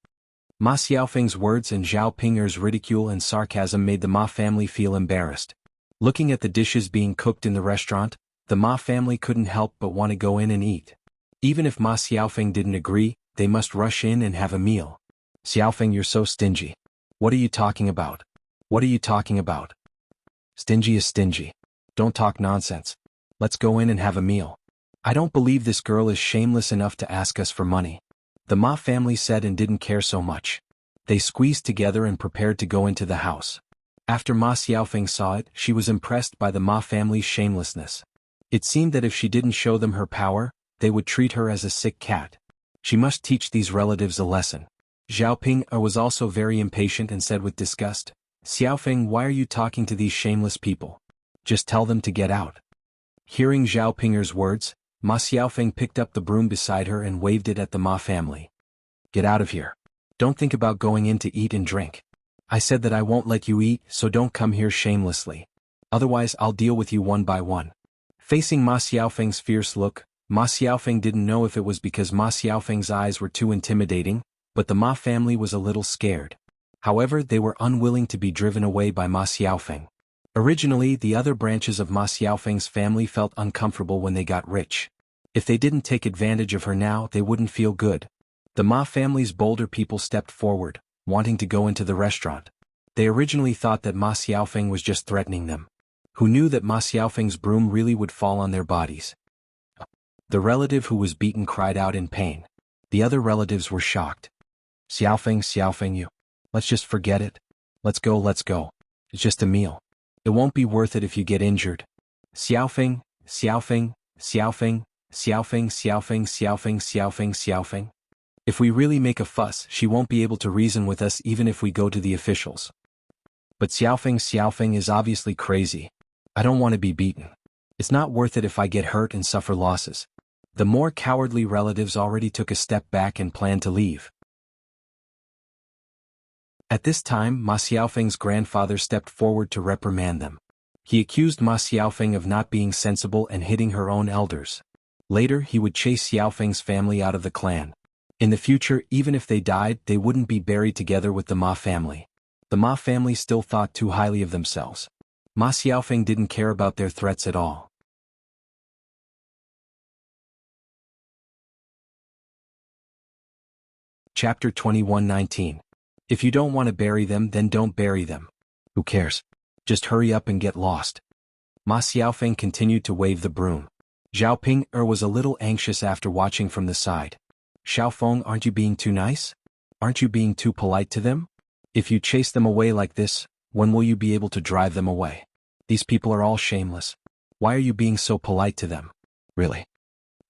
Speaker 1: Ma Xiaofeng's words and Zhao Ping'er's ridicule and sarcasm made the Ma family feel embarrassed. Looking at the dishes being cooked in the restaurant, the Ma family couldn't help but want to go in and eat. Even if Ma Xiaofeng didn't agree, they must rush in and have a meal. Xiaofeng, you're so stingy. What are you talking about? What are you talking about? Stingy is stingy. Don't talk nonsense. Let's go in and have a meal. I don't believe this girl is shameless enough to ask us for money. The Ma family said and didn't care so much. They squeezed together and prepared to go into the house. After Ma Xiaofeng saw it, she was impressed by the Ma family's shamelessness. It seemed that if she didn't show them her power, they would treat her as a sick cat. She must teach these relatives a lesson. Zhao Ping'er was also very impatient and said with disgust, Xiaofeng, why are you talking to these shameless people? Just tell them to get out. Hearing Zhao Ping'er's words, Ma Xiaofeng picked up the broom beside her and waved it at the Ma family. Get out of here. Don't think about going in to eat and drink. I said that I won't let you eat, so don't come here shamelessly. Otherwise I'll deal with you one by one. Facing Ma Xiaofeng's fierce look, Ma Xiaofeng didn't know if it was because Ma Xiaofeng's eyes were too intimidating, but the Ma family was a little scared. However, they were unwilling to be driven away by Ma Xiaofeng. Originally, the other branches of Ma Xiaofeng's family felt uncomfortable when they got rich. If they didn't take advantage of her now, they wouldn't feel good. The Ma family's bolder people stepped forward, wanting to go into the restaurant. They originally thought that Ma Xiaofeng was just threatening them. Who knew that Ma Xiaofeng's broom really would fall on their bodies? The relative who was beaten cried out in pain. The other relatives were shocked. Xiaofeng, you. Let's just forget it. Let's go. It's just a meal. It won't be worth it if you get injured. Xiaofeng. If we really make a fuss, she won't be able to reason with us even if we go to the officials. But Xiaofeng is obviously crazy. I don't want to be beaten. It's not worth it if I get hurt and suffer losses. The more cowardly relatives already took a step back and planned to leave. At this time, Ma Xiaofeng's grandfather stepped forward to reprimand them. He accused Ma Xiaofeng of not being sensible and hitting her own elders. Later, he would chase Xiaofeng's family out of the clan. In the future, even if they died, they wouldn't be buried together with the Ma family. The Ma family still thought too highly of themselves. Ma Xiaofeng didn't care about their threats at all. Chapter 21:19. If you don't want to bury them, then don't bury them. Who cares? Just hurry up and get lost. Ma Xiaofeng continued to wave the broom. Zhao Ping'er was a little anxious after watching from the side. Xiaofeng, aren't you being too nice? Aren't you being too polite to them? If you chase them away like this, when will you be able to drive them away? These people are all shameless. Why are you being so polite to them? Really?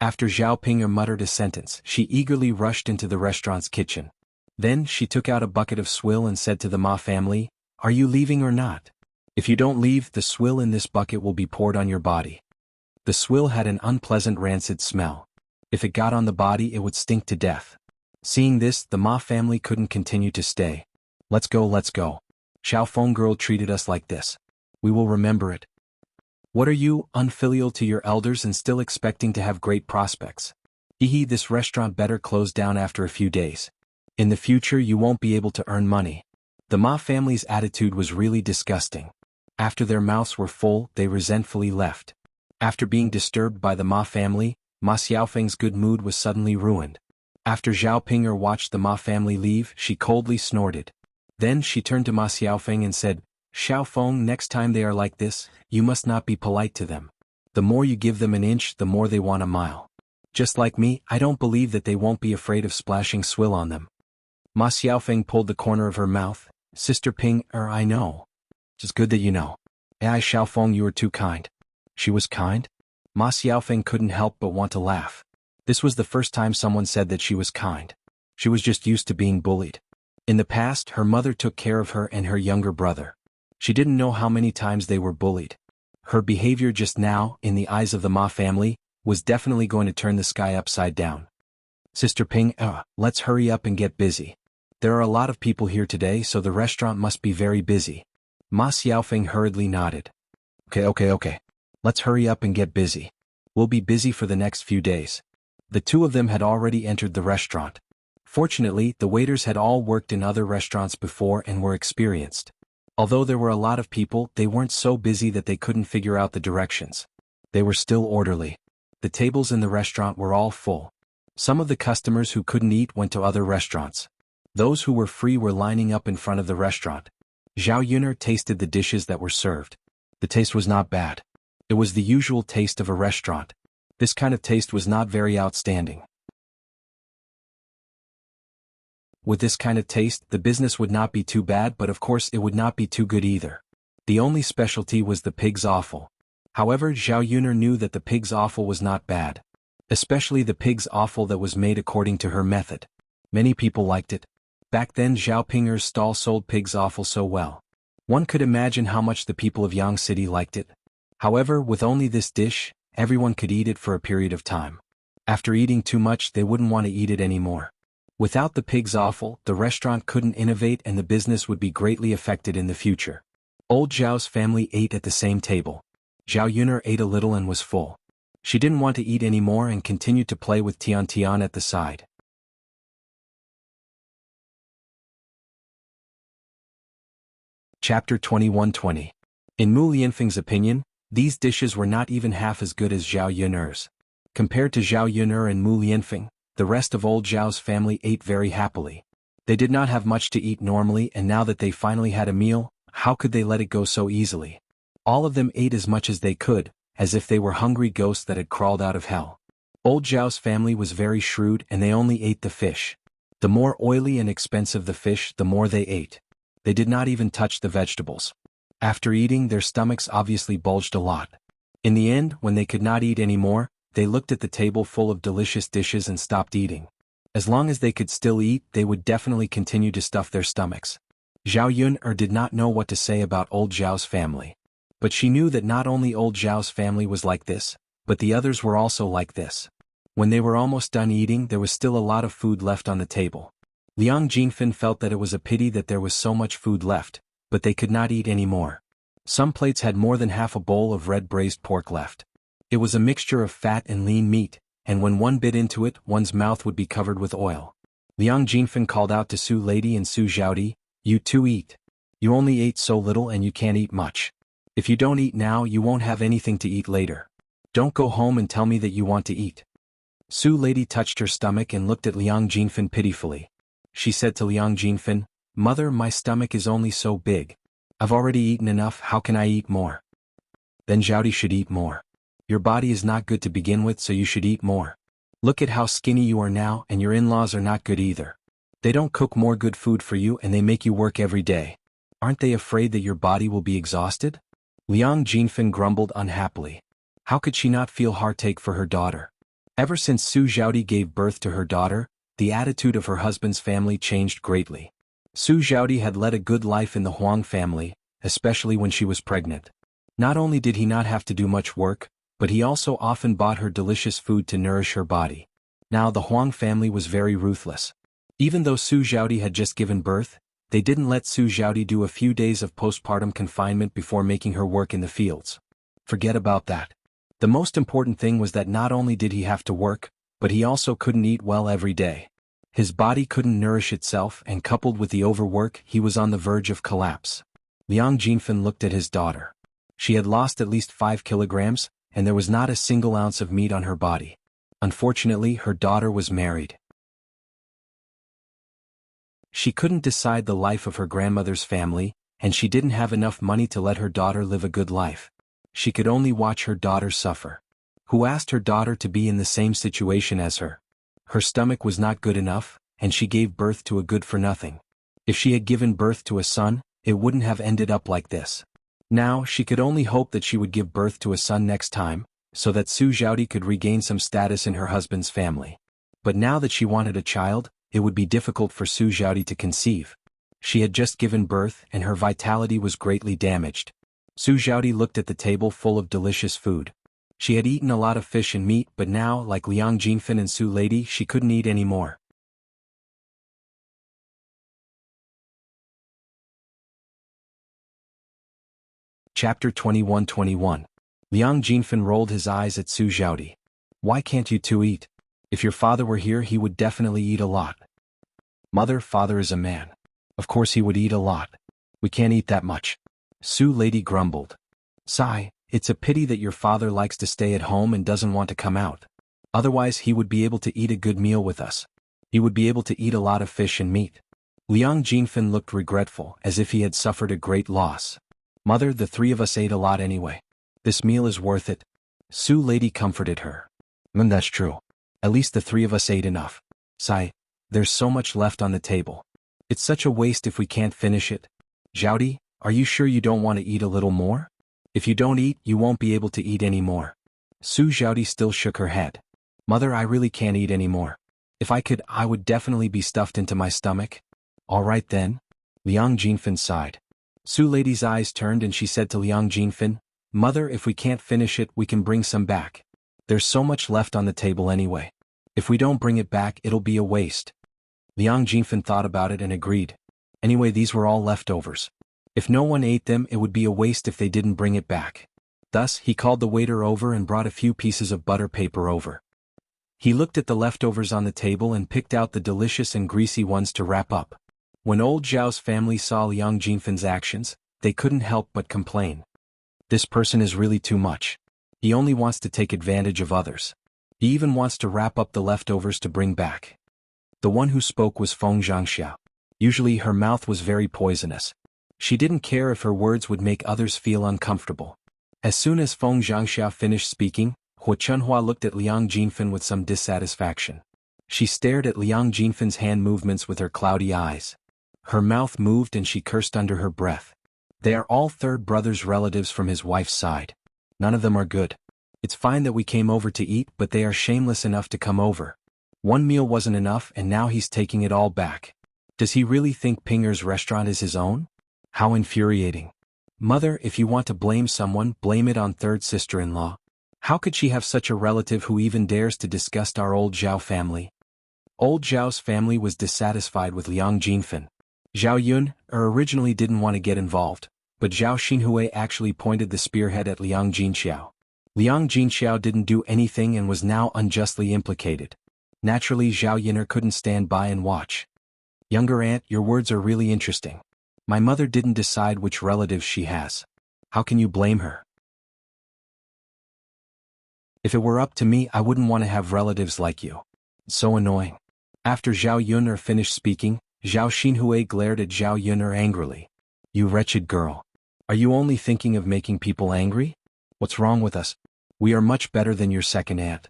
Speaker 1: After Zhao Ping'er muttered a sentence, she eagerly rushed into the restaurant's kitchen. Then she took out a bucket of swill and said to the Ma family, "Are you leaving or not? If you don't leave, the swill in this bucket will be poured on your body." The swill had an unpleasant rancid smell. If it got on the body, it would stink to death. Seeing this, the Ma family couldn't continue to stay. Let's go, let's go. Xiaofeng girl treated us like this. We will remember it. What are you, unfilial to your elders and still expecting to have great prospects? Hehe, this restaurant better close down after a few days. In the future you won't be able to earn money. The Ma family's attitude was really disgusting. After their mouths were full, they resentfully left. After being disturbed by the Ma family, Ma Xiaofeng's good mood was suddenly ruined. After Zhao Ping'er watched the Ma family leave, she coldly snorted. Then she turned to Ma Xiaofeng and said, "Xiaofeng, next time they are like this, you must not be polite to them. The more you give them an inch, the more they want a mile. Just like me, I don't believe that they won't be afraid of splashing swill on them." Ma Xiaofeng pulled the corner of her mouth. "Sister Ping'er, I know. It's good that you know. Xiaofeng, you are too kind." She was kind? Ma Xiaofeng couldn't help but want to laugh. This was the first time someone said that she was kind. She was just used to being bullied. In the past, her mother took care of her and her younger brother. She didn't know how many times they were bullied. Her behavior just now, in the eyes of the Ma family, was definitely going to turn the sky upside down. "Sister Ping'er, let's hurry up and get busy. There are a lot of people here today, so the restaurant must be very busy." Ma Xiaofeng hurriedly nodded. Okay. Let's hurry up and get busy. We'll be busy for the next few days." The two of them had already entered the restaurant. Fortunately, the waiters had all worked in other restaurants before and were experienced. Although there were a lot of people, they weren't so busy that they couldn't figure out the directions. They were still orderly. The tables in the restaurant were all full. Some of the customers who couldn't eat went to other restaurants. Those who were free were lining up in front of the restaurant. Zhao Yuner tasted the dishes that were served. The taste was not bad. It was the usual taste of a restaurant. This kind of taste was not very outstanding. With this kind of taste, the business would not be too bad, but of course it would not be too good either. The only specialty was the pig's offal. However, Zhao Yuner knew that the pig's offal was not bad. Especially the pig's offal that was made according to her method. Many people liked it. Back then Zhao Ping'er's stall sold pig's offal so well. One could imagine how much the people of Yang City liked it. However, with only this dish, everyone could eat it for a period of time. After eating too much, they wouldn't want to eat it anymore. Without the pig's offal, the restaurant couldn't innovate and the business would be greatly affected in the future. Old Zhao's family ate at the same table. Zhao Yuner ate a little and was full. She didn't want to eat anymore and continued to play with Tian Tian at the side. Chapter 21-20. In Mu Lianfeng's opinion, these dishes were not even half as good as Zhao Yuner's. Compared to Zhao Yuner and Mu Lianfeng, the rest of old Zhao's family ate very happily. They did not have much to eat normally, and now that they finally had a meal, how could they let it go so easily? All of them ate as much as they could, as if they were hungry ghosts that had crawled out of hell. Old Zhao's family was very shrewd and they only ate the fish. The more oily and expensive the fish, the more they ate. They did not even touch the vegetables. After eating, their stomachs obviously bulged a lot. In the end, when they could not eat anymore, they looked at the table full of delicious dishes and stopped eating. As long as they could still eat, they would definitely continue to stuff their stomachs. Zhao Yuner did not know what to say about old Zhao's family. But she knew that not only old Zhao's family was like this, but the others were also like this. When they were almost done eating, there was still a lot of food left on the table. Liang Jinfen felt that it was a pity that there was so much food left, but they could not eat any more. Some plates had more than half a bowl of red braised pork left. It was a mixture of fat and lean meat, and when one bit into it, one's mouth would be covered with oil. Liang Jinfen called out to Su Lady and Su Zhaodi, "You two eat. You only ate so little and you can't eat much. If you don't eat now, you won't have anything to eat later. Don't go home and tell me that you want to eat." Su Lady touched her stomach and looked at Liang Jinfen pitifully. She said to Liang Jinfen, "Mother, my stomach is only so big. I've already eaten enough, how can I eat more?" "Then Zhaodi should eat more. Your body is not good to begin with, so you should eat more. Look at how skinny you are now, and your in-laws are not good either. They don't cook more good food for you and they make you work every day. Aren't they afraid that your body will be exhausted? Liang Jinfen grumbled unhappily. How could she not feel heartache for her daughter? Ever since Su Xiaodi gave birth to her daughter, the attitude of her husband's family changed greatly. Su Xiaodi had led a good life in the Huang family, especially when she was pregnant. Not only did he not have to do much work, but he also often bought her delicious food to nourish her body. Now the Huang family was very ruthless. Even though Su Xiaodi had just given birth, they didn't let Su Xiaodi do a few days of postpartum confinement before making her work in the fields. Forget about that. The most important thing was that not only did he have to work, but he also couldn't eat well every day. His body couldn't nourish itself, and coupled with the overwork, he was on the verge of collapse. Liang Jinfen looked at his daughter. She had lost at least 5 kilograms, and there was not a single ounce of meat on her body. Unfortunately, her daughter was married. She couldn't decide the life of her grandmother's family, and she didn't have enough money to let her daughter live a good life. She could only watch her daughter suffer. Who asked her daughter to be in the same situation as her? Her stomach was not good enough, and she gave birth to a good-for-nothing. If she had given birth to a son, it wouldn't have ended up like this. Now, she could only hope that she would give birth to a son next time, so that Su Xiaodi could regain some status in her husband's family. But now that she wanted a child, it would be difficult for Su Xiaodi to conceive. She had just given birth and her vitality was greatly damaged. Su Xiaodi looked at the table full of delicious food. She had eaten a lot of fish and meat, but now, like Liang Jinfen and Su Lady, she couldn't eat any more. Chapter 21-21. Liang Jinfen rolled his eyes at Su Xiaodi. Why can't you two eat? If your father were here, he would definitely eat a lot. Mother, father is a man. Of course he would eat a lot. We can't eat that much. Su Lady grumbled. Sigh, it's a pity that your father likes to stay at home and doesn't want to come out. Otherwise he would be able to eat a good meal with us. He would be able to eat a lot of fish and meat. Liang Jinfen looked regretful, as if he had suffered a great loss. Mother, the 3 of us ate a lot anyway. This meal is worth it. Su Lady comforted her. That's true. At least the 3 of us ate enough. Sigh, there's so much left on the table. It's such a waste if we can't finish it. Xiaodi, are you sure you don't want to eat a little more? If you don't eat, you won't be able to eat any more. Su Xiaodi still shook her head. Mother, I really can't eat any more. If I could, I would definitely be stuffed into my stomach. All right then. Liang Jinfen sighed. Su Lady's eyes turned and she said to Liang Jinfen, Mother, if we can't finish it, we can bring some back. There's so much left on the table anyway. If we don't bring it back, it'll be a waste. Liang Jinfen thought about it and agreed. Anyway, these were all leftovers. If no one ate them, it would be a waste if they didn't bring it back. Thus, he called the waiter over and brought a few pieces of butter paper over. He looked at the leftovers on the table and picked out the delicious and greasy ones to wrap up. When old Zhao's family saw Liang Jinfen's actions, they couldn't help but complain. This person is really too much. He only wants to take advantage of others. He even wants to wrap up the leftovers to bring back. The one who spoke was Feng Zhangxiao. Usually her mouth was very poisonous. She didn't care if her words would make others feel uncomfortable. As soon as Feng Zhangxiao finished speaking, Hua Chunhua looked at Liang Jinfen with some dissatisfaction. She stared at Liang Jinfen's hand movements with her cloudy eyes. Her mouth moved and she cursed under her breath. They are all third brother's relatives from his wife's side. None of them are good. It's fine that we came over to eat, but they are shameless enough to come over. One meal wasn't enough and now he's taking it all back. Does he really think Pinger's restaurant is his own? How infuriating. Mother, if you want to blame someone, blame it on third sister-in-law. How could she have such a relative who even dares to disgust our old Zhao family? Old Zhao's family was dissatisfied with Liang Jinfen. Zhao Yun originally didn't want to get involved, but Zhao Xinhui actually pointed the spearhead at Liang Jinxiao. Liang Jinxiao didn't do anything and was now unjustly implicated. Naturally, Zhao Yin'er couldn't stand by and watch. Younger aunt, your words are really interesting. My mother didn't decide which relatives she has. How can you blame her? If it were up to me, I wouldn't want to have relatives like you. It's so annoying. After Zhao Yun'er finished speaking, Zhao Xinhui glared at Zhao Yun'er angrily. You wretched girl. Are you only thinking of making people angry? What's wrong with us? We are much better than your second aunt.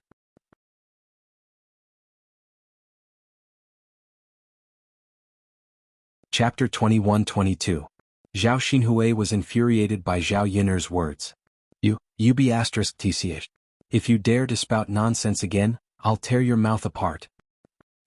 Speaker 1: Chapter 21-22. Zhao Xinhui was infuriated by Zhao Yun'er's words. You be asterisk tch. If you dare to spout nonsense again, I'll tear your mouth apart.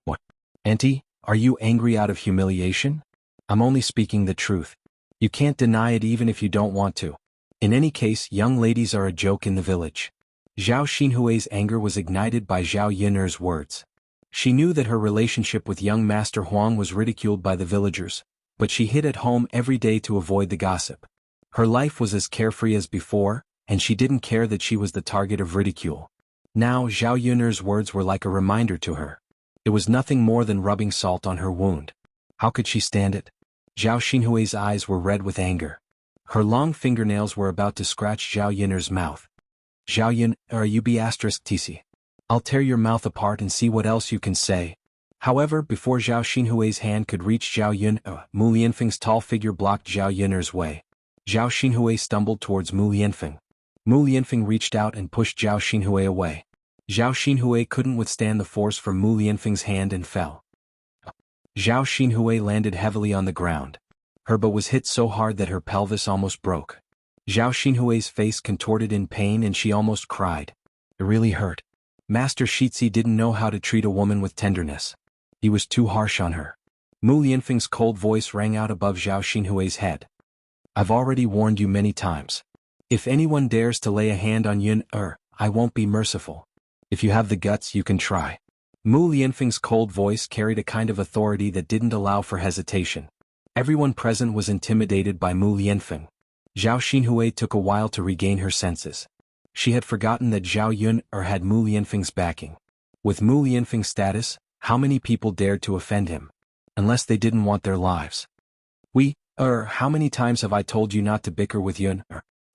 Speaker 1: What? Auntie, are you angry out of humiliation? I'm only speaking the truth. You can't deny it even if you don't want to. In any case, young ladies are a joke in the village. Zhao Xinhui's anger was ignited by Zhao Yun'er's words. She knew that her relationship with young Master Huang was ridiculed by the villagers, but she hid at home every day to avoid the gossip. Her life was as carefree as before, and she didn't care that she was the target of ridicule. Now Zhao Yun'er's words were like a reminder to her. It was nothing more than rubbing salt on her wound. How could she stand it? Zhao Xinhui's eyes were red with anger. Her long fingernails were about to scratch Zhao Yun'er's mouth. Zhao Yun, you be asterisk tc. I'll tear your mouth apart and see what else you can say. However, before Zhao Xinhui's hand could reach Zhao Yun, Mu Lianfeng's tall figure blocked Zhao Yun'er's way. Zhao Xinhui stumbled towards Mu Lianfeng. Mu Lianfeng reached out and pushed Zhao Xinhui away. Zhao Xinhui couldn't withstand the force from Mu Lianfeng's hand and fell. Zhao Xinhui landed heavily on the ground. Her butt was hit so hard that her pelvis almost broke. Zhao Xinhui's face contorted in pain and she almost cried. It really hurt. Master Shitzi didn't know how to treat a woman with tenderness. He was too harsh on her. Mu Lianfeng's cold voice rang out above Zhao Xinhui's head. I've already warned you many times. If anyone dares to lay a hand on Yun, I won't be merciful. If you have the guts, you can try. Mu Lianfeng's cold voice carried a kind of authority that didn't allow for hesitation. Everyone present was intimidated by Mu Lianfeng. Zhao Xinhui took a while to regain her senses. She had forgotten that Zhao Yun had Mu Lianfeng's backing. With Mu Lianfeng's status, how many people dared to offend him? Unless they didn't want their lives. How many times have I told you not to bicker with Yun?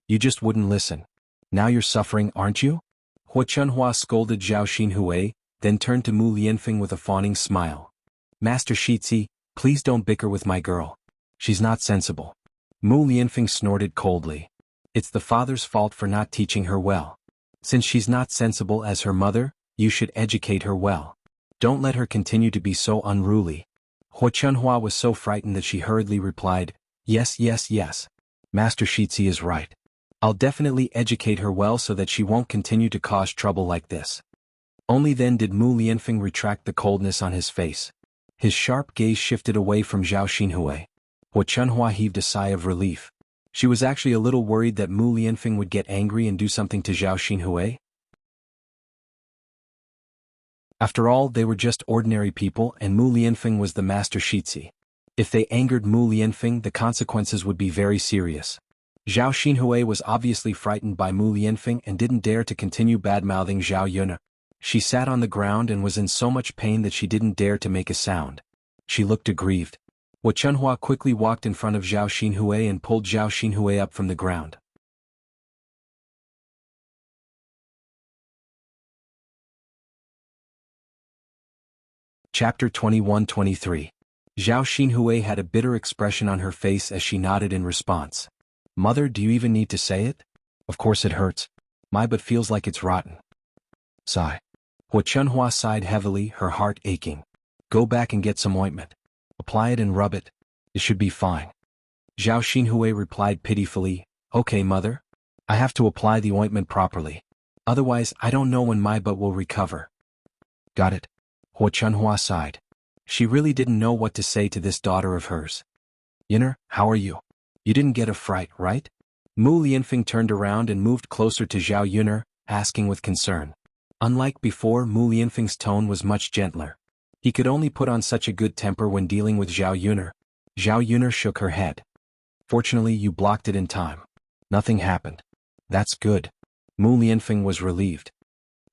Speaker 1: You just wouldn't listen. Now you're suffering, aren't you? Hua Chunhua scolded Zhao Xinhui, then turned to Mu Lianfeng with a fawning smile. Master Shitzi, please don't bicker with my girl. She's not sensible. Mu Lianfeng snorted coldly. It's the father's fault for not teaching her well. Since she's not sensible as her mother, you should educate her well. Don't let her continue to be so unruly. Hua Chunhua was so frightened that she hurriedly replied, Yes. Master Shitzi is right. I'll definitely educate her well so that she won't continue to cause trouble like this. Only then did Mu Lianfeng retract the coldness on his face. His sharp gaze shifted away from Zhao Xinhui. Hua Chunhua heaved a sigh of relief. She was actually a little worried that Mu Lianfeng would get angry and do something to Zhao Xinhui. After all, they were just ordinary people and Mu Lianfeng was the Master Shitzi. If they angered Mu Lianfeng, the consequences would be very serious. Zhao Xinhui was obviously frightened by Mu Lianfeng and didn't dare to continue bad-mouthing Zhao Yun. She sat on the ground and was in so much pain that she didn't dare to make a sound. She looked aggrieved. Hua Chunhua quickly walked in front of Zhao Xinhui and pulled Zhao Xinhui up from the ground. Chapter 21-23. Zhao Xinhui had a bitter expression on her face as she nodded in response. Mother, do you even need to say it? Of course it hurts. My butt feels like it's rotten. Sigh. Hua Chunhua sighed heavily, her heart aching. Go back and get some ointment. Apply it and rub it. It should be fine. Zhao Xinhui replied pitifully, Okay, mother. I have to apply the ointment properly. Otherwise, I don't know when my butt will recover. Got it. Hua Chunhua sighed. She really didn't know what to say to this daughter of hers. Yun'er, how are you? You didn't get a fright, right? Mu Lianfeng turned around and moved closer to Zhao Yun'er, asking with concern. Unlike before, Mu Lianfeng's tone was much gentler. He could only put on such a good temper when dealing with Zhao Yun'er. Zhao Yun'er shook her head. Fortunately, you blocked it in time. Nothing happened. That's good. Mu Lianfeng was relieved.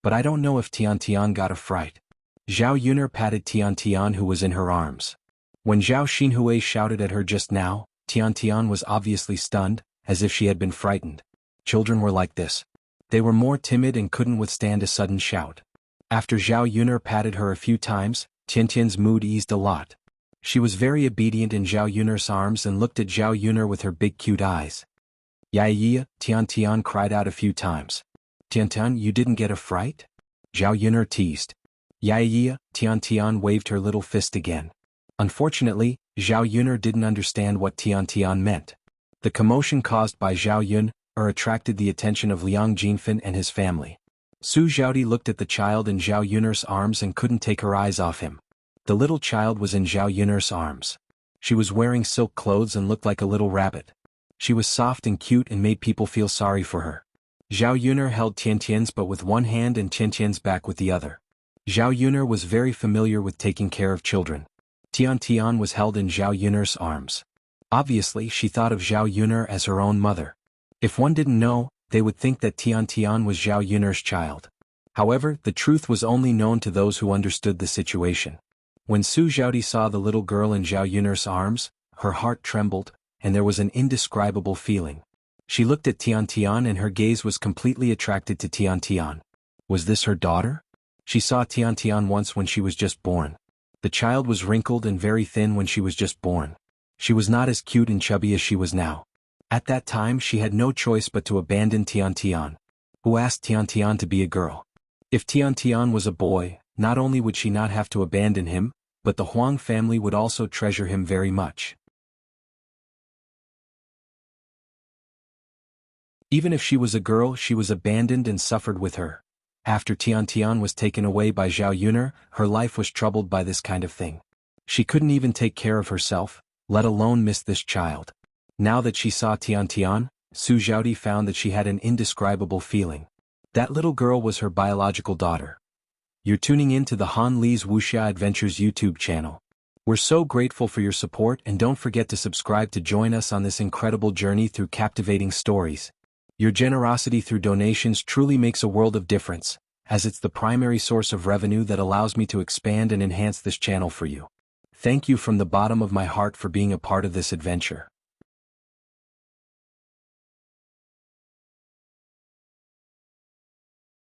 Speaker 1: But I don't know if Tian got a fright. Zhao Yun'er patted Tian who was in her arms. When Zhao Xinhui shouted at her just now, Tian was obviously stunned, as if she had been frightened. Children were like this. They were more timid and couldn't withstand a sudden shout. After Zhao Yun'er patted her a few times, Tian's mood eased a lot. She was very obedient in Zhao Yun'er's arms and looked at Zhao Yun'er with her big cute eyes. Yaya, Tian cried out a few times. Tian, you didn't get a fright? Zhao Yun'er teased. Yaya, Tian waved her little fist again. Unfortunately, Zhao Yun'er didn't understand what Tian meant. The commotion caused by Zhao Yun attracted the attention of Liang Jinfen and his family. Su Xiaodi looked at the child in Zhao Yun'er's arms and couldn't take her eyes off him. The little child was in Zhao Yun'er's arms. She was wearing silk clothes and looked like a little rabbit. She was soft and cute and made people feel sorry for her. Zhao Yun'er held Tiantian's butt with one hand and Tiantian's back with the other. Zhao Yun'er was very familiar with taking care of children. Tian was held in Zhao Yun'er's arms. Obviously, she thought of Zhao Yun'er as her own mother. If one didn't know, they would think that Tian was Zhao Yun'er's child. However, the truth was only known to those who understood the situation. When Su Xiaodi saw the little girl in Zhao Yun'er's arms, her heart trembled, and there was an indescribable feeling. She looked at Tian and her gaze was completely attracted to Tian. Was this her daughter? She saw Tian once when she was just born. The child was wrinkled and very thin when she was just born. She was not as cute and chubby as she was now. At that time she had no choice but to abandon Tian, who asked Tian to be a girl. If Tian was a boy, not only would she not have to abandon him, but the Huang family would also treasure him very much. Even if she was a girl, she was abandoned and suffered with her. After Tian was taken away by Zhao Yun'er, her life was troubled by this kind of thing. She couldn't even take care of herself, let alone miss this child. Now that she saw Tian, Su Xiaodi found that she had an indescribable feeling. That little girl was her biological daughter. You're tuning in to the Han Li's Wuxia Adventures YouTube channel. We're so grateful for your support and don't forget to subscribe to join us on this incredible journey through captivating stories. Your generosity through donations truly makes a world of difference, as it's the primary source of revenue that allows me to expand and enhance this channel for you. Thank you from the bottom of my heart for being a part of this adventure.